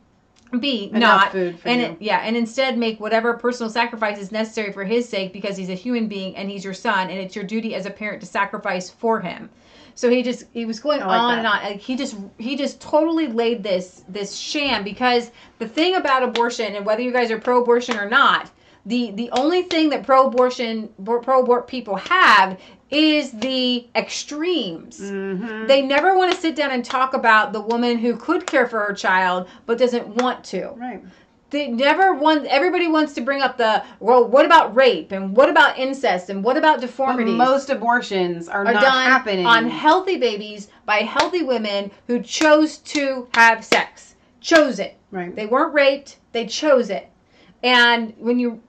[SPEAKER 17] B,
[SPEAKER 1] Enough
[SPEAKER 17] not,
[SPEAKER 1] food for
[SPEAKER 17] and
[SPEAKER 1] you.
[SPEAKER 17] and instead make whatever personal sacrifices necessary for his sake, because he's a human being and he's your son, and it's your duty as a parent to sacrifice for him. So he was going on and on. He just totally laid this sham, because the thing about abortion, and whether you guys are pro-abortion or not, the only thing that pro-abort people have is the extremes.
[SPEAKER 1] Mm-hmm.
[SPEAKER 17] They never want to sit down and talk about the woman who could care for her child but doesn't want to.
[SPEAKER 1] Right.
[SPEAKER 17] They never want. Everybody wants to bring up what about rape, and what about incest, and what about deformities?
[SPEAKER 1] But most abortions are not
[SPEAKER 17] done
[SPEAKER 1] happening
[SPEAKER 17] on healthy babies by healthy women who chose to have sex. Chose it.
[SPEAKER 1] Right.
[SPEAKER 17] They weren't raped. They chose it. And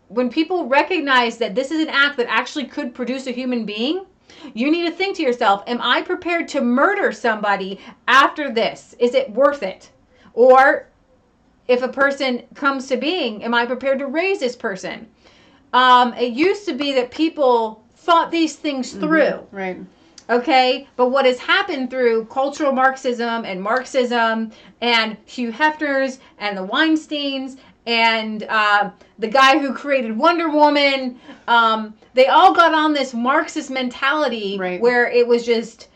[SPEAKER 17] when people recognize that this is an act that actually could produce a human being, you need to think to yourself, am I prepared to murder somebody after this? Is it worth it? Or if a person comes to being, am I prepared to raise this person? It used to be that people thought these things through.
[SPEAKER 1] Right.
[SPEAKER 17] Okay? But what has happened through cultural Marxism and Hugh Hefner's and the Weinsteins and the guy who created Wonder Woman, they all got on this Marxist mentality where it was just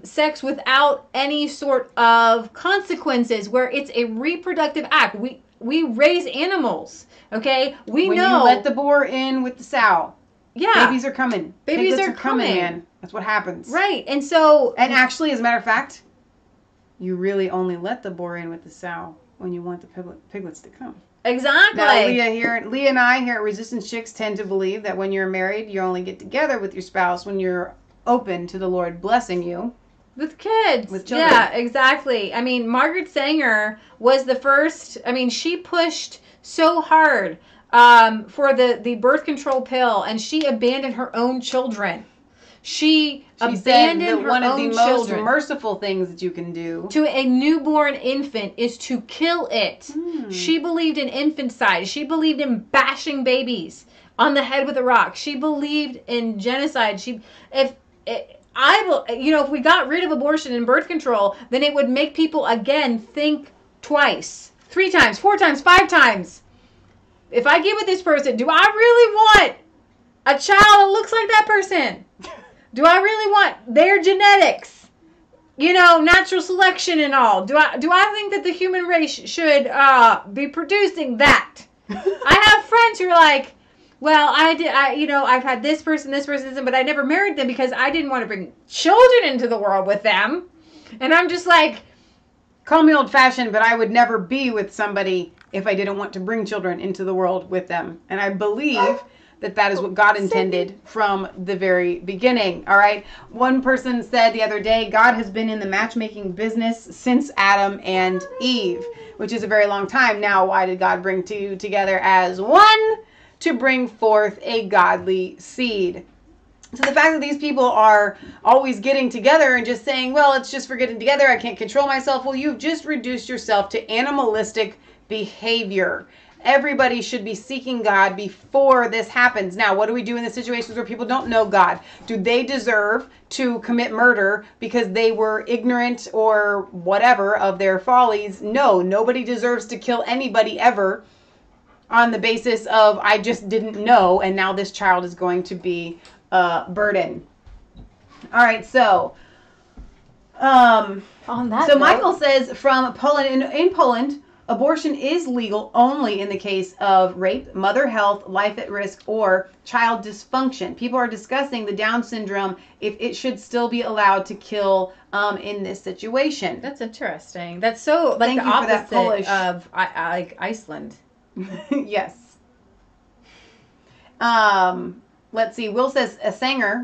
[SPEAKER 17] sex without any sort of consequences, where it's a reproductive act. We raise animals, okay? When
[SPEAKER 1] you let the boar in with the sow,
[SPEAKER 17] yeah,
[SPEAKER 1] babies are coming.
[SPEAKER 17] Babies
[SPEAKER 1] Piglets
[SPEAKER 17] are coming,
[SPEAKER 1] man. That's what happens.
[SPEAKER 17] Right, and so...
[SPEAKER 1] And actually, as a matter of fact, you really only let the boar in with the sow when you want the piglets to come.
[SPEAKER 17] Exactly.
[SPEAKER 1] Now, Leah and I here at Resistance Chicks tend to believe that when you're married, you only get together with your spouse when you're open to the Lord blessing you.
[SPEAKER 17] With kids.
[SPEAKER 1] With children.
[SPEAKER 17] Yeah, exactly. I mean, Margaret Sanger was the first, she pushed so hard for the birth control pill, and she abandoned her own children. She abandoned
[SPEAKER 1] said that
[SPEAKER 17] her
[SPEAKER 1] one of the
[SPEAKER 17] own
[SPEAKER 1] most
[SPEAKER 17] children.
[SPEAKER 1] merciful things that you can do
[SPEAKER 17] to a newborn infant is to kill it. She believed in infanticide. She believed in bashing babies on the head with a rock. She believed in genocide. If we got rid of abortion and birth control, then it would make people again think twice, 3 times, 4 times, 5 times. If I get with this person, do I really want a child that looks like that person? Do I really want their genetics? Natural selection and all. Do I think that the human race should be producing that? I have friends who are like, well, I've had this person, but I never married them because I didn't want to bring children into the world with them. And I'm just like,
[SPEAKER 1] call me old-fashioned, but I would never be with somebody if I didn't want to bring children into the world with them. And I believe that is what God intended from the very beginning. All right. One person said the other day, God has been in the matchmaking business since Adam and Eve, which is a very long time. Now, why did God bring two together as one? To bring forth a godly seed. So the fact that these people are always getting together and just saying, well, it's just for getting together, I can't control myself. Well, you've just reduced yourself to animalistic behavior. Everybody should be seeking God before this happens. Now, what do we do in the situations where people don't know God? Do they deserve to commit murder because they were ignorant or whatever of their follies? No, nobody deserves to kill anybody ever on the basis of, I just didn't know, and now this child is going to be a burden. All right, so
[SPEAKER 17] on that
[SPEAKER 1] so
[SPEAKER 17] note,
[SPEAKER 1] Michael says from Poland, in Poland, abortion is legal only in the case of rape, mother health, life at risk, or child dysfunction. People are discussing the Down syndrome, if it should still be allowed to kill in this situation.
[SPEAKER 17] That's interesting. That's so like
[SPEAKER 1] Thank
[SPEAKER 17] the
[SPEAKER 1] you for that
[SPEAKER 17] opposite
[SPEAKER 1] Polish
[SPEAKER 17] of like Iceland.
[SPEAKER 1] Yes. Let's see. Will says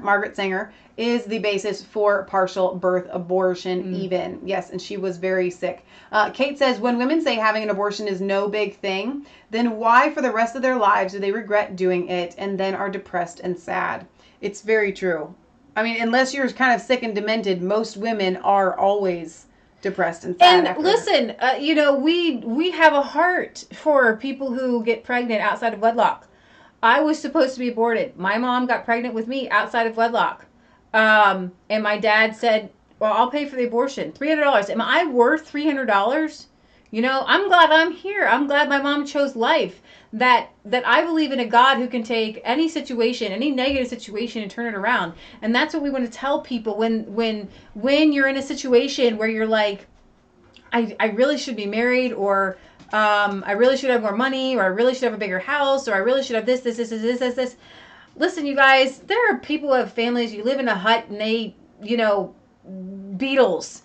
[SPEAKER 1] Margaret Sanger, is the basis for partial birth abortion even. Yes, and she was very sick. Kate says, when women say having an abortion is no big thing, then why for the rest of their lives do they regret doing it and then are depressed and sad? It's very true. I mean, unless you're kind of sick and demented, most women are always depressed and sad.
[SPEAKER 17] And listen, you know, we have a heart for people who get pregnant outside of wedlock. I was supposed to be aborted. My mom got pregnant with me outside of wedlock. And my dad said, well, I'll pay for the abortion. $300. Am I worth $300? You know, I'm glad I'm here. I'm glad my mom chose life. That I believe in a God who can take any situation, any negative situation, and turn it around. And that's what we want to tell people when you're in a situation where you're like, I really should be married, or I really should have more money, or I really should have a bigger house, or I really should have this. Listen, you guys, there are people who have families. You live in a hut and they, you know, beetles.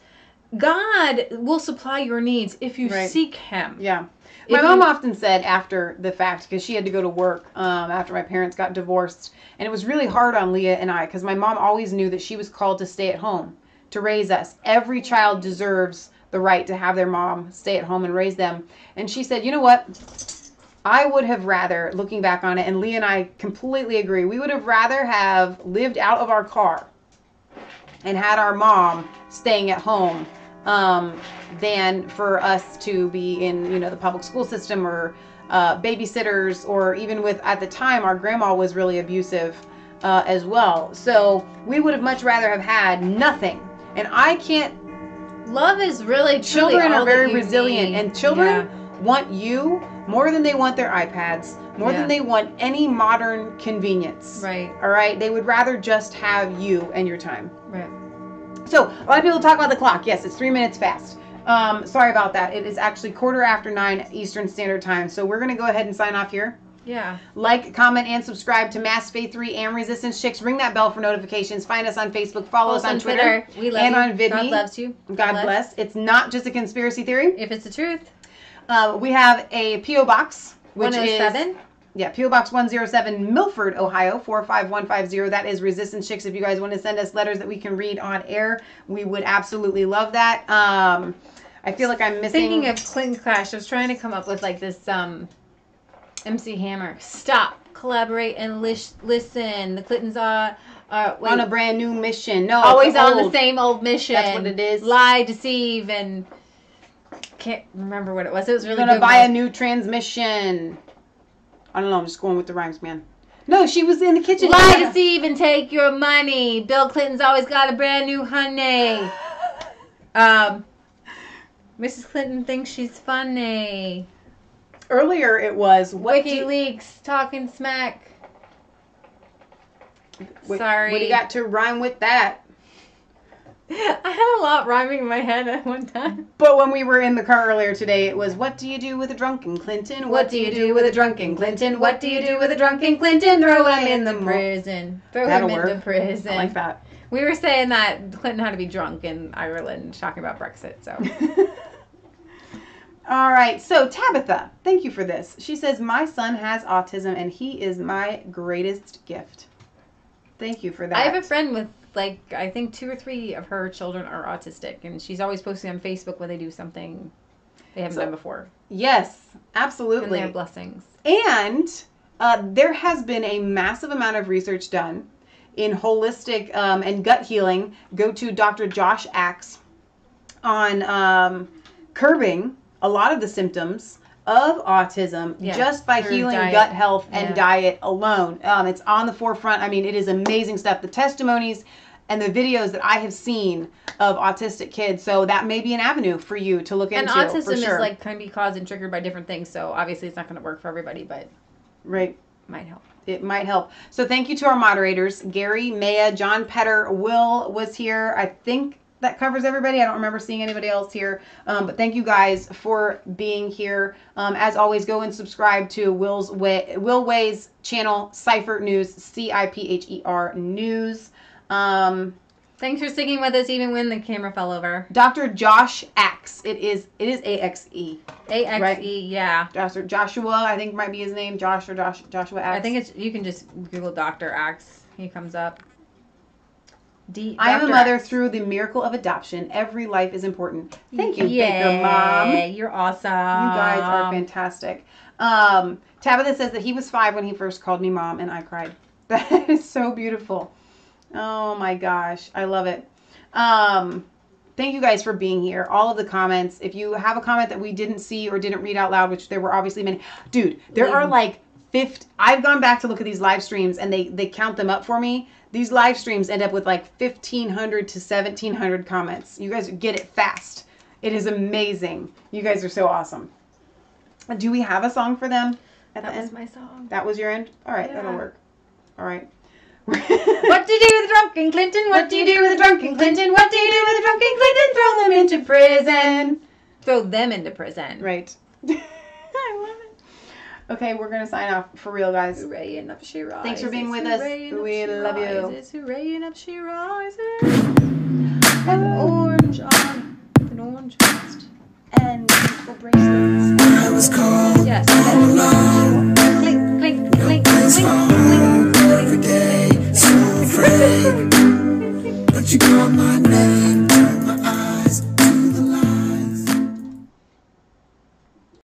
[SPEAKER 17] God will supply your needs if you seek Him.
[SPEAKER 1] Yeah. My mom often said after the fact, because she had to go to work after my parents got divorced, and it was really hard on Leah and I, because my mom always knew that she was called to stay at home, to raise us. Every child deserves the right to have their mom stay at home and raise them. And she said, you know what? I would have rather, looking back on it, and Leah and I completely agree, we would have rather have lived out of our car and had our mom staying at home than for us to be in, you know, the public school system, or babysitters, or even with, at the time, our grandma was really abusive as well. So we would have much rather have had nothing. And I can't.
[SPEAKER 17] Love is really,
[SPEAKER 1] children are very resilient, and children want you more than they want their iPads, more than they want any modern convenience.
[SPEAKER 17] Right.
[SPEAKER 1] All right. They would rather just have you and your time.
[SPEAKER 17] Right.
[SPEAKER 1] So a lot of people talk about the clock. Yes, it's 3 minutes fast. Sorry about that. It is actually 9:15 Eastern Standard Time. So we're going to go ahead and sign off here.
[SPEAKER 17] Yeah.
[SPEAKER 1] Like, comment, and subscribe to Mass Faith 3 and Resistance Chicks. Ring that bell for notifications. Find us on Facebook. Follow us on Twitter.
[SPEAKER 17] We love
[SPEAKER 1] and
[SPEAKER 17] you.
[SPEAKER 1] on VidMe.
[SPEAKER 17] God loves you.
[SPEAKER 1] God bless. It's not just a conspiracy theory.
[SPEAKER 17] If it's the truth.
[SPEAKER 1] We have a P.O. Box, which
[SPEAKER 17] 107?
[SPEAKER 1] is... Yeah, P.O. Box 107, Milford, Ohio, 45150. That is Resistance Chicks. If you guys want to send us letters that we can read on air, we would absolutely love that. I feel like I'm missing...
[SPEAKER 17] Speaking of Clinton Clash, I was trying to come up with like this MC Hammer. Stop, collaborate, and listen. The Clintons are
[SPEAKER 1] on a brand new mission. No,
[SPEAKER 17] always on the same old mission.
[SPEAKER 1] That's what it is.
[SPEAKER 17] Lie, deceive, and... Can't remember what it was. It was really good.
[SPEAKER 1] You're going to buy a new transmission. I don't know. I'm just going with the rhymes, man. No, she was in the kitchen.
[SPEAKER 17] Lie, deceive, and take your money. Bill Clinton's always got a brand new honey. Mrs. Clinton thinks she's funny.
[SPEAKER 1] Earlier it was...
[SPEAKER 17] WikiLeaks talking smack. Sorry.
[SPEAKER 1] What do you got to rhyme with that?
[SPEAKER 17] I had a lot rhyming in my head at one time.
[SPEAKER 1] But when we were in the car earlier today, it was, what do you do with a drunken Clinton?
[SPEAKER 17] What do you do with a drunken Clinton? What do you do with a drunken Clinton? Throw him in the prison. Throw him into prison.
[SPEAKER 1] I like that.
[SPEAKER 17] We were saying that Clinton had to be drunk in Ireland, talking about Brexit, so.
[SPEAKER 1] All right, so Tabitha, thank you for this. She says, my son has autism, and he is my greatest gift. Thank you for that.
[SPEAKER 17] I have a friend with, like, I think 2 or 3 of her children are autistic, and she's always posting on Facebook when they do something they haven't done before.
[SPEAKER 1] Yes, absolutely.
[SPEAKER 17] And they're blessings.
[SPEAKER 1] And there has been a massive amount of research done in holistic and gut healing. Go to Dr. Josh Axe on curbing a lot of the symptoms of autism just by healing gut health and diet alone. It's on the forefront. I mean, it is amazing stuff. The testimonies and the videos that I have seen of autistic kids. So that may be an avenue for you to look into.
[SPEAKER 17] And autism is like can be caused and triggered by different things. So obviously it's not going to work for everybody, but might help.
[SPEAKER 1] It might help. So thank you to our moderators, Gary, Maya, John Petter, Will was here. I think that covers everybody. I don't remember seeing anybody else here. But thank you guys for being here. As always, go and subscribe to Will Way's channel, Cipher News, CIPHER News.
[SPEAKER 17] Thanks for sticking with us even when the camera fell over.
[SPEAKER 1] Dr. Josh Axe. It is A-X-E.
[SPEAKER 17] A-X-E,
[SPEAKER 1] right?
[SPEAKER 17] Yeah.
[SPEAKER 1] Joshua, I think might be his name. Joshua Axe.
[SPEAKER 17] I think it's, you can just Google Dr. Axe. He comes up.
[SPEAKER 1] I am a mother through the miracle of adoption. Every life is important. Thank you, Baker Mom.
[SPEAKER 17] You're awesome.
[SPEAKER 1] You guys are fantastic. Tabitha says that he was 5 when he first called me mom, and I cried. That is so beautiful. Oh my gosh, I love it. Thank you guys for being here. All of the comments. If you have a comment that we didn't see or didn't read out loud, which there were obviously many. Dude, there are like 50. I've gone back to look at these live streams, and they count them up for me. These live streams end up with like 1,500 to 1,700 comments. You guys get it fast. It is amazing. You guys are so awesome. Do we have a song for them at the end?
[SPEAKER 17] That was my song.
[SPEAKER 1] That was your end? All right, that'll work. All right.
[SPEAKER 17] What do you do with a drunken Clinton? What do you do with a drunken Clinton? What do you do with a drunken Clinton? Throw them into prison. Throw them into prison.
[SPEAKER 1] Right. I love it. Okay, we're going to sign off for real, guys.
[SPEAKER 17] Hooray and up she rises.
[SPEAKER 1] Thanks for being with us. We love you.
[SPEAKER 17] Hooray and up she rises. An orange arm. An orange vest.
[SPEAKER 1] And beautiful bracelets.
[SPEAKER 17] I was called. Yes.